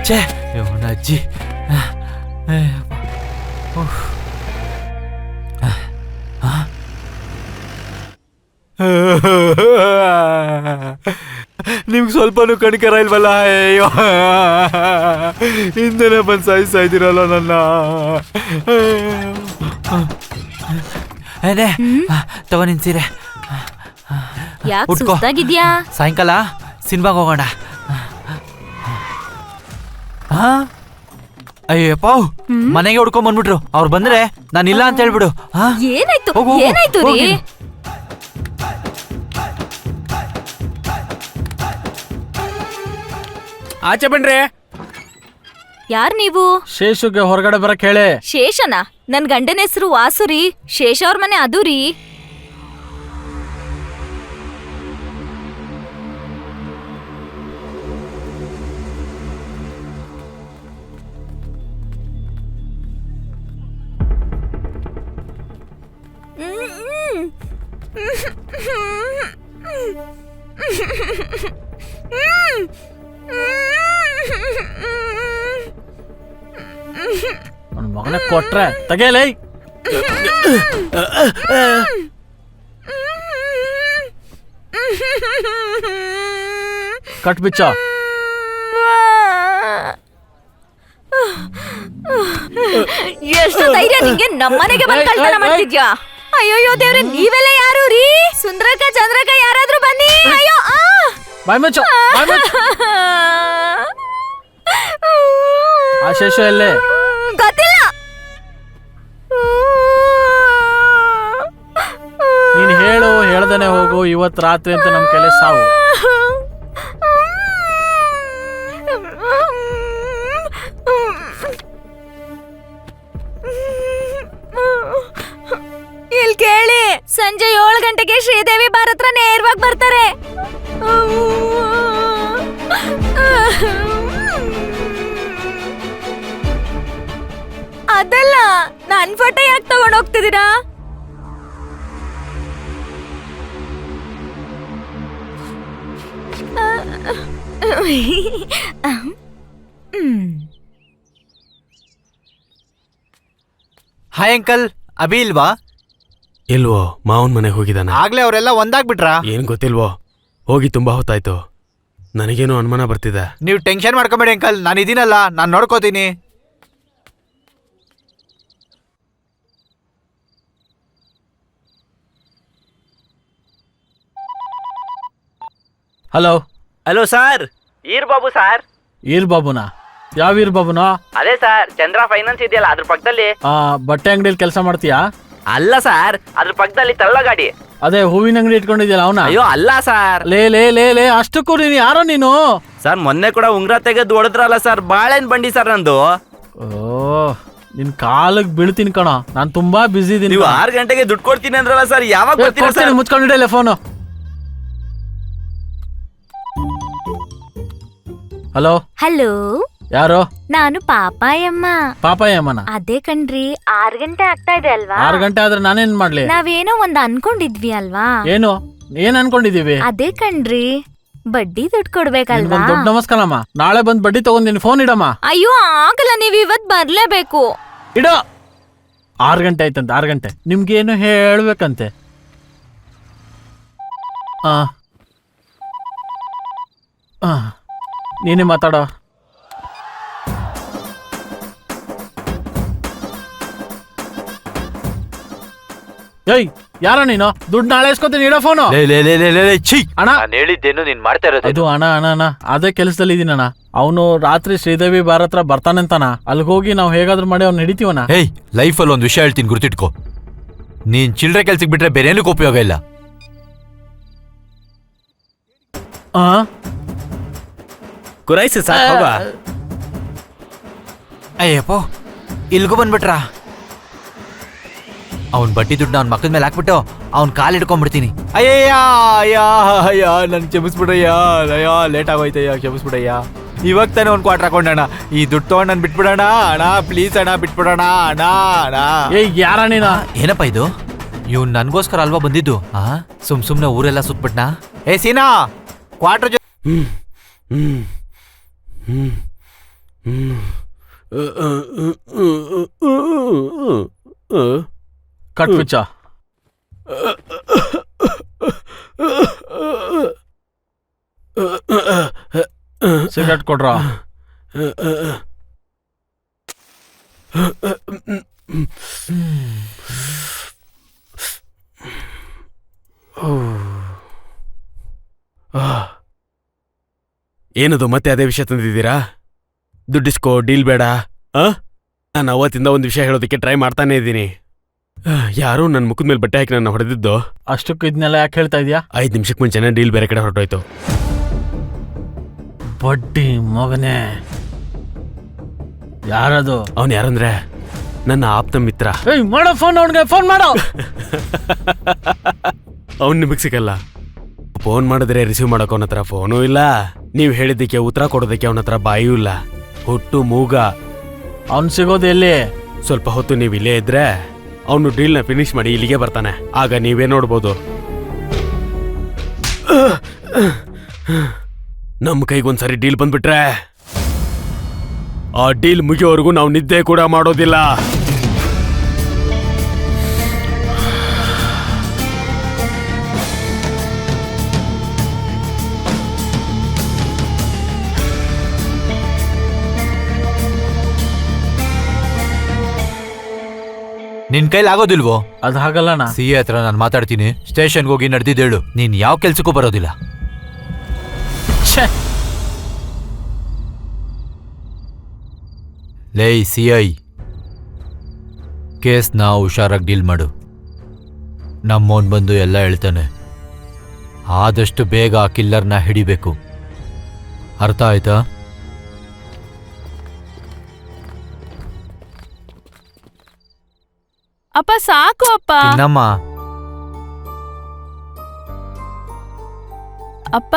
ಛೇ, ಇವನ ಅಜ್ಜಿ. ನಿಮ್ಗೆ ಸ್ವಲ್ಪನೂ ಕಣಿಕರ ಇಲ್ವಲ್ಲ? ಅಯ್ಯೋ, ಹಿಂದೆನೆ ಬಂದು ಸಾಯಿಸ್ತಾ ಇದ್ದೀರಲ್ಲ ನನ್ನ. ಏನೇ ತಗೋ ನಿನ್ ಸೀರೆ. ಯಾಕೆ ಸುಸ್ತಾಗಿದ್ಯಾ? ಸಾಯಂಕಾಲ ಸಿನಿಮಾಗೆ ಹೋಗೋಣ. ಅಯ್ಯಪ್ಪ, ಮನೆಗೆ ಹುಡ್ಕೊಂಡ್ ಬಂದ್ಬಿಟ್ರು. ಅವ್ರು ಬಂದ್ರೆ ನಾನು ಇಲ್ಲ ಅಂತ ಹೇಳ್ಬಿಡು. ಏನಾಯ್ತು? ಹೋಗು, ಹೋಗು, ಏನಾಯ್ತು ರೀ? ಹೋಗಿ. ಆಚೆ ಬನ್ರಿ. ಯಾರ್ ನೀವು? ಶೇಷುಗೆ ಹೊರಗಡೆ ಬರಕ್ ಹೇಳಿ. ಶೇಷನ? ನನ್ ಗಂಡನ ಹೆಸರು ವಾಸುರಿ. ಶೇಷ ಅವ್ರ ಮನೆ ಅದು ರೀ. ನನ್ನ ಮಗನೇ ಕೊಟ್ರೆ ತಗೇಲೈ. ಕಟ್ ಬಿಚ್ಚ. ಎಷ್ಟು ಧೈರ್ಯ ನಿಂಗೆ ನಮ್ಮನೆಗೆ ಬಂದು ಕಳ್ತನ ಮಾಡ್ತಿದ್ಯಾ? ಅಯ್ಯೋ ದೇವ್ರೆ, ನೀವೆಲ್ಲ ಯಾರು ರೀ? ಸುಂದ್ರಕ್ಕ ಚಂದ್ರಕ್ಕ ಯಾರಾದ್ರೂ ಬನ್ನಿ. ಅಯ್ಯೋ, ಬಾಯ್ ಮುಚ್ಚು ಬಾಯ್ ಮುಚ್ಚು. ಆ ಶೇಷು ಎಲ್ಲೇ? ಗೊತ್ತಿಲ್ಲ. ನೀನ್ ಹೇಳು, ಹೇಳ್ದೇನೆ ಹೋಗು. ಇವತ್ ರಾತ್ರಿ ಅಂತ ನಮ್ ಕೈಲಿ ಸಾವು. ಇಲ್ಲಿ ಕೇಳಿ, ಸಂಜೆ 7 ಗಂಟೆಗೆ ಶ್ರೀದೇವಿ ಬಾರ್ ಹತ್ರ ನೇರವಾಗಿ ಬರ್ತಾರೆ. ಅದಲ್ಲ, ನನ್ ಫೋಟೋ ಯಾಕೆ ತಗೊಂಡ್ ಹೋಗ್ತಿದ್ದೀರಾ? ಹಾಯ್ ಅಂಕಲ್, ಅಭಿ ಇಲ್ವಾ? ಇಲ್ವೋ, ಮಾವನ್ ಮನೆಗೆ ಹೋಗಿದ್ದಾನೆ. ಆಗ್ಲೇ ಅವರೆಲ್ಲ ಒಂದಾಗ್ಬಿಟ್ರಾ? ಏನ್ ಗೊತ್ತಿಲ್ವೋ, ಹೋಗಿ ತುಂಬಾ ಹೊತ್ತಾಯ್ತು. ನನಗೇನು ಅನುಮಾನ ಬರ್ತಿದೆ. ನೀವು ಟೆನ್ಷನ್ ಮಾಡ್ಕೊಂಬೇಡಿ ಅಂಕಲ್, ನಾನು ಇದೀನಲ್ಲ, ನಾನು ನೋಡ್ಕೋತೀನಿ. ಹಲೋ ಹಲೋ ಸರ್, ಈರ್ ಬಾಬು ಸರ್. ಈರ್ ಬಾಬುನಾ? ಯಾವ ಈರ್ ಬಾಬುನಾ? ಅದೇ ಸರ್, ಚಂದ್ರ ಫೈನಾನ್ಸ್ ಇದೆಯಲ್ಲ ಅದ್ರ ಪಕ್ಕದಲ್ಲಿ. ಬಟ್ಟೆ ಅಂಗಡಿಯಲ್ಲಿ ಕೆಲಸ ಮಾಡ್ತೀಯಾ? ಅಲ್ಲ ಸರ್, ಅದ್ರ ಪಕ್ಕದಲ್ಲಿ ತಳ್ಳ ಗಾಡಿ. ಅದೇ ಹೂವಿನ ಅಂಗಡಿ ಇಟ್ಕೊಂಡಿದ್ಯಲ್ಲ ಅವನ? ಅಯ್ಯೋ ಅಲ್ಲ ಸರ್. ಲೇ ಲೇ ಲೇ ಲೇ ಅಷ್ಟಕ್ಕೂ ನೀನು ಯಾರೋ ನೀನು? ಸರ್ ಮೊನ್ನೆ ಕೂಡ ಉಂಗ್ರ ತೆಗೆದು ಹೊಡೆದ್ರಲ್ಲ ಸರ್, ಬಾಳೆನ್ ಬಂಡಿ ಸರ್ ನಂದು. ಓ, ನಿನ್ ಕಾಲಕ್ ಬೀಳ್ತೀನಿ ಕಣ, ನಾನ್ ತುಂಬಾ ಬಿಸಿ ಇದೀನಿ. ನೀವು 6 ಗಂಟೆಗೆ ದುಡ್ಡು ಕೊಡ್ತೀನಿ ಅಂದ್ರಲ್ಲ ಸರ್, ಯಾವಾಗ ಬರ್ತೀರಾ ಸರ್? ಮುಚ್ಕೊಂಡಿಡಲ್ಲ ಫೋನು. ಹಲೋ ಹಲೋ, ಯಾರು? ನಾನು ಪಾಪಾಯಮ್ಮ. ಪಾಪಾಯಮ್ಮನ? ಅದೇ ಕಣ್ರಿ, 6 ಗಂಟೆ ಆಗ್ತಾ ಇದೆ ಅಲ್ವಾ? 6 ಗಂಟೆ ಆದ್ರೆ ನಾನೇನ್ ಮಾಡ್ಲಿ? ನಾವೇನೋ ಒಂದ್ ಅನ್ಕೊಂಡಿದ್ವಿ ಅಲ್ವಾ? ಏನು? ಏನ್ ಅನ್ಕೊಂಡಿದೀವಿ? ಅದೇ ಕಣ್ರಿ, ಬಡ್ಡಿ ದುಡ್ಡು ಕೊಡ್ಬೇಕಲ್ವಾ? ದೊಡ್ಡ ನಮಸ್ಕಾರಮ್ಮ, ನಾಳೆ ಬಂದ್ ಬಡ್ಡಿ ತಗೊಂಡಿನಿ. ಫೋನ್ ಇಡಮ್ಮ. ಅಯ್ಯೋ ಆಗಲ್ಲ, ನೀವ್ ಇವತ್ ಬರ್ಲೇಬೇಕು. ಇಡ. 6 ಗಂಟೆ ಆಯ್ತಂತೆ, 6 ಗಂಟೆ. ನಿಮ್ಗೇನು ಹೇಳ್ಬೇಕಂತೆ? ನೀನೇ ಮಾತಾಡೋ. ಏಯ್, ಯಾರ ನೀನು? ದುಡ್ಡು ನಾಳೆ ಇಸ್ಕೊತೀನಿ, ಇಡೋ ಫೋನು. ಅಣ್ಣ, ನಾನು ಹೇಳಿದ್ದೇನು ನೀನ್ ಮಾಡ್ತಾ ಇರೋದು? ಅದು ಅಣ್ಣ ಅಣ್ಣ ಅಣ್ಣ ಅದೇ ಕೆಲಸದಲ್ಲಿ ಇದೀನಣ್ಣ. ಅವನು ರಾತ್ರಿ ಶ್ರೀದೇವಿ ಬಾರ್ ಹತ್ರ ಬರ್ತಾನಂತಾನ. ಅಲ್ಲಿಗೆ ಹೋಗಿ ನಾವು ಹೇಗಾದ್ರೂ ಮಾಡಿ ಅವ್ನು ಹಿಡಿತೀವಣ್ಣ. ಹೇಯ್, ಲೈಫಲ್ಲಿ ಒಂದು ವಿಷಯ ಹೇಳ್ತೀನಿ, ಗುರ್ತಿಟ್ಕೋ. ನೀನ್ ಚಿಲ್ಡ್ರೆ ಕೆಲ್ಸಕ್ಕೆ ಬಿಟ್ರೆ ಬೇರೆ ಏನಕ್ಕೂ ಉಪಯೋಗ ಇಲ್ಲ. ಗುರಾಯ್ಸಿ ಸಾಕ್ ಹೋಗ. ಅಯ್ಯಪ್ಪ, ಇಲ್ಗೂ ಬಂದ್ಬಿಟ್ರಾ? ಅವ್ನ್ ಬಡ್ಡಿ ದುಡ್ಡು ಅವ್ನ ಮಕ್ಕದ ಮೇಲೆ ಹಾಕ್ಬಿಟ್ಟು ಅವ್ನ್ ಕಾಲ್ ಹಿಡ್ಕೊಂಡ್ಬಿಡ್ತೀನಿ. ಅಯ್ಯಯ್ಯ, ಅಯ್ಯ ಅಯ್ಯ, ನನ್ ಕ್ಷಮಿಸ್ಬಿಡಯ್ಯ. ಅಯ್ಯ, ಲೇಟ್ ಆಗೋಯ್ತಯ್ಯ, ಕ್ಷಮಿಸ್ಬಿಡಯ್ಯ. ಇವಾಗ ತಾನೇ ಒಂದ್ ಕ್ವಾರ್ಟರ್ ಹಾಕೊಂಡಣ. ಈ ದುಡ್ಡು ತಗೊಂಡ್ ನನ್ ಬಿಟ್ಬಿಡೋಣ ಅಣ್ಣ, ಪ್ಲೀಸ್ ಅಣ್ಣ, ಬಿಟ್ಬಿಡೋಣ ಅಣ್ಣ ಅಣ್ಣ. ಏಯ್, ಯಾರ ನೀನು? ಏನಪ್ಪ ಇದು? ಇವ್ನು ನನ್ಗೋಸ್ಕರ ಅಲ್ವಾ ಬಂದಿದ್ದು? ಸುಮ್ನೆ ಊರೆಲ್ಲ ಸುತ್ಬಿಟ್ನಾ? ಏ ಸೀನಾ, ಕ್ವಾರ್ಟರ್ ಕಟ್ ಪಿಚ್ಚ. ಸಿಗರೇಟ್ ಕೊಡ್ರ. ಏನದು ಮತ್ತೆ ಅದೇ ವಿಷಯ ತಂದಿದ್ದೀರಾ? ದುಡ್ಡಿಸ್ಕೋ, ಡೀಲ್ ಬೇಡ. ನಾನು ಅವತ್ತಿಂದ ಒಂದು ವಿಷಯ ಹೇಳೋದಕ್ಕೆ ಟ್ರೈ ಮಾಡ್ತಾನೆ ಇದ್ದೀನಿ. ಯಾರೋ ನನ್ನ ಮುಖದ ಮೇಲೆ ಬಟ್ಟೆ ಹಾಕಿ ನನ್ನ ಹೊಡೆದಿದ್ದು. ಅಷ್ಟಕ್ಕೂ ಇದನ್ನೆಲ್ಲ ಯಾಕೆ ಹೇಳ್ತಾ ಇದೀಯಾ? 5 ನಿಮಿಷಕ್ಕೆ ಮುಂಚೆನೇ ಡೀಲ್ ಬೇರೆ ಕಡೆ ಹೊರಟೋಯ್ತು. ಬಡ್ಡಿ ಮಗನೇ. ಯಾರದು? ಅವನು ಯಾರಂದ್ರೆ ನನ್ನ ಆಪ್ತ ಮಿತ್ರ. ಏಯ್, ಮಾಡೋ ಫೋನ್, ಅವನಿಗೆ ಫೋನ್ ಮಾಡೋ. ಅವ್ನು ನಿಮಗೆ ಸಿಗಲ್ಲ. ಫೋನ್ ಮಾಡಿದ್ರೆ ರಿಸೀವ್ ಮಾಡೋಕೆ ಅವನ ಹತ್ರ ಫೋನೂ ಇಲ್ಲ. ನೀವು ಹೇಳಿದ್ದಕ್ಕೆ ಉತ್ತರ ಕೊಡೋದಕ್ಕೆ ಅವನ ಹತ್ರ ಬಾಯೂ ಇಲ್ಲ. ಹುಟ್ಟು ಮೂಗ. ಅವ್ನು ಸಿಗೋದು ಎಲ್ಲಿ? ಸ್ವಲ್ಪ ಹೊತ್ತು ನೀವು ಇಲ್ಲೇ ಇದ್ರೆ ಅವನು ಡೀಲ್ನ ಫಿನಿಶ್ ಮಾಡಿ ಇಲ್ಲಿಗೆ ಬರ್ತಾನೆ. ಆಗ ನೀವೇ ನೋಡ್ಬೋದು. ನಮ್ಮ ಕೈಗೊಂದ್ಸರಿ ಡೀಲ್ ಬಂದ್ಬಿಟ್ರೆ ಆ ಡೀಲ್ ಮುಗಿಯೋವರೆಗೂ ನಾವು ನಿದ್ದೆ ಕೂಡ ಮಾಡೋದಿಲ್ಲ. ನಿನ್ ಕೈಲಿ ಆಗೋದಿಲ್ವೋ? ಅದು ಹಾಗಲ್ಲಣ್ಣ. ಸಿಎ ಹತ್ರ ನಾನು ಮಾತಾಡ್ತೀನಿ. ಸ್ಟೇಷನ್ಗೆ ಹೋಗಿ ನಡೆದಿದ್ದೇಳು. ನೀನ್ ಯಾವ ಕೆಲ್ಸಕ್ಕೂ ಬರೋದಿಲ್ಲ. ಲೇ CI, ಕೇಸ್ನ ಹುಷಾರಾಗಿ ಡೀಲ್ ಮಾಡು. ನಮ್ಮೋನ್ ಬಂದು ಎಲ್ಲ ಹೇಳ್ತಾನೆ. ಆದಷ್ಟು ಬೇಗ ಆ ಕಿಲ್ಲರ್ನ ಹಿಡಿಬೇಕು. ಅರ್ಥ ಆಯ್ತಾ? ಅಪ್ಪ ಸಾಕು ಅಪ್ಪ. ಚಿನ್ನಮ್ಮ. ಅಪ್ಪ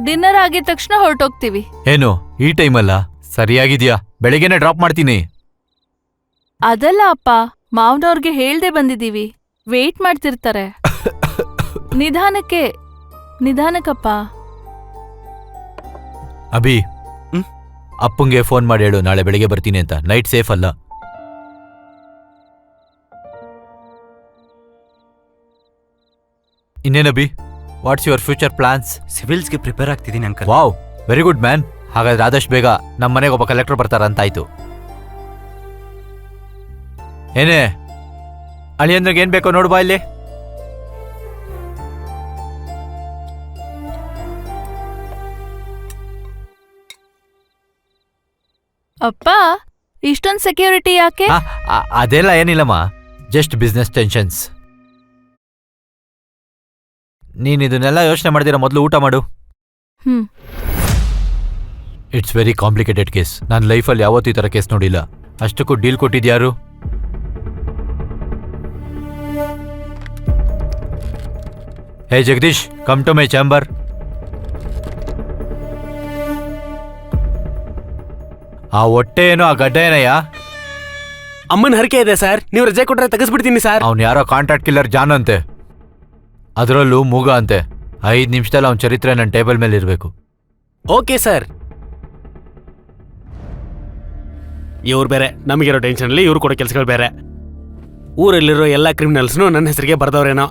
ಡಿನ್ನರ್ ಆಗಿದ ತಕ್ಷಣ ಹೊರಟೋಗ್ತೀವಿ. ಏನು ಈ ಟೈಮಲ್ಲ? ಸರಿಯಾಗಿದ್ಯಾ? ಬೆಳಿಗ್ಗೆನೆ ಡ್ರಾಪ್ ಮಾಡ್ತೀನಿ. ಅದಲ್ಲ ಅಪ್ಪ, ಮಾವನವ್ರಿಗೆ ಹೇಳ್ದೆ ಬಂದಿದೀವಿ, ವೇಟ್ ಮಾಡ್ತಿರ್ತಾರೆ. ನಿಧಾನಕ್ಕಪ್ಪ. ಅಭಿ, ಅಪ್ಪಂಗೆ ಫೋನ್ ಮಾಡಿ ಹೇಳು ನಾಳೆ ಬೆಳಿಗ್ಗೆ ಬರ್ತೀನಿ ಅಂತ. ನೈಟ್ ಸೇಫ್ ಅಲ್ಲ. ಇನ್ನೇನಭಿ, ವಾಟ್ಸ್ ಯುವರ್ ಫ್ಯೂಚರ್ ಪ್ಲಾನ್ಸ್? ಸಿವಿಲ್ಸ್ಗೆ ಪ್ರಿಪೇರ್ ಆಗ್ತಿದ್ದೀನಿ uncle. Wow, very good man. ಹಾಗಾದ್ರೆ ಆದಷ್ಟು ಬೇಗ ನಮ್ಮ ಮನೆಗೆ ಒಬ್ಬ ಕಲೆಕ್ಟರ್ ಬರ್ತಾರಂತಾಯ್ತು. ಏನೇ ಅಳಿಯಂದ್ರಿಗೆ ಏನ್ ಬೇಕೋ ನೋಡ್ಬಾ ಇಲ್ಲಿ. ಅಪ್ಪ ಇಷ್ಟೊಂದು ಸೆಕ್ಯೂರಿಟಿ ಯಾಕೆ? ಅದೆಲ್ಲ ಏನಿಲ್ಲಮ್ಮ, ಜಸ್ಟ್ ಬಿಸ್ನೆಸ್ ಟೆನ್ಷನ್ಸ್. ನೀನ್ ಇದನ್ನೆಲ್ಲ ಯೋಚನೆ ಮಾಡ್ದಿರ ಮೊದಲು ಊಟ ಮಾಡು. It's very complicated case. ನನ್ನ ಲೈಫಲ್ಲಿ ಯಾವತ್ತೂ ಈ ಥರ ಕೇಸ್ ನೋಡಿಲ್ಲ. ಅಷ್ಟಕ್ಕೂ ಡೀಲ್ ಕೊಟ್ಟಿದ್ಯಾರು? Hey Jagadish, come to my chamber. ಆ ಹೊಟ್ಟೆ ಏನೋ, ಆ ಗಡ್ಡ ಏನಯ್ಯ? ಅಮ್ಮನ ಹರಕೆ ಇದೆ ಸರ್, ನೀವು ರಜೆ ಕೊಟ್ರೆ ತೆಗೆಸ್ಬಿಡ್ತೀನಿ ಸರ್. ಅವ್ನು ಯಾರೋ ಕಾಂಟ್ರಾಕ್ಟ್ ಕಿಲ್ಲರ್ ಜಾನ್ ಅಂತೆ, ಅದರಲ್ಲೂ ಮೂಗ ಅಂತೆ. 5 ನಿಮಿಷದಲ್ಲಿ ಅವನ ಚರಿತ್ರೆ ನನ್ನ ಟೇಬಲ್ ಮೇಲೆ ಇರಬೇಕು. Okay sir. ಇವ್ರು ಬೇರೆ ನಮಗಿರೋ ಟೆನ್ಷನಲ್ಲಿ ಇವ್ರು ಕೊಡೋ ಕೆಲಸಗಳು ಬೇರೆ. ಊರಲ್ಲಿರೋ ಎಲ್ಲ ಕ್ರಿಮಿನಲ್ಸ್ನು ನನ್ನ ಹೆಸರಿಗೆ ಬರ್ದವ್ರೇನೋ.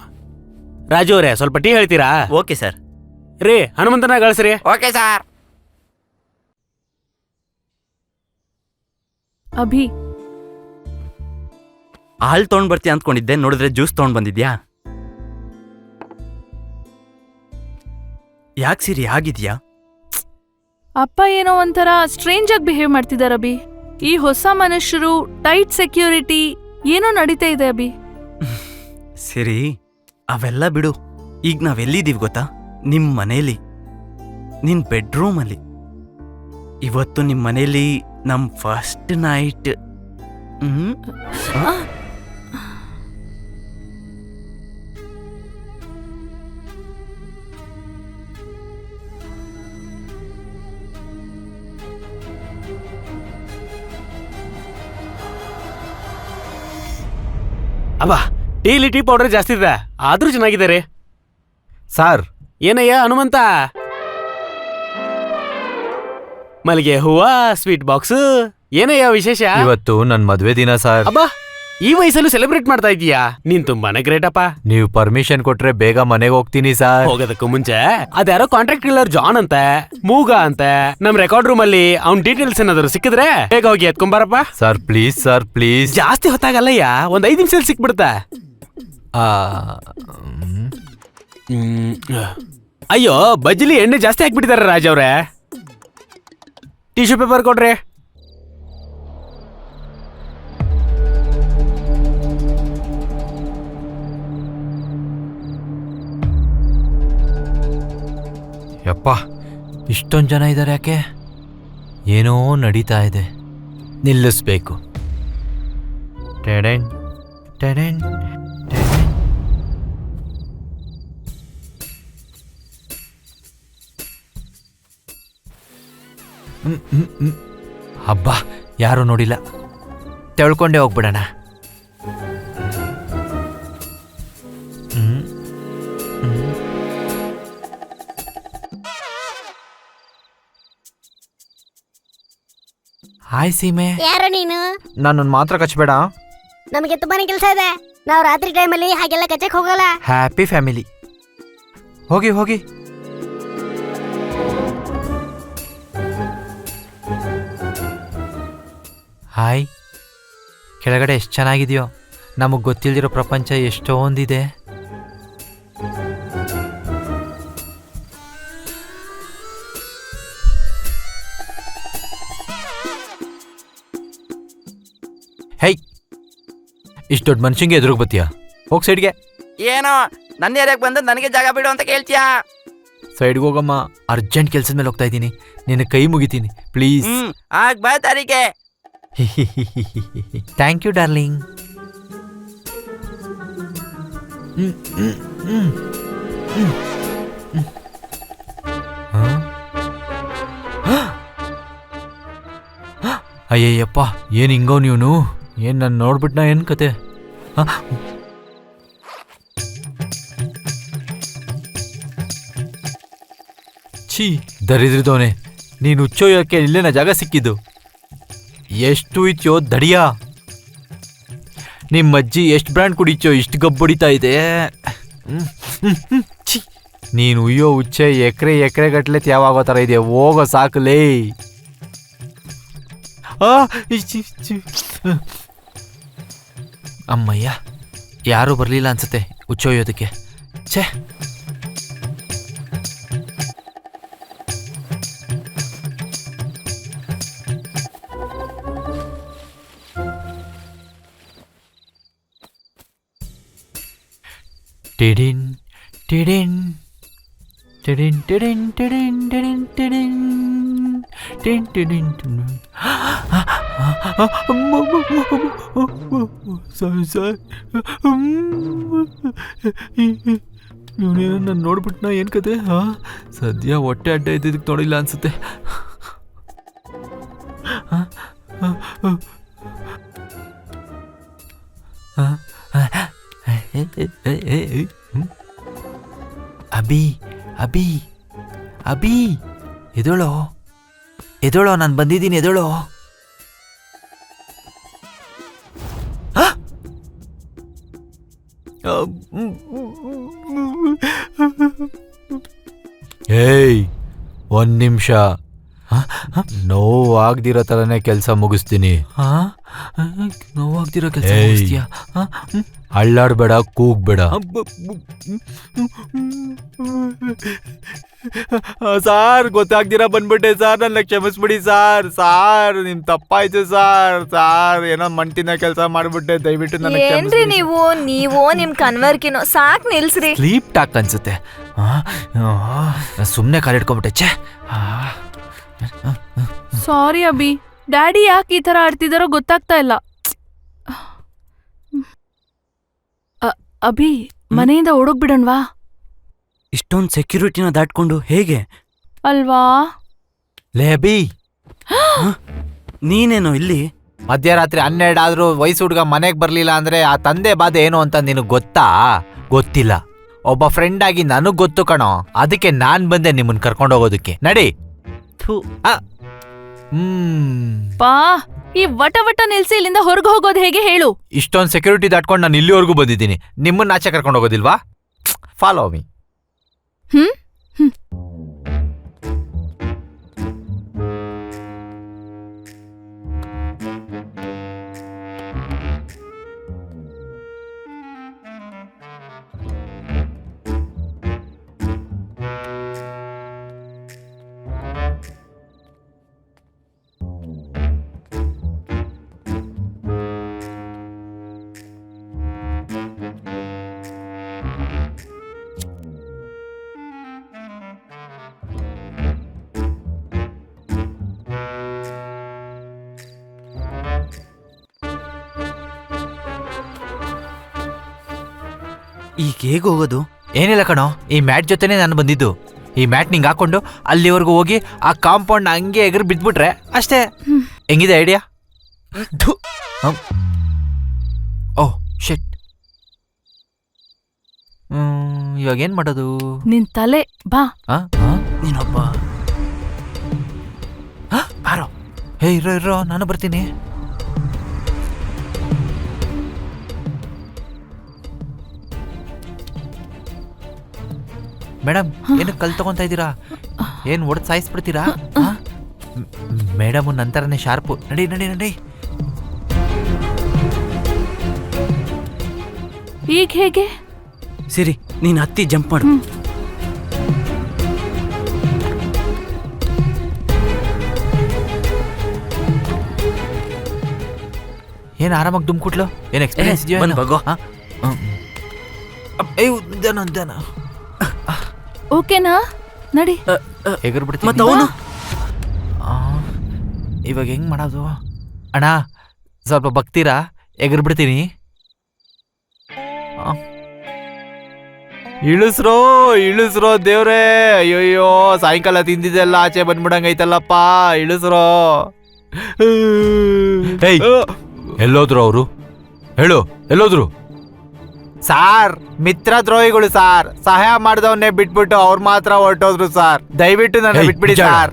ರಾಜು ಅವರೇ, ಸ್ವಲ್ಪ ಟೀ ಹೇಳ್ತೀರಾ? Okay sir. ರೀ ಹನುಮಂತನ ಗಳಿಸ್ರಿ. Okay sir. ಅಭಿ, ಹಾಲ್ ತಗೊಂಡ್ ಬರ್ತೀಯ ಅಂದ್ಕೊಂಡಿದ್ದೆ, ನೋಡಿದ್ರೆ ಜ್ಯೂಸ್ ತಗೊಂಡ್ ಬಂದಿದ್ಯಾ? ಯಾಕೆ ಸಿರಿ ಆಗಿದ್ಯಾ? ಅಪ್ಪ ಏನೋ ಒಂಥರ ಸ್ಟ್ರೇಂಜ್ ಆಗಿ ಬಿಹೇವ್ ಮಾಡ್ತಿದಾರ ಅಭಿ. ಈ ಹೊಸ ಮನುಷ್ಯರು, ಟೈಟ್ ಸೆಕ್ಯೂರಿಟಿ, ಏನೋ ನಡೀತಾ ಇದೆ ಅಭಿ. ಸಿರಿ, ಅವೆಲ್ಲ ಬಿಡು. ಈಗ ನಾವೆಲ್ಲಿದ್ದೀವಿ ಗೊತ್ತಾ? ನಿಮ್ ಮನೇಲಿ, ನಿನ್ ಬೆಡ್ರೂಮಲ್ಲಿ. ಇವತ್ತು ನಿಮ್ ಮನೇಲಿ ನಮ್ ಫಸ್ಟ್ ನೈಟ್. ಅಬ್ಬಾ, ಟೀಲಿ ಟೀ ಪೌಡರ್ ಜಾಸ್ತಿ ಇದೆ, ಆದ್ರೂ ಚೆನ್ನಾಗಿದೆ ರೀ. ಸಾರ್, ಏನಯ್ಯ ಹನುಮಂತ? ಮಲ್ಲಿಗೆ ಹೂವ, ಸ್ವೀಟ್ ಬಾಕ್ಸ್, ಏನಯ್ಯ ವಿಶೇಷ? ಇವತ್ತು ನನ್ನ ಮದ್ವೆ ದಿನ ಸಾರ್. ಅಬ್ಬಾ, ಈ ವಯಸ್ಸಲ್ಲೂ ಸೆಲೆಬ್ರೇಟ್ ಮಾಡ್ತಾ ಇದೀಯಾ? ನೀನ್ ತುಂಬಾನೇ ಗ್ರೇಟ್ ಅಪ್ಪ. ನೀವು ಪರ್ಮಿಷನ್ ಕೊಟ್ರೆ ಬೇಗ ಮನೆಗೆ ಹೋಗ್ತೀನಿ ಸಾರ್. ಹೋಗೋದಕ್ಕೂ ಮುಂಚೆ ಅದ್ಯಾರೋ ಕಾಂಟ್ರಾಕ್ಟ್ ಕಿಲ್ಲರ್ ಜಾನ್ ಅಂತೆ, ಮೂಗ ಅಂತೆ. ನಮ್ ರೆಕಾರ್ಡ್ ರೂಮ್ ಅಲ್ಲಿ ಅವ್ನ್ ಡೀಟೇಲ್ಸ್ ಏನಾದ್ರು ಸಿಕ್ಕಿದ್ರೆ ಬೇಗ ಹೋಗಿ ಎತ್ಕೊಂಬಾರಪ್ಪ. Sir please. ಜಾಸ್ತಿ ಹೊತ್ತಾಗಲ್ಲಯ್ಯ, ಒಂದ್ 5 ನಿಮಿಷದಲ್ಲಿ ಸಿಕ್ಬಿಡುತ್ತೆ. ಅಯ್ಯೋ, ಬಜ್ಜಿಲಿ ಎಣ್ಣೆ ಜಾಸ್ತಿ ಹಾಕ್ಬಿಟ್ಟಿದಾರೆ ರಾಜ್ ಅವ್ರೆ. ಟಿಶ್ಯೂ ಪೇಪರ್ ಕೊಡ್ರಿ. ಯಪ್ಪ, ಇಷ್ಟೊಂದು ಜನ ಇದ್ದಾರೆ ಯಾಕೆ? ಏನೋ ನಡೀತಾ ಇದೆ, ನಿಲ್ಲಿಸ್ಬೇಕು. ಟೆಡೆನ್ ಟೆಡೆನ್ ಟೆಡೆನ್. ಹಬ್ಬ, ಯಾರೂ ನೋಡಿಲ್ಲ, ತೆಳ್ಕೊಂಡೇ ಹೋಗ್ಬಿಡೋಣ. ಹಾಯ್ ಸೀಮೆ. ಯಾರ ನೀನು? ನಾನೊಂದು ಮಾತ್ರ ಕಚ್ಬೇಡ. ನಮಗೆ ತುಂಬಾನೇ ಕೆಲಸ ಇದೆ, ನಾವು ರಾತ್ರಿ ಟೈಮಲ್ಲಿ ಹಾಗೆಲ್ಲ ಕಚ್ಚಕ್ ಹೋಗಲ್ಲ. Happy family. ಹೋಗಿ ಹೋಗಿ. ಹಾಯ್. ಕೆಳಗಡೆ ಎಷ್ಟು ಚೆನ್ನಾಗಿದೆಯೋ. ನಮಗೆ ಗೊತ್ತಿಲ್ದಿರೋ ಪ್ರಪಂಚ ಎಷ್ಟೊಂದಿದೆ. ಇಷ್ಟು ದೊಡ್ಡ ಮನುಷ್ಯಂಗೆ ಎದುರುಗ್ ಬತ್ತೀಯ? ಹೋಗ್ ಸೈಡ್ಗೆ. ಏನೋ ನನ್ನ ಏರಿಯಾಗ ಬಂದು ನನಗೆ ಜಾಗ ಬಿಡು ಅಂತ ಕೇಳ್ತೀಯಾ? ಸೈಡ್ಗೆ ಹೋಗಮ್ಮ, ಅರ್ಜೆಂಟ್ ಕೆಲ್ಸದ ಮೇಲೆ ಹೋಗ್ತಾ ಇದ್ದೀನಿ, ನಿನ್ನ ಕೈ ಮುಗಿತೀನಿ ಪ್ಲೀಸ್. ಆಗ ಬಾ ತಾರೀಕೆ. Thank you darling. ಅಯ್ಯಯ್ಯಪ್ಪ, ಏನ್ ಹಿಂಗೋ ನೀವನು? ಏನ್ ನಾನು ನೋಡ್ಬಿಟ್ನಾ ಏನ್ ಕತೆ? ಛೀ, ದರಿದ್ರದವನೆ, ನೀನು ಹುಚ್ಚೋಯಕ್ಕೆ ಇಲ್ಲೇನ ಜಾಗ ಸಿಕ್ಕಿದ್ದು? ಎಷ್ಟು ಇಚ್ಚೋ ದಡಿಯಾ? ನಿಮ್ಮ ಅಜ್ಜಿ ಎಷ್ಟು ಬ್ರ್ಯಾಂಡ್ ಕುಡಿಚೋ ಇಷ್ಟು ಗಬ್ಬೊಡಿತಾ ಇದೆ? ಛೀ, ನೀನು ಉಯ್ಯೋ ಹುಚ್ಚೆ ಎಕರೆ ಗಟ್ಲೆ ತ್ಯಾವಾಗೋ ಥರ ಇದೆ. ಹೋಗೋ ಸಾಕಲೇ. ಅಮ್ಮಯ್ಯ, ಯಾರೂ ಬರಲಿಲ್ಲ ಅನ್ಸುತ್ತೆ ಹುಚ್ಚೊಯ್ಯೋದಕ್ಕೆ. ಛೇ, ಟಿಡಿನ್ ಟಿಡಿನ್ ಟಿಡಿನ್ ಟಿಡಿನ್ ಟಿಡಿನ್ ಟಿಡಿನ್ ಟಿಡಿನ್ ಟಿನ್ ಟಿಡಿನ್ ಟಿಡಿನ್. ಸರ್ ಇವನೇನ ನಾನು ನೋಡ್ಬಿಟ್ನಾ ಏನು ಕತೆ? ಸದ್ಯ ಹೊಟ್ಟೆ ಅಡ್ಡ ಇದ್ದಿದ್ದಕ್ಕೆ ನೋಡಿಲ್ಲ ಅನ್ಸುತ್ತೆ. ಅಭಿ ಅಭಿ ಅಭಿ, ಎದೋಳೋ ಎದೋಳೋ, ನಾನು ಬಂದಿದ್ದೀನಿ, ಎದೋಳೋ. ಏಯ್, ಒಂದ್ ನಿಮಿಷ, ನೋವಾಗ್ದಿರೋ ಥರನೇ ಕೆಲಸ ಮುಗಿಸ್ತೀನಿ. ನೋವಾಗ್ದಿರೋ ಕೆಲಸ ಮುಗಿಸ್ತೀಯಾ? ಅಳ್ಳಾಡ್ಬೇಡ, ಕೂಗ್ಬೇಡ. ಸಾರ್, ಗೊತ್ತಾಗ್ದಿರ ಬಂದ್ಬಿಟ್ಟೆ ಸಾರ್, ನನ್ನ ಕ್ಷಮಿಸ್ಬಿಡಿ ಸಾರ್. ಸಾರ್, ನಿಮ್ ತಪ್ಪಾಯ್ತು ಸಾರ್. ಸಾರ್, ಏನೋ ಮಂಟಿನ ಕೆಲಸ ಮಾಡ್ಬಿಟ್ಟೆ, ದಯವಿಟ್ಟು ನನ್ನ ಏನ್ರಿ ನೀವು ನಿಮ್ ಕನ್ವರ್ಕಿನೋ ಸಾಕ್ ನಿಲ್ಸ್ರಿ. ಸ್ಲೀಪ್ ಟಾಕ್ ಅನ್ಸುತ್ತೆ. ಸುಮ್ನೆ ಕಾಲಿಡ್ಕೊಂಬಿಟ್ಟೆ. ಛೇ, ಸಾರಿ ಅಭಿ, ಡ್ಯಾಡಿ ಯಾಕೆ ಈ ತರ ಆಡ್ತಿದಾರೋ ಗೊತ್ತಾಗ್ತಾ ಇಲ್ಲ. ಅಭಿ, ಮನೆಯಿಂದ ಓಡೋಗ್ಬಿಡಣ್ವಾ? ಇಷ್ಟೊಂದು ಸೆಕ್ಯೂರಿಟಿನ ದಾಟ್ಕೊಂಡು ಹೇಗೆ? ಅಲ್ವಾ? ಲೇ ಅಭಿ, ನೀನೇನೋ ಇಲ್ಲಿ? ಮಧ್ಯರಾತ್ರಿ 12 ಆದ್ರೂ ವಯಸ್ಸು ಹುಡುಗ ಮನೆಗೆ ಬರ್ಲಿಲ್ಲ ಅಂದ್ರೆ ಆ ತಂದೆ ಬಾಧೆ ಏನು ಅಂತ ನಿನಗೆ ಗೊತ್ತಾ? ಗೊತ್ತಿಲ್ಲ. ಒಬ್ಬ ಫ್ರೆಂಡ್ ಆಗಿ ನನಗ್ ಗೊತ್ತು ಕಣೋ, ಅದಕ್ಕೆ ನಾನ್ ಬಂದೆ ನಿಮ್ಮನ್ ಕರ್ಕೊಂಡು ಹೋಗೋದಕ್ಕೆ. ನಡಿ. ಪಾ, ಈ ವಟ ನಿಲ್ಸಿ ಇಲ್ಲಿಂದ ಹೊರಗೆ ಹೋಗೋದು ಹೇಗೆ ಹೇಳು? ಇಷ್ಟೊಂದು ಸೆಕ್ಯೂರಿಟಿ ದಾಟ್ಕೊಂಡು ನಾನು ಇಲ್ಲಿವರೆಗೂ ಬಂದಿದ್ದೀನಿ, ನಿಮ್ಮನ್ನ ಆಚೆ ಕರ್ಕೊಂಡು ಹೋಗೋದಿಲ್ವಾ? Follow me. ಈಗ ಹೇಗೆ ಹೋಗೋದು? ಏನಿಲ್ಲ ಕಣೋ, ಈ ಮ್ಯಾಟ್ ಜೊತೆನೆ ನಾನು ಬಂದಿದ್ದು. ಈ ಮ್ಯಾಟ್ ನಿಂಗೆ ಹಾಕೊಂಡು ಅಲ್ಲಿವರೆಗೂ ಹೋಗಿ ಆ ಕಾಂಪೌಂಡ್ ಹಂಗೆ ಎಗರ್ ಬಿದ್ಬಿಟ್ರೆ ಅಷ್ಟೇ. ಹೆಂಗಿದೆ ಐಡಿಯಾ? ಓಹ್ ಶಿಟ್. ಇವಾಗ ಏನ್ ಮಾಡೋದು? ನಿನ್ ತಲೆ ಬಾ. ನೀನೊಬ್ಬ ಬಾರೋ. ಹೇ, ಇರೋ, ನಾನು ಬರ್ತೀನಿ. ಮೇಡಮ್, ಏನು ಕಲ್ ತಗೊಂತ ಇದ್ದೀರಾ? ಏನ್ ಒಡೆದು ಸಾಯಿಸ್ಬಿಡ್ತೀರಾ? ಮೇಡಮ್ ನಂತರನೇ ಶಾರ್ಪು. ನಡಿ ನಡಿ ನಡಿ. ಈಗ ಹೇಗೆ? ಸರಿ, ನೀನ್ ಹತ್ತಿ ಜಂಪ್ ಮಾಡು. ಏನ್ ಆರಾಮಾಗಿ ದುಮ್ಕುಟ್ಲು ಏನ್ ಎಕ್ಸ್ಪೀರಿಯನ್ಸ್ ಇದೆಯಾ ಬಂದ್ ಬಗ್ಗೋ. ಓಕೆನಾ ನಡಿ. ಎಗರ್ ಬಿಡ್ತೀನಿ ಮತ್ತ ಅವನು ಇವಾಗ ಹೆಂಗ್ ಮಾಡೋದು ಅಣ್ಣ ಸ್ವಲ್ಪ ಬಗ್ತೀರಾ ಎಗರ್ ಬಿಡ್ತೀನಿ ಇಳಿಸ್ರೋ ದೇವ್ರೇ ಅಯ್ಯೋಯ್ಯೋ ಸಾಯಂಕಾಲ ತಿಂದಿದ್ದೆಲ್ಲ ಆಚೆ ಬಂದ್ಬಿಡಂಗೈತಲ್ಲಪ್ಪ ಇಳಿಸ್ರೋ ಎಲ್ಲೋದ್ರು ಅವರು ಹೇಳು ಎಲ್ಲೋದ್ರು ಸಾರ್ ಮಿತ್ರ ದ್ರೋಹಿಗಳು ಸಾರ್ ಸಹಾಯ ಮಾಡಿದವನ್ನೇ ಬಿಟ್ಬಿಟ್ಟು ಅವ್ರು ಮಾತ್ರ ಹೊರಟೋದ್ರು ಸಾರ್ ದಯವಿಟ್ಟು ನನ್ನ ಬಿಟ್ಬಿಡಿ ಸಾರ್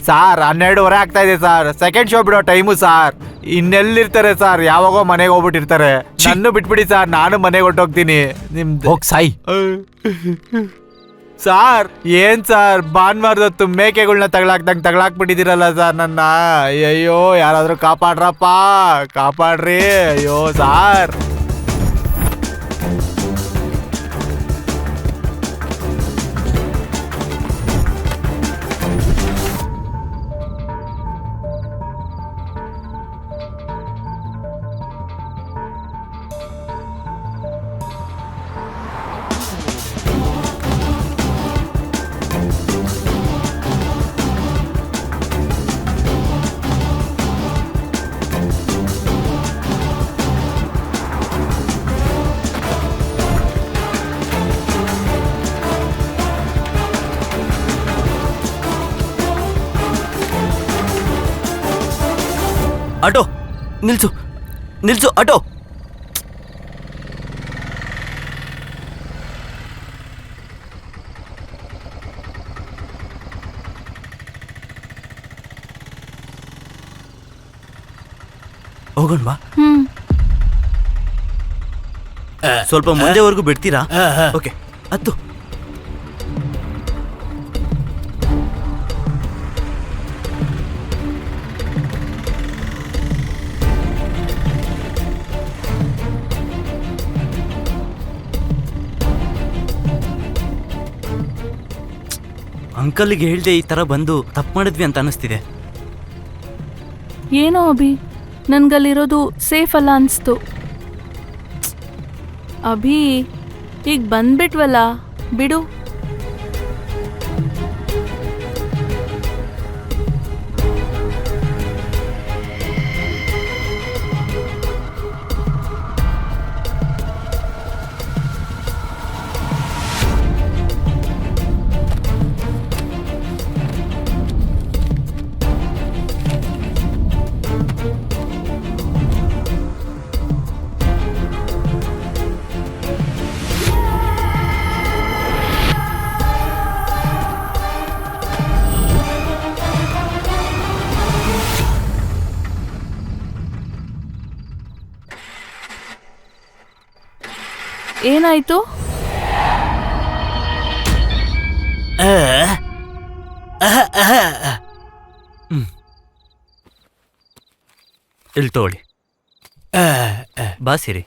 12:30 ಆಗ್ತಾ ಇದೆ ಸಾರ್ ಸೆಕೆಂಡ್ ಶೋ ಬಿಡೋ ಟೈಮು ಸಾರ್ ಇನ್ನೆಲ್ಲಿರ್ತಾರೆ ಸಾರ್ ಯಾವಾಗೋ ಮನೆಗೆ ಹೋಗ್ಬಿಟ್ಟಿರ್ತಾರೆ ನನ್ನ ಬಿಟ್ಬಿಡಿ ಸಾರ್ ನಾನು ಮನೆಗೆ ಹೊರಟೋಗ್ತೀನಿ ನಿಮ್ದು ಸಾಯಿ ಸಾರ್ ಏನ್ ಸಾರ್ ಭಾನುವಾರದೊತ್ತು ಮೇಕೆಗಳನ್ನ ತಗಳಾಕ್ಬಿಟ್ಟಿದ್ದೀರಲ್ಲ ಸಾರ್ ನನ್ನ ಅಯ್ಯೋ ಯಾರಾದ್ರೂ ಕಾಪಾಡ್ರಪ್ಪ ಕಾಪಾಡ್ರಿ ಅಯ್ಯೋ ಸಾರ್ ಆಟೋ ನಿಲ್ಸು ನಿಲ್ಸು ಆಟೋ. ಹೋಗೋಣ ಬಾ. ಸ್ವಲ್ಪ ಮುಂದೆವರೆಗೂ ಬಿಡ್ತೀರಾ? ಓಕೆ ಹತ್ತು. ಅಂಕಲ್ಗೆ ಹೇಳ್ದೆ ಈ ತರ ಬಂದು ತಪ್ಪು ಮಾಡಿದ್ವಿ ಅಂತ ಅನಿಸ್ತಿದೆ. ಏನೋ ಅಭಿ ನನ್ಗಲ್ಲಿರೋದು ಸೇಫ್ ಅಲ್ಲ ಅನ್ಸ್ತು. ಅಭಿ ಈಗ ಬಂದ್ಬಿಟ್ವಲ್ಲ ಬಿಡು. ಏನಾಯ್ತು? ಇಲ್ಲಿ ತಗೊಳ್ಳಿ. ಬಾ ಸಿರಿ.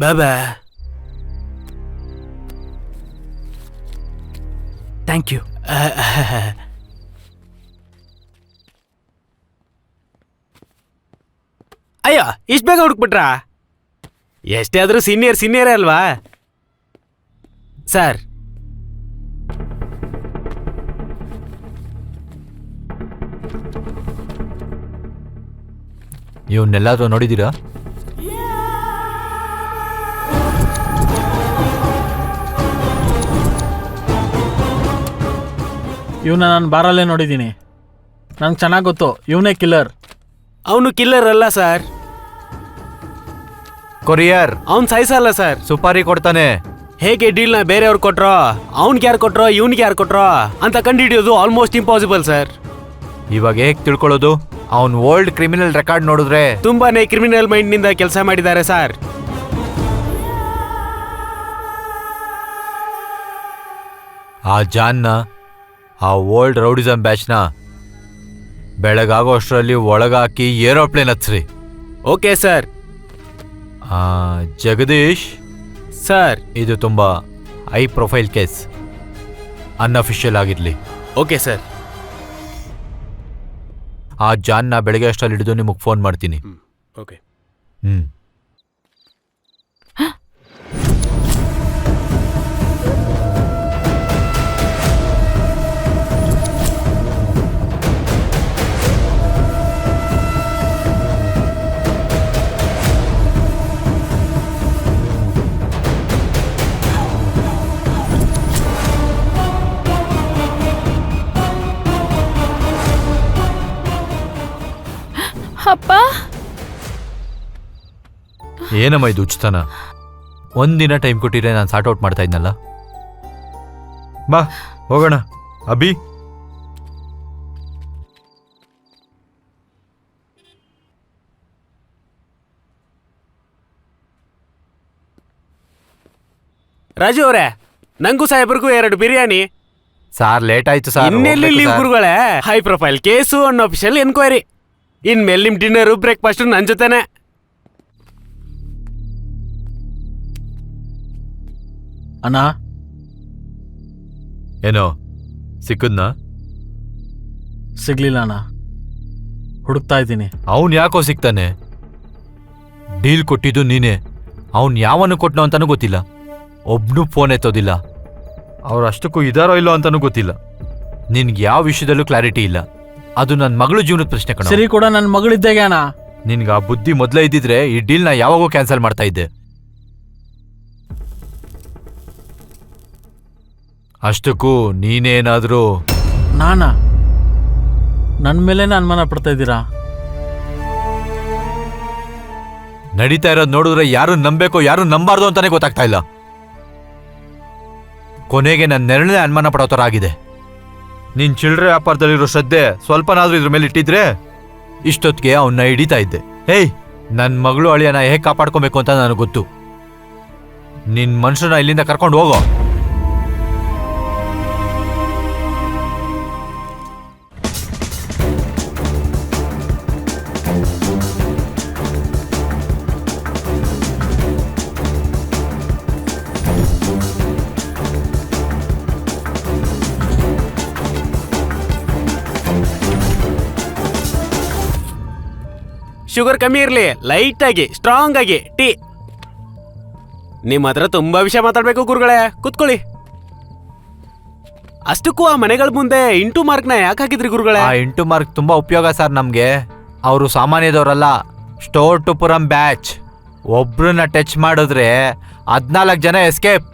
ಬಾಬಾ ಥ್ಯಾಂಕ್ ಯು. ಅಯ್ಯೋ ಇಷ್ಟು ಬೇಗ ಹುಡುಕ್ಬಿಟ್ರಾ? ಎಷ್ಟೇ ಆದರೂ ಸೀನಿಯರೇ ಅಲ್ವಾ ಸರ್? ಇವನ್ನೆಲ್ಲಾದ್ರೂ ನೋಡಿದ್ದೀರಾ? ಇವನ್ನ ನಾನು ಬಾರಲ್ಲೇ ನೋಡಿದ್ದೀನಿ. ನಂಗೆ ಚೆನ್ನಾಗಿ ಗೊತ್ತು ಇವನೇ ಕಿಲ್ಲರ್. ಅವನು ಕಿಲ್ಲರ್ ಅಲ್ಲ ಸರ್, ಕೊರಿಯರ್. ಅವ್ನು ಸಾಯಿಸಲ್ಲ ಸರ್, ಸುಪಾರಿ ಕೊಡ್ತಾನೆ. ಹೇಗೆ ಡೀಲ್ನ ಬೇರೆಯವ್ರು ಕೊಟ್ರೋ ಅವ್ನಿಗೆ ಯಾರು ಕೊಟ್ರೋ ಇವ್ನಿಗೆ ಯಾರು ಕೊಟ್ರೋ ಅಂತ ಕಂಡುಹಿಡಿಯೋದು ಆಲ್ಮೋಸ್ಟ್ ಇಂಪಾಸಿಬಲ್ ಸರ್. ಇವಾಗ ಹೇಗ್ ತಿಳ್ಕೊಳ್ಳೋದು? ಅವನ್ ಓಲ್ಡ್ ಕ್ರಿಮಿನಲ್ ರೆಕಾರ್ಡ್ ನೋಡಿದ್ರೆ ತುಂಬಾನೇ ಕ್ರಿಮಿನಲ್ ಮೈಂಡ್ ನಿಂದ ಕೆಲಸ ಮಾಡಿದ್ದಾರೆ ಸರ್. ಆ ಜಾನ್ನ, ಆ ಓಲ್ಡ್ ರೌಡಿಸಮ್ ಬ್ಯಾಚ್ನ ಬೆಳಗಾಗೋ ಅಷ್ಟರಲ್ಲಿ ಒಳಗಾಕಿ ಏರೋಪ್ಲೇನ್ ಹತ್ಸ್ರಿ. Okay sir. ಜಗದೀಶ್ ಸರ್. ಇದು ತುಂಬಾ ಹೈ ಪ್ರೊಫೈಲ್ ಕೇಸ್, ಅನ್ಅಫಿಷಿಯಲ್ ಆಗಿರ್ಲಿ. Okay sir. ಆ ಜಾನ್ನ ಬೆಳಗ್ಗೆ ಅಷ್ಟರಲ್ಲಿ ಹಿಡಿದು ನಿಮಗೆ ಫೋನ್ ಮಾಡ್ತೀನಿ. ಓಕೆ. ಅಪ್ಪ, ಏನಮ್ಮ ಇದು ಉಚಿತನ? ಒಂದಿನ ಟೈಮ್ ಕೊಟ್ಟಿದ್ರೆ ನಾನು ಸಾರ್ಟ್ ಔಟ್ ಮಾಡ್ತಾ ಇದ್ನಲ್ಲ. ಬಾ ಹೋಗೋಣ. ಅಭಿ, ರಾಜು ಅವರೇ, ನಂಗೂ ಸಾಹೇಬ್ರಿಗೂ 2 ಬಿರಿಯಾನಿ. ಸಾರ್ ಲೇಟ್ ಆಯ್ತು ಸರ್. ಇನ್ನೆಲ್ಲಿ ಲೀವ್ ಗುರುಗಳೇ? High profile case, unofficial enquiry. ಇನ್ಮೇಲೆ ನಿಮ್ ಡಿನ್ನರು ಬ್ರೇಕ್ಫಾಸ್ಟ್ ನನ್ ಜೊತೆನೆ. ಅಣ್ಣ, ಏನೋ ಸಿಕ್ಕದ್ನ? ಸಿಗ್ಲಿಲ್ಲ ಅಣ್ಣ, ಹುಡುಕ್ತಾ ಇದ್ದೀನಿ. ಅವನ್ ಯಾಕೋ ಸಿಗ್ತಾನೆ? ಡೀಲ್ ಕೊಟ್ಟಿದ್ದು ನೀನೆ. ಅವನ್ ಯಾವನು ಕೊಟ್ನೋ ಅಂತಾನೂ ಗೊತ್ತಿಲ್ಲ. ಒಬ್ನು ಫೋನ್ ಎತ್ತೋದಿಲ್ಲ. ಅವ್ರು ಅಷ್ಟಕ್ಕೂ ಇದಾರೋ ಇಲ್ಲೋ ಅಂತಾನೂ ಗೊತ್ತಿಲ್ಲ. ನಿನ್ಗೆ ಯಾವ ವಿಷಯದಲ್ಲೂ ಕ್ಲಾರಿಟಿ ಇಲ್ಲ. ಅದು ನನ್ನ ಮಗಳು ಜೀವನದ ಪ್ರಶ್ನೆ ಕಣ. ಸರಿ ಕೂಡ ನನ್ನ ಮಗಳಿದ್ದಾಗೆ ಅಣ್ಣ. ನಿನ್ಗೆ ಆ ಬುದ್ಧಿ ಮೊದಲೇ ಇದ್ದಿದ್ರೆ ಈ ಡೀಲ್ನ ಯಾವಾಗೋ ಕ್ಯಾನ್ಸಲ್ ಮಾಡ್ತಾ ಇದ್ದೆ. ಅಷ್ಟಕ್ಕೂ ನೀನೇನಾದ್ರೂ ನಾನಾ? ನನ್ನ ಮೇಲೇನೆ ಅನುಮಾನ ಪಡ್ತಾ ಇದ್ದೀರಾ? ನಡೀತಾ ಇರೋದು ನೋಡಿದ್ರೆ ಯಾರು ನಂಬೇಕೋ ಯಾರು ನಂಬಾರ್ದು ಅಂತಾನೆ ಗೊತ್ತಾಗ್ತಾ ಇಲ್ಲ. ಕೊನೆಗೆ ನನ್ನ ನೆರಳೇ ಅನುಮಾನ ಪಡೋ ಥರ ಆಗಿದೆ. ನಿನ್ ಚಿಲ್ಡ್ರೆ ವ್ಯಾಪಾರದಲ್ಲಿರೋ ಶ್ರದ್ಧೆ ಸ್ವಲ್ಪನಾದ್ರೂ ಇದ್ರ ಮೇಲೆ ಇಟ್ಟಿದ್ರೆ ಇಷ್ಟೊತ್ತಿಗೆ ಅವನ್ನ ಹಿಡಿತಾ ಇದ್ದೆ. ಹೇಯ್, ನನ್ನ ಮಗಳು ಅಳಿಯನ ಹೇಗೆ ಕಾಪಾಡ್ಕೊಬೇಕು ಅಂತ ನನಗೆ ಗೊತ್ತು. ನಿನ್ ಮನುಷ್ಯನ ಇಲ್ಲಿಂದ ಕರ್ಕೊಂಡು ಹೋಗೋ. ಶುಗರ್ ಕಮ್ಮಿ ಇರ್ಲಿ, ಲೈಟ್ ಆಗಿ ಸ್ಟ್ರಾಂಗ್ ಆಗಿ ಟೀ. ನಿಮ್ ಹತ್ರ ತುಂಬಾ ವಿಷಯ ಮಾತಾಡ್ಬೇಕು ಗುರುಗಳೇ, ಕೂತ್ಕೊಳ್ಳಿ. ಅಷ್ಟಕ್ಕೂ ಆ ಮನೆಗಳ ಮುಂದೆ ಇಂಟು ಮಾರ್ಕ್ನ ಯಾಕೆ ಹಾಕಿದ್ರಿ ಗುರುಗಳೇ? ಆ ಇಂಟು ಮಾರ್ಕ್ ತುಂಬಾ ಉಪಯೋಗ ಸರ್ ನಮ್ಗೆ. ಅವರು ಸಾಮಾನ್ಯದವರಲ್ಲ, ಸ್ಟೋರ್ ಟು ಪುರಂ ಬ್ಯಾಚ್. ಒಬ್ರನ್ನ ಟಚ್ ಮಾಡಿದ್ರೆ 14 ಜನ ಎಸ್ಕೇಪ್,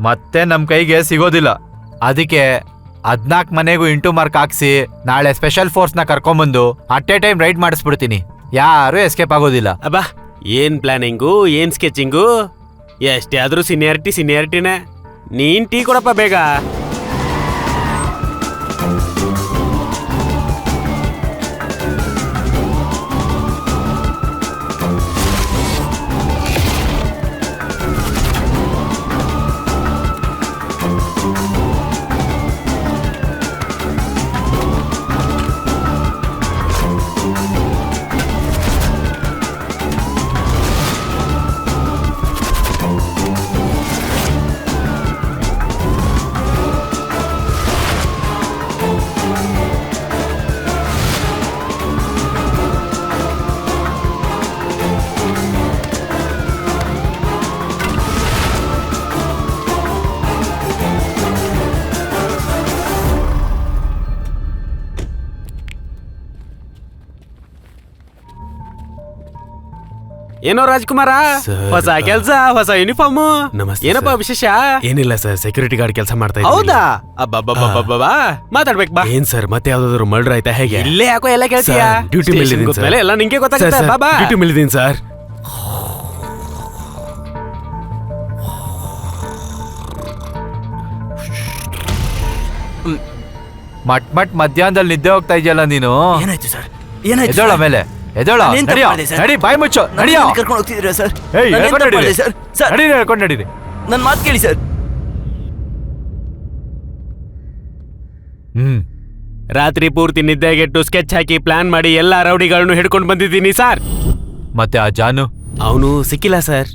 ಮತ್ತೆ ನಮ್ ಕೈಗೆ ಸಿಗೋದಿಲ್ಲ. ಅದಕ್ಕೆ 14 ಮನೆಗೂ ಇಂಟು ಮಾರ್ಕ್ ಹಾಕ್ಸಿ ನಾಳೆ ಸ್ಪೆಷಲ್ ಫೋರ್ಸ್ನ ಕರ್ಕೊಂಬಂದು ಅಟ್ ಎ ಟೈಮ್ ರೈಡ್ ಮಾಡಿಸ್ಬಿಡ್ತೀನಿ. ಯಾರು ಎಸ್ಕೇಪ್ ಆಗೋದಿಲ್ಲ. ಅಬ್ಬಾ, ಏನ್ ಪ್ಲಾನಿಂಗು, ಏನ್ ಸ್ಕೆಚಿಂಗು. ಎಷ್ಟೇ ಆದ್ರೂ ಸೀನಿಯಾರಿಟಿನೇ. ನೀನ್ ಟೀ ಕೊಡಪ್ಪ ಬೇಗ. ಏನೋ ರಾಜ್ಕುಮಾರ, ಹೊಸ ಕೆಲ್ಸ, ಹೊಸ ಯೂನಿಫಾರ್ಮ್. ನಮಸ್ತೆ ಏನಪ್ಪ ಸರ್. ವಿಶೇಷ? ಏನಿಲ್ಲ ಸರ್, ಸೆಕ್ಯೂರಿಟಿ ಗಾರ್ಡ್ ಕೆಲಸ ಮಾಡ್ತಾ ಇದ್ದೀನಿ. ಹೌದಾ? ಅಬ್ಬಬ್ಬಬ್ಬಬ್ಬಾ, ಮಾತಾಡ್ಬೇಕು ಬಾ. ಏನ್ ಸರ್, ಮತ್ತೆ ಯಾವ್ದಾದ್ರು ಮರ್ಡರ್ ಆಯ್ತಾ ಹೇಗೆ? ಇಲ್ಲೇ ಯಾಕೋ ಎಲ್ಲ ಕೇಳ್ತೀಯಾ? ಡ್ಯೂಟಿ ಮೇಲೆ ಇದ್ದೀನಿ ಸರ್. ಎಲ್ಲ ನಿಂಗೆ ಗೊತ್ತಾಗುತ್ತೆ. ಬಾಬಾ, ಡ್ಯೂಟಿ ಮೇಲೆ ಇದ್ದೀನಿ ಸರ್. ಮಟ್ ಮಧ್ಯಾಹ್ನದಲ್ಲಿ ನಿದ್ದೆ ಹೋಗ್ತಾ ಇದೆಯಲ್ಲ ನೀನು. ಏನಾಯ್ತು ಸರ್? ಏನಾಯ್ತು ಎದೋಳ ಮೇಲೆ ಎದೋಳ. ನಾನೇನ್ ತಪ್ಪು ನಡಿಯೋ ಮಾಡ್ದೆ ಸರ್? ನಡಿ, ಬಾಯಿ ಮುಚ್ಚು, ನಡಿಯೋ. ಕರ್ಕೊಂಡು ಹೋಗ್ತಿದ್ದೀರಾ ಸರ್? ಏಯ್, ನಾನೇನ್ ಹೇಳ್ಕೊಂಡು ತಪ್ಪು ನಡೀರಿ. ಮಾಡ್ದೆ ಸರ್? ಸರ್, ನಡೀರಿ, ಹೇಳ್ಕೊಂಡು ನಡೀರಿ. ನನ್ನ ಮಾತು ಕೇಳಿ ಸರ್. ರಾತ್ರಿ ಪೂರ್ತಿ ನಿದ್ದೆಗೆಟ್ಟು ಸ್ಕೆಚ್ ಹಾಕಿ ಪ್ಲಾನ್ ಮಾಡಿ ಎಲ್ಲಾ ರೌಡಿಗಳನ್ನು ಹಿಡ್ಕೊಂಡು ಬಂದಿದ್ದೀನಿ ಸರ್. ಮತ್ತೆ ಆ ಜಾನು ಅವನು ಸಿಕ್ಕಿಲ್ಲ ಸರ್.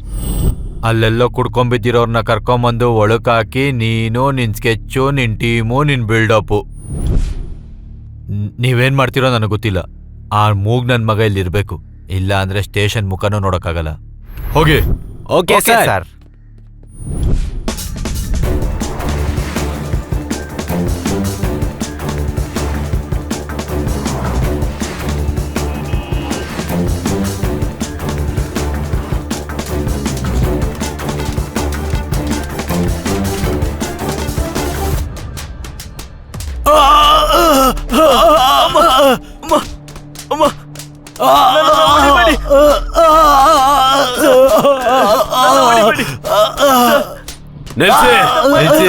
ಅಲ್ಲೆಲ್ಲೋ ಕುಡ್ಕೊಂಬಿದ್ದಿರೋರ್ನ ಕರ್ಕೊಂಬಂದು ಒಳಕಾಕಿ ನೀನು ನಿನ್ ಸ್ಕೆಚ್ಚು, ನಿನ್ ಟೀಮು, ನಿನ್ ಬಿಲ್ಡಪ್ಪು. ನೀವೇನ್ ಮಾಡ್ತಿರೋ ನನಗೆ ಗೊತ್ತಿಲ್ಲ. ಆ ಮೂಗ್ ನನ್ ಮಗ ಇಲ್ಲಿ ಇರ್ಬೇಕು, ಇಲ್ಲ ಅಂದ್ರೆ ಸ್ಟೇಷನ್ ಮುಖನೂ ನೋಡಕ್ಕಾಗಲ್ಲ. ಹೋಗಿ. Okay sir. ನಿಲ್ಸಿ. ನಿಲ್ಸಿ.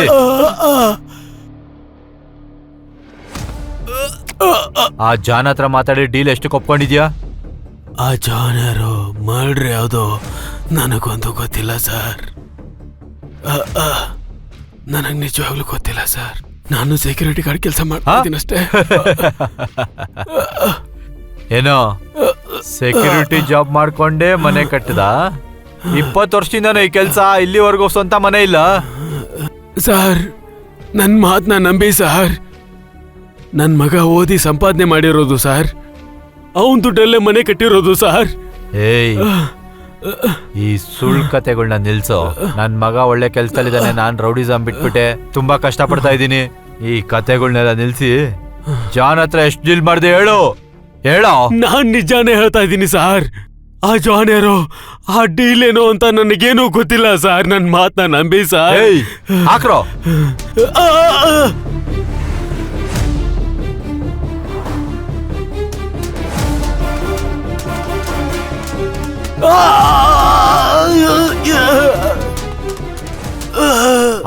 ಆ ಜಾನ್ ಹತ್ರ ಮಾತಾಡಿ ಡೀಲ್ ಎಷ್ಟು ಕೊಪ್ಕೊಂಡಿದ್ಯಾ? ಆ ಜಾನರು ಮರ್ಡ್ರ್ ಯಾವುದು ನನಗೊಂದು ಗೊತ್ತಿಲ್ಲ ಸರ್. ನನಗೆ ನಿಜವಾಗ್ಲೂ ಗೊತ್ತಿಲ್ಲ ಸರ್. ನಾನು ಸೆಕ್ಯೂರಿಟಿ ಗಾರ್ಡ್ ಕೆಲಸ ಮಾಡ್ತೀನಿ ಅಷ್ಟೇ. ಏನೋ ಸೆಕ್ಯೂರಿಟಿ ಜಾಬ್ ಮಾಡ್ಕೊಂಡೇ ಮನೆ ಕಟ್ಟದ? 20 ವರ್ಷದಿಂದನೂ ಈ ಕೆಲ್ಸ, ಇಲ್ಲಿವರೆಗೂ ಸ್ವಂತ ಮನೆ ಇಲ್ಲ ಸರ್. ನನ್ನ ಮಾತನ್ನ ನಂಬಿ ಸರ್. ನನ್ನ ಮಗ ಓದಿ ಸಂಪಾದನೆ ಮಾಡಿರೋದು ಸರ್. ಅವನ್ ದುಡ್ಡಲ್ಲೇ ಮನೆ ಕಟ್ಟಿರೋದು ಸರ್. ಏಯ್, ಈ ಸುಳ್ಳು ಕತೆಗಳನ್ನ ನಿಲ್ಸೋ. ನನ್ ಮಗ ಒಳ್ಳೆ ಕೆಲ್ಸದಲ್ಲಿದ್ದಾನೆ, ನಾನ್ ರೌಡಿಸಮ್ ಬಿಟ್ಬಿಟ್ಟೆ ತುಂಬಾ ಕಷ್ಟ ಪಡ್ತಾ ಇದ್ದೀನಿ. ಈ ಕತೆಗಳನ್ನೆಲ್ಲ ನಿಲ್ಸಿ ಜಾನ್ ಹತ್ರ ಎಷ್ಟು ಡೀಲ್ ಮಾಡ್ದೆ ಹೇಳು. ಹೇಳೋ. ನಾನ್ ನಿಜಾನೇ ಹೇಳ್ತಾ ಇದ್ದೀನಿ ಸರ್. ಆ ಜಾನ್ ಯಾರೋ, ಆ ಡೀಲ್ ಏನೋ ಅಂತ ನನಗೇನೂ ಗೊತ್ತಿಲ್ಲ ಸರ್. ನನ್ನ ಮಾತನ್ನ ನಂಬಿ ಸರ್. ಏಯ್, ಹಾಕ್ರೋ.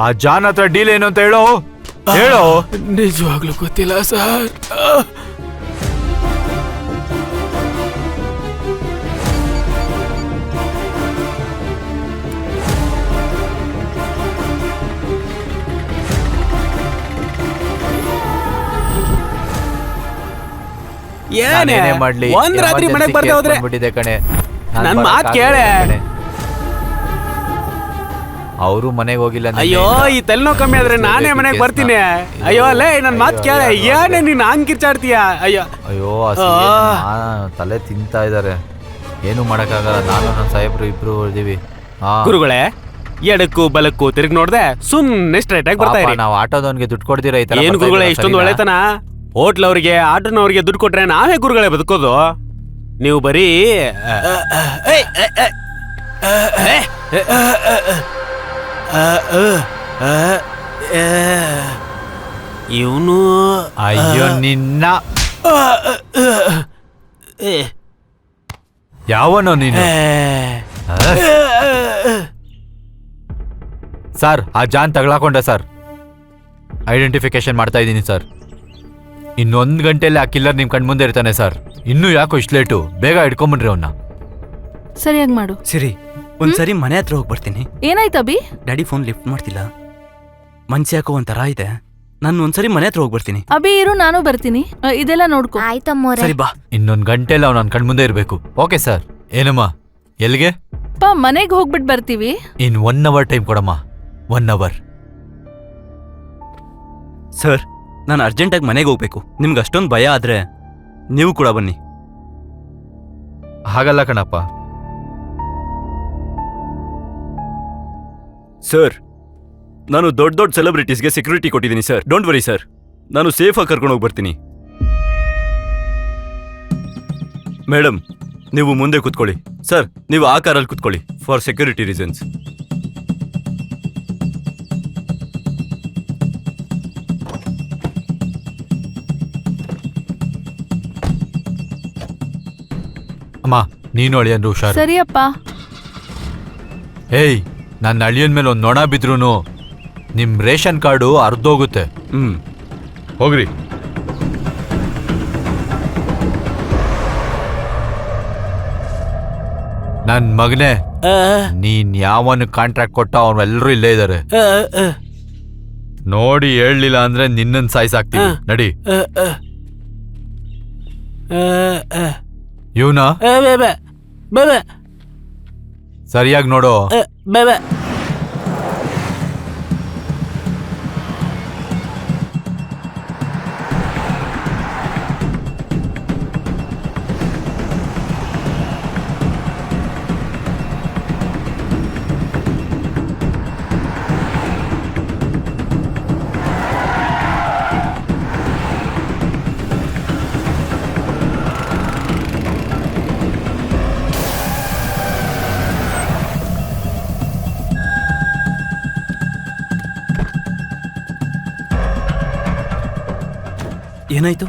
ಆ ಜಾನ್ ಹತ್ರ ಡೀಲ್ ಏನು ಅಂತ ಹೇಳೋ. ಹೇಳೋ. ನಿಜವಾಗ್ಲೂ ಗೊತ್ತಿಲ್ಲ ಸರ್. ಏನೇ ಮಾಡ್ಲಿ, ಒಂದ್ ರಾತ್ರಿ ಮನೆಗ್ ಬರ್ದೆ ಹೋದ್ರೆ ಬಂದ್ಬಿಟ್ಟಿದೆ ಕಣೆ. ನನ್ ಮಾತ್ ಕೇಳೆ. ಅವರು ಮನೆಗೆ ಹೋಗಿಲ್ಲ. ಅಯ್ಯೋ, ಈ ತಲೆನೋವು ಕಮ್ಮಿ ಆದ್ರೆ ನಾನೇ ಮನೆಗ್ ಬರ್ತೀನಿ. ಅಯ್ಯೋ ಲೇ, ನನ್ ಮಾತ್ ಕೇಳೆ. ಏನೇ ನೀನ್ ಹಂಗ್ ಕಿರ್ಚಾಡ್ತೀಯ? ಅಯ್ಯೋ ಅಯ್ಯೋ, ತಲೆ ತಿಂತಾ ಇದಾರೆ. ಏನು ಮಾಡಕ್ಕಾಗಲ್ಲ. ನಾನು ನನ್ನ ಸಾಹೇಬ್ರು ಇಬ್ರು ಇದೀವಿ. ಗುರುಗಳೇ, ಎಡಕ್ಕೂ ಬಲಕ್ಕೂ ತಿರುಗಿ ನೋಡ್ದೆ ಸುಮ್ನೆ ಸ್ಟ್ರೈಟ್ ಆಗಿ ಬರ್ತಾ ಇರಿ. ನಾವು ಆಟೋದವನ್ಗೆ ದುಡ್ಡು ಕೊಡ್ತೀರಾ? ಈ ತರ ಏನ್ ಗುರುಗಳೇ ಇಷ್ಟೊಂದು ಒಳ್ಳೆತನ? ಹೋಟ್ಲ್ ಅವ್ರಿಗೆ, ಆಟೋನವ್ರಿಗೆ ದುಡ್ಡು ಕೊಟ್ರೆ ನಾವೇ ಗುರುಗಳೇ ಬದುಕೋದು. ನೀವು ಬರೀ ಇವನು. ಅಯ್ಯೋ ನಿನ್ನ, ಯಾವನೋ ನೀನು? ಸರ್, ಆ ಜಾನ್ ತಗೊಳಕೊಂಡ ಸರ್. ಐಡೆಂಟಿಫಿಕೇಶನ್ ಮಾಡ್ತಾ ಇದ್ದೀನಿ ಸರ್. ಇನ್ನೊಂದು ಗಂಟೆಯಲ್ಲಿ ಆ ಕಿಲ್ಲರ್ ನಿಮ್ ಕಣ್ ಮುಂದೆ ಇರ್ತಾನೆ ಸರ್. ಇನ್ನೂ ಯಾಕೋ ಇಷ್ಟು ಲೇಟು? ಬೇಗ ಹಿಡ್ಕೊಂಬನ್ರಿ ಅವನ್ನ. ಸರಿಯಾಗಿ ಮಾಡು. ಸಿರಿ, ಒಂದ್ಸರಿ ಮನೆ ಹತ್ರ ಹೋಗಿ ಬರ್ತೀನಿ. ಏನಾಯ್ತು ಅಭಿ? ಡ್ಯಾಡಿ ಫೋನ್ ಲಿಫ್ಟ್ ಮಾಡ್ತಿಲ್ಲ. ಮನ್ಸು ಯಾಕೋ ಒಂಥರ ಇದೆ. ನಾನು ಒಂದ್ಸರಿ ಮನೆ ಹತ್ರ ಹೋಗಿ ಬರ್ತೀನಿ. ಅಭಿ ಇರು, ನಾನು ಬರ್ತೀನಿ. ಇದೆಲ್ಲ ನೋಡ್ಕೊ. ಆಯ್ತಮ್ಮೋರೆ. ಸರಿ ಬಾ. ಇನ್ನೊಂದು ಗಂಟೆಲ್ಲ ಅವ್ನು ನನ್ನ ಕಣ್ ಮುಂದೆ ಇರಬೇಕು. Okay sir. ಏನಮ್ಮ, ಎಲ್ಲಿಗೆ? ಮನೆಗೆ ಹೋಗ್ಬಿಟ್ಟು ಬರ್ತೀವಿ. ಇನ್ 1 ಅವರ್ ಟೈಮ್ ಕೊಡಮ್ಮ. 1 ಅವರ್. ಸರ್, ನಾನು ಅರ್ಜೆಂಟಾಗಿ ಮನೆಗೆ ಹೋಗ್ಬೇಕು. ನಿಮ್ಗೆ ಅಷ್ಟೊಂದು ಭಯ ಆದ್ರೆ ನೀವು ಕೂಡ ಬನ್ನಿ. ಹಾಗಲ್ಲ ಕಣಪ್ಪ. ಸರ್, ನಾನು ದೊಡ್ಡ ದೊಡ್ಡ ಸೆಲೆಬ್ರಿಟೀಸ್ಗೆ ಸೆಕ್ಯೂರಿಟಿ ಕೊಟ್ಟಿದ್ದೀನಿ ಸರ್. ಡೋಂಟ್ ವರಿ ಸರ್, ನಾನು ಸೇಫಾಗಿ ಕರ್ಕೊಂಡು ಹೋಗಿ ಬರ್ತೀನಿ. ಮೇಡಮ್, ನೀವು ಮುಂದೆ ಕೂತ್ಕೊಳ್ಳಿ. ಸರ್, ನೀವು ಆ ಕಾರಲ್ಲಿ ಕೂತ್ಕೊಳ್ಳಿ ಫಾರ್ ಸೆಕ್ಯೂರಿಟಿ ರೀಸನ್ಸ್. ಅಮ್ಮ, ನೀನು ಅಳಿಯನ್ರು ಹುಷಾರು. ಸರಿಯಪ್ಪ. ಏಯ್, ನನ್ನ ಅಳಿಯನ್ ಮೇಲೆ ಒಂದು ನೊಣ ಬಿದ್ರೂ ನಿಮ್ ರೇಷನ್ ಕಾರ್ಡು ಅರ್ಧೋಗುತ್ತೆ. ಹ್ಮ್, ಹೋಗ್ರಿ. ನನ್ ಮಗನೇ, ಆ, ನೀನ್ ಯಾವನು ಕಾಂಟ್ರಾಕ್ಟ್ ಕೊಟ್ಟ ಅವ್ರೆಲ್ಲರೂ ಇಲ್ಲೇ ಇದಾರೆ. ಆ, ಆ, ನೋಡಿ ಹೇಳಲಿಲ್ಲ ಅಂದ್ರೆ ನಿನ್ನನ್ ಸಾಯ್ಸಾಕ್ತೀವಿ. ನಡಿ. ಆ, ಆ. ಆ, ಆ. ಇವನ ಆ, ಬೇ, ಬೇ. ಬೇ, ಬೇ. ಸರಿಯಾಗಿ ನೋಡು. ಆ, ಬೇ, ಬೇ. ಏನಾಯ್ತು?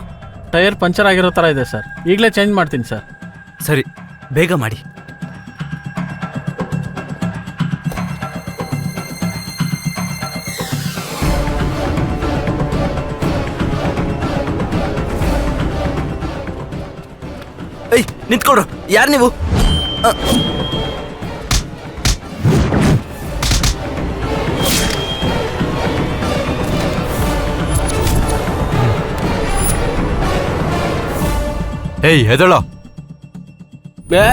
ಟೈರ್ ಪಂಚರ್ ಆಗಿರೋ ಥರ ಇದೆ ಸರ್. ಈಗಲೇ ಚೇಂಜ್ ಮಾಡ್ತೀನಿ ಸರ್. ಸರಿ, ಬೇಗ ಮಾಡಿ. ಏಯ್, ನಿಂತ್ಕೊಡ್ರು. ಯಾರು ನೀವು? ಏಯ್ ಹೆದಳೋ. ಬೇ.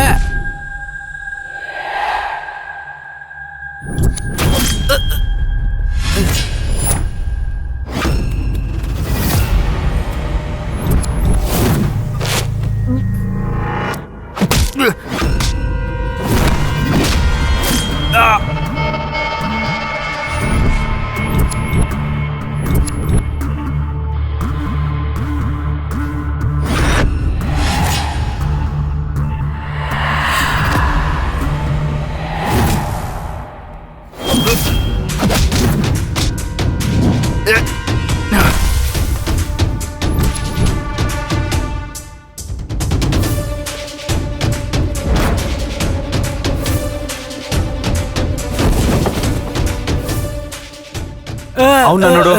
ಅವನ್ನ ನೋಡು.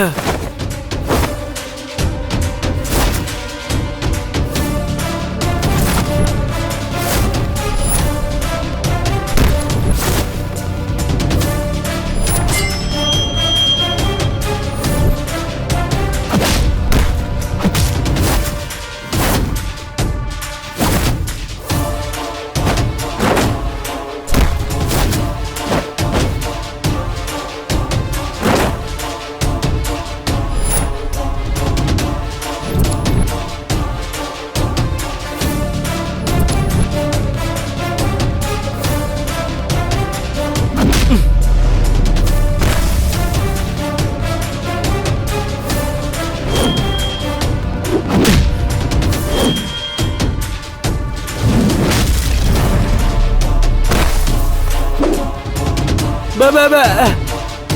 ಬೇ, ಬೇ, ಬೇ.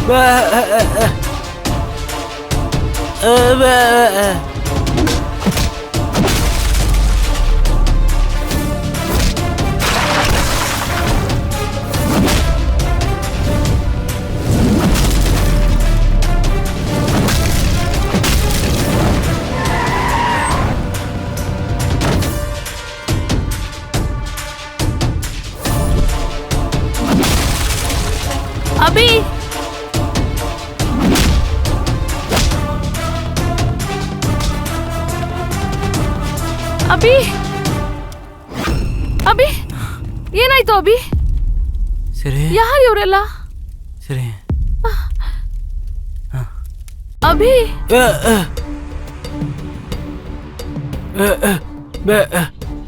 ಬೇ, ಬೇ. ಅಭಿ, ಅಭಿ, ಅಭಿ, ಏನಾಯ್ತು ಅಭಿ? ಸರಿ ಯಾರು ಇವರೆಲ್ಲ? ಸರಿ. ಅಭಿ,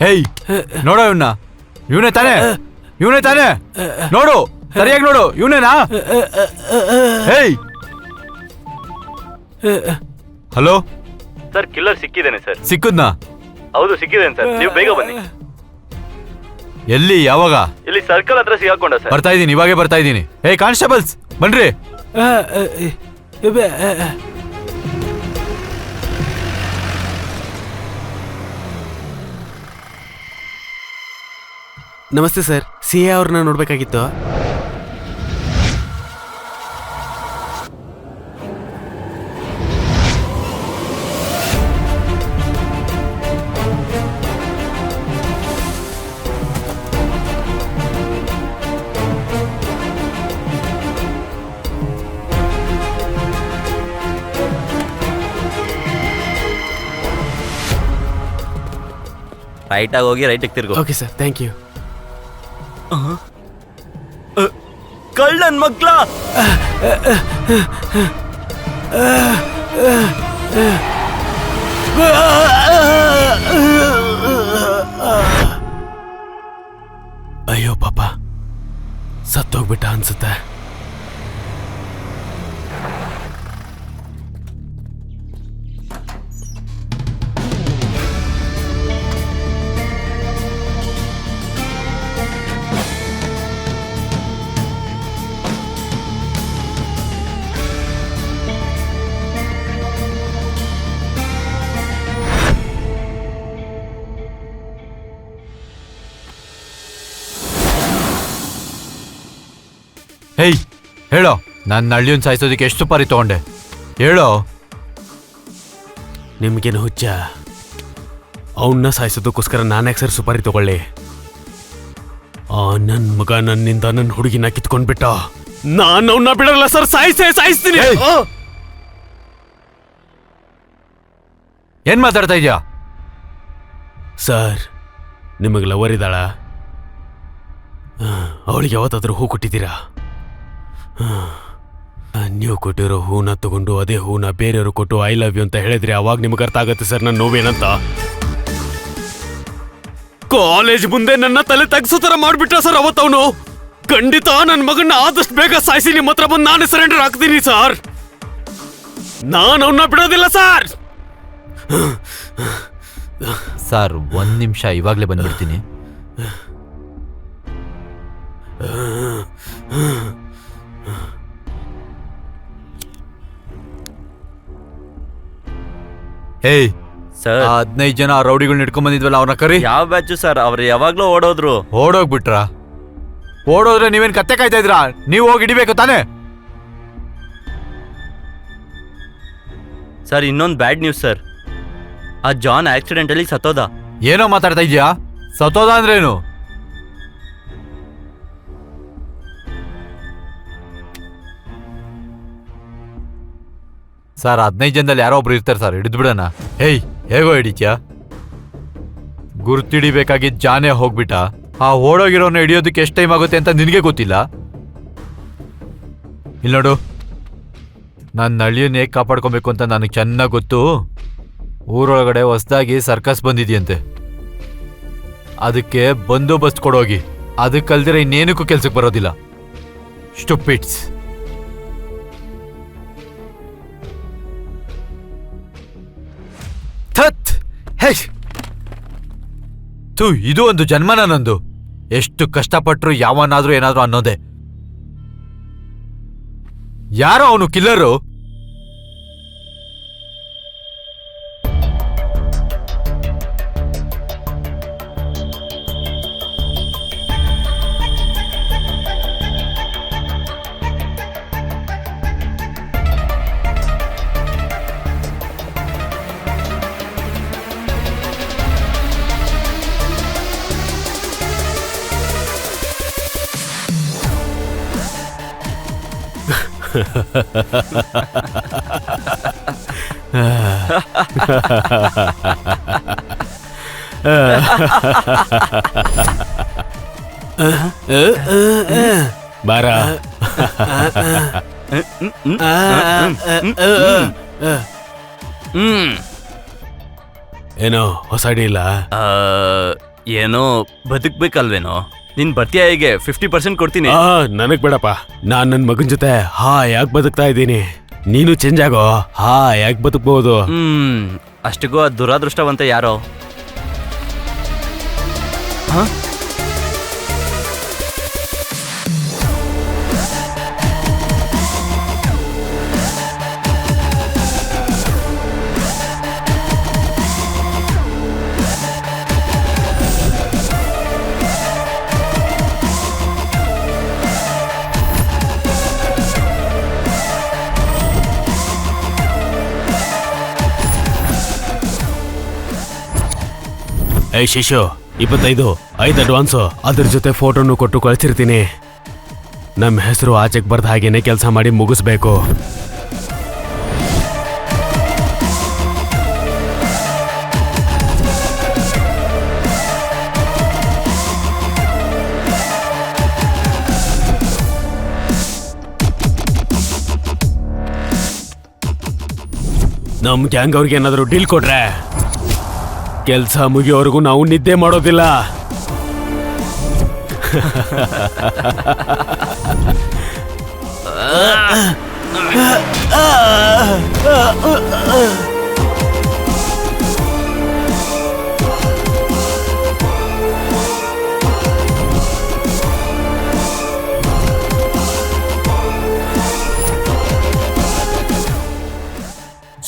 ಹೇಯ್ ನೋಡೋ ಇವನ್ನ. ಇವನೇ ತಾನೇ? ಇವನೇ ತಾನೇ? ನೋಡು, ಸರಿಯಾಗಿ ನೋಡು. ಇವನೇನಾ? ಹೇಯ್, ಹಲೋ ಸರ್, ಕಿಲ್ಲರ್ ಸಿಕ್ಕಿದ್ದೇನೆ ಸರ್. ಸಿಕ್ಕದ್ನಾ? ಹೌದು, ಸಿಕ್ಕಿದ್ದೇನೆ ಸರ್. ನೀವು ಬೇಗ ಬನ್ನಿ. ಎಲ್ಲಿ, ಯಾವಾಗ? ಇಲ್ಲಿ ಸರ್ಕಲ್ ಹತ್ರ ಸಿಗಾಕೊಂಡ ಸರ್. ಬರ್ತಾ ಇದ್ದೀನಿ, ಇವಾಗೇ ಬರ್ತಾ ಇದ್ದೀನಿ. ಹೇ ಕಾನ್ಸ್ಟೇಬಲ್ಸ್, ಬನ್ರಿ. ನಮಸ್ತೆ ಸರ್, ಸಿ ಎ ಅವ್ರನ್ನ ನೋಡ್ಬೇಕಾಗಿತ್ತು. ರೈಟಾಗಿ ಹೋಗಿ ರೈಟಿಗೆ ತಿರ್ಗು. Okay sir, thank you. ಕಳ್ಳನ್ ಮಕ್ಳ ಅಯ್ಯೋ ಪಾಪ, ಸತ್ತೋಗ್ಬಿಟ್ಟ ಅನ್ಸುತ್ತೆ. ಹೇಯ್, ಹೇಳೋ, ನನ್ನ ಹಳ್ಳಿಯನ್ ಸಾಯಿಸೋದಕ್ಕೆ ಎಷ್ಟು ಸುಪಾರಿ ತಗೊಂಡೆ ಹೇಳೋ. ನಿಮ್ಗೇನು ಹುಚ್ಚ? ಅವನ್ನ ಸಾಯಿಸೋದಕ್ಕೋಸ್ಕರ ನಾನ್ಯಾಕೆ ಸರ್ ಸುಪಾರಿ ತಗೊಳ್ಳಿ? ಆ ನನ್ ಮಗ ನನ್ನಿಂದ ನನ್ನ ಹುಡುಗಿನ ಕಿತ್ಕೊಂಡ್ಬಿಟ್ಟ. ನಾನು ಅವನ್ನ ಬಿಡಲ್ಲ ಸರ್, ಸಾಯಿಸ್ತೀನಿ. ಏನ್ ಮಾತಾಡ್ತಾ ಇದ್ಯಾ? ಸರ್, ನಿಮಗೆ ಲವರ್ ಇದ್ದಾಳ? ಅವಳಿಗೆ ಯಾವತ್ತಾದ್ರೂ ಹೂ ಕೊಟ್ಟಿದ್ದೀರಾ? ನೀವು ಕೊಟ್ಟಿರೋ ಹೂನ ತಗೊಂಡು ಅದೇ ಹೂನ ಬೇರೆಯವರು ಕೊಟ್ಟು ಐ ಲವ್ ಯು ಅಂತ ಹೇಳಿದ್ರೆ ಅವಾಗ ನಿಮ್ಗೆ ಅರ್ಥ ಆಗತ್ತೆ ಸರ್ ನನ್ನ ನೋವೇನಂತ. ಕಾಲೇಜ್ ಮುಂದೆ ನನ್ನ ತಲೆ ತಗ್ಸೋ ತರ ಮಾಡ್ಬಿಟ್ಟ ಸರ್ ಅವತ್ತವನು. ಖಂಡಿತ ನನ್ನ ಮಗನ್ನ ಆದಷ್ಟು ಬೇಗ ಸಾಯಿಸಿ ನಿಮ್ಮ ಹತ್ರ ಬಂದು ನಾನೇ ಸರೆಂಡರ್ ಆಗ್ತೀನಿ ಸರ್. ನಾನು ಅವನ್ನ ಬಿಡೋದಿಲ್ಲ ಸರ್. ಸರ್, 1 ನಿಮಿಷ, ಇವಾಗ್ಲೇ ಬಂದ್ಬಿಡ್ತೀನಿ. ಏಯ್ ಸರ್, 15 ಜನ ರೌಡಿಗಳನ್ನ ಹಿಡ್ಕೊಂಡ್ ಬಂದಿದ್ವಲ್ಲ, ಅವ್ರನ್ನ ಕರಿ. ಯಾವ ಬ್ಯಾಚು ಸರ್? ಅವ್ರು ಯಾವಾಗ್ಲೂ ಓಡೋದ್ರು. ಓಡೋಗ್ಬಿಟ್ರ? ಓಡೋದ್ರೆ ನೀವೇನ್ ಕತ್ತೆ ಕಾಯ್ತಾ ಇದ್ರಾ? ನೀವು ಹೋಗಿ ಹಿಡಿಬೇಕು ತಾನೇ? ಸರ್, ಇನ್ನೊಂದು ಬ್ಯಾಡ್ ನ್ಯೂಸ್ ಸರ್. ಆ ಜಾನ್ ಆಕ್ಸಿಡೆಂಟಲ್ಲಿ ಸತ್ತೋದ. ಏನೋ ಮಾತಾಡ್ತಾ ಇದ್ಯಾ? ಸತ್ತೋದ ಅಂದ್ರೇನು? ಸರ್, 15 ಜನದಲ್ಲಿ ಯಾರೋ ಒಬ್ರು ಇರ್ತಾರೆ ಸರ್, ಹಿಡಿದು ಬಿಡೋಣ. ಹೇಯ್, ಹೇಗೋ ಹಿಡಿತ್ಯಾ? ಗುರ್ತಿಡಿಬೇಕಾಗಿದ್ದ ಜಾನೇ ಹೋಗ್ಬಿಟ್ಟ. ಆ ಓಡೋಗಿರೋನ ಹಿಡಿಯೋದಕ್ಕೆ ಎಷ್ಟು ಟೈಮ್ ಆಗುತ್ತೆ ಅಂತ ನಿನಗೆ ಗೊತ್ತಿಲ್ಲ? ಇಲ್ಲಿ ನೋಡು, ನನ್ನ ಹಳ್ಳಿಯನ್ನ ಹೇಗೆ ಕಾಪಾಡ್ಕೊಬೇಕು ಅಂತ ನನಗೆ ಚೆನ್ನಾಗಿ ಗೊತ್ತು. ಊರೊಳಗಡೆ ಹೊಸದಾಗಿ ಸರ್ಕಸ್ ಬಂದಿದೆಯಂತೆ, ಅದಕ್ಕೆ ಬಂದೋಬಸ್ತ್ ಕೊಡೋಗಿ. ಅದಕ್ಕಲ್ದಿರ ಇನ್ನೇನಕ್ಕೂ ಕೆಲ್ಸಕ್ಕೆ ಬರೋದಿಲ್ಲ. ಸ್ಟುಪಿಡ್ಸ್. ಥತ್, ಹೇ, ಥು, ಇದು ಒಂದು ಜನ್ಮನ ನಂದು. ಎಷ್ಟು ಕಷ್ಟಪಟ್ರು ಯಾವನಾದ್ರೂ ಏನಾದ್ರೂ ಅನ್ನೋದೆ. ಯಾರೋ ಅವನು ಕಿಲ್ಲರು. ಬಾರ. ಏನೋ ಹೊಸ ಅಡಿಲ್ಲ? ಏನೋ ಬದುಕ್ಬೇಕಲ್ವೇನೋ. ನಿನ್ ಬರ್ತೀಯ ಹೇಗೆ? 50% ಕೊಡ್ತೀನಿ. ನನಗ್ ಬೇಡಪ್ಪ, ನಾನ್ ನನ್ ಮಗನ್ ಜೊತೆ ಯಾಕೆ ಬದುಕ್ತಾ ಇದ್ದೀನಿ. ನೀನು ಚೇಂಜ್ ಆಗೋ, ಯಾಕೆ ಬದುಕ್ಬಹುದು. ಅಷ್ಟಿಗೂ ದುರಾದೃಷ್ಟವಂತ ಯಾರೋ. ಶಿಶು, 25 ಅಡ್ವಾನ್ಸು, ಅದ್ರ ಜೊತೆ ಫೋಟೋನು ಕೊಟ್ಟು ಕಳಿಸಿರ್ತೀನಿ. ನಮ್ಮ ಹೆಸರು ಆಚೆಗೆ ಬರ್ದ ಹಾಗೇನೆ ಕೆಲಸ ಮಾಡಿ ಮುಗಿಸ್ಬೇಕು. ನಮ್ ಗ್ಯಾಂಗ್ ಅವ್ರಿಗೆ ಏನಾದ್ರು ಡೀಲ್ ಕೊಟ್ರೆ ಕೆಲ್ಸ ಮುಗಿಯೋವರೆಗೂ ನಾವು ನಿದ್ದೆ ಮಾಡೋದಿಲ್ಲ.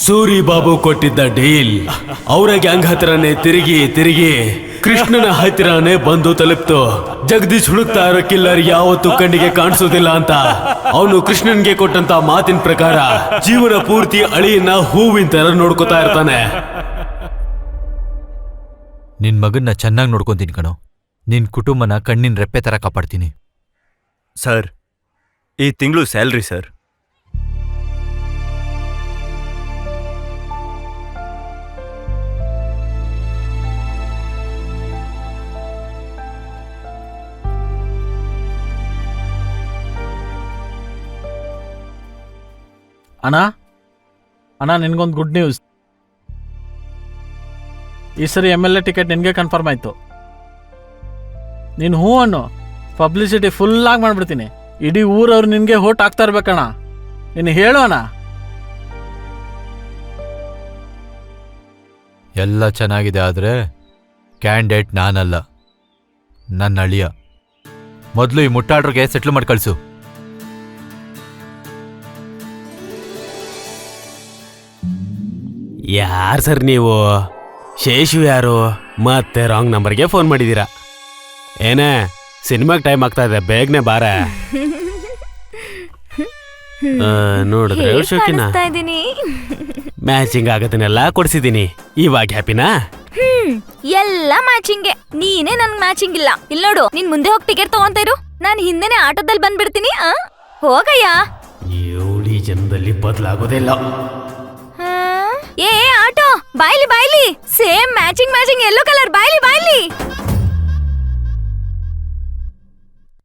ಸೂರಿ ಬಾಬು ಕೊಟ್ಟಿದ್ದ ಡೀಲ್ ಅವರ ಗ್ಯಾಂಗ್ ಹತ್ರನೇ ತಿರುಗಿ ಕೃಷ್ಣನ ಹತ್ರನೇ ಬಂದು ತಲುಪ್ತು. ಜಗದೀಶ್ ಹುಡುಕ್ತಾ ಇರೋ ಕಿಲ್ಲರ್ ಯಾವತ್ತೂ ಕಣ್ಣಿಗೆ ಕಾಣಿಸೋದಿಲ್ಲ ಅಂತ ಅವನು ಕೃಷ್ಣನ್ಗೆ ಕೊಟ್ಟಂತ ಮಾತಿನ ಪ್ರಕಾರ ಜೀವನ ಪೂರ್ತಿ ಅಳಿಯನ್ನ ಹೂವಿನ ತರ ನೋಡ್ಕೋತಾ ಇರ್ತಾನೆ. ನಿನ್ ಮಗನ್ನ ಚೆನ್ನಾಗಿ ನೋಡ್ಕೊಂತೀನಿ ಕಣೋ. ನಿನ್ ಕುಟುಂಬನ ಕಣ್ಣಿನ ರೆಪ್ಪೆ ತರ ಕಾಪಾಡ್ತೀನಿ. ಸರ್, ಈ ತಿಂಗಳು ಸ್ಯಾಲ್ರಿ ಸರ್. ಅಣ್ಣ ನಿನ್ಗೊಂದು ಗುಡ್ ನ್ಯೂಸ್. ಈ ಸರಿ MLA ಟಿಕೆಟ್ ನಿನಗೆ ಕನ್ಫರ್ಮ್ ಆಯ್ತು. ನೀನು ಹೂ ಅನ್ನು ಪಬ್ಲಿಸಿಟಿ ಫುಲ್ಲಾಗಿ ಮಾಡ್ಬಿಡ್ತೀನಿ. ಇಡೀ ಊರವ್ರು ನಿನಗೆ ಹೋಟ್ ಹಾಕ್ತಾ ಇರ್ಬೇಕಣ್ಣ. ನೀನು ಹೇಳೋಣ. ಎಲ್ಲ ಚೆನ್ನಾಗಿದೆ, ಆದ್ರೆ ಕ್ಯಾಂಡಿಡೇಟ್ ನಾನಲ್ಲ, ನನ್ನ ಅಳಿಯ. ಮೊದಲು ಈ ಮುಟ್ಟಾಡ್ರಿಗೆ ಸೆಟ್ಲ್ ಮಾಡಿ ಕಳ್ಸು. ಯಾರು ಸರ್ ನೀವು? ಶೇಷು ಯಾರು? ಮತ್ತೆ ರಾಂಗ್ ನಂಬರ್ಗೆ ಫೋನ್ ಮಾಡಿದ್ದೀರಾ. ಏನೇ ಸಿನಿಮಾಗೆ ಟೈಮ್ ಆಗ್ತಾ ಇದೆ, ಬೇಗನೆ ಬಾರ. ನೋಡಿದ್ರೆ ಶೋಕಿನ ಮ್ಯಾಚಿಂಗ್ ಆಗದನ್ನೆಲ್ಲ ಕೊಡ್ಸಿದ್ದೀನಿ. ಇವಾಗ ಹ್ಯಾಪಿನಾ? ಎಲ್ಲ ಮ್ಯಾಚಿಂಗ್ಗೆ. ನೀನೇ ನನ್ ಮ್ಯಾಚಿಂಗ್ ಇಲ್ಲ. ಇಲ್ಲಿ ನೋಡು, ನೀನ್ ಮುಂದೆ ಹೋಗಿ ಟಿಕೆಟ್ ತಗೊಂತ ಇರು, ನಾನು ಹಿಂದೆನೆ ಆಟೋದಲ್ಲಿ ಬಂದ್ಬಿಡ್ತೀನಿ. ಹೋಗಯ್ಯ. 7 ಜನದಲ್ಲಿ ಬದಲಾಗೋದಿಲ್ಲ. ಆಟೋ ಬಾಯ್ಲಿ ಸೇಮ್ ಮ್ಯಾಚಿಂಗ್ ಯೆಲ್ಲೋ ಕಲರ್ ಬಾಯ್ಲಿ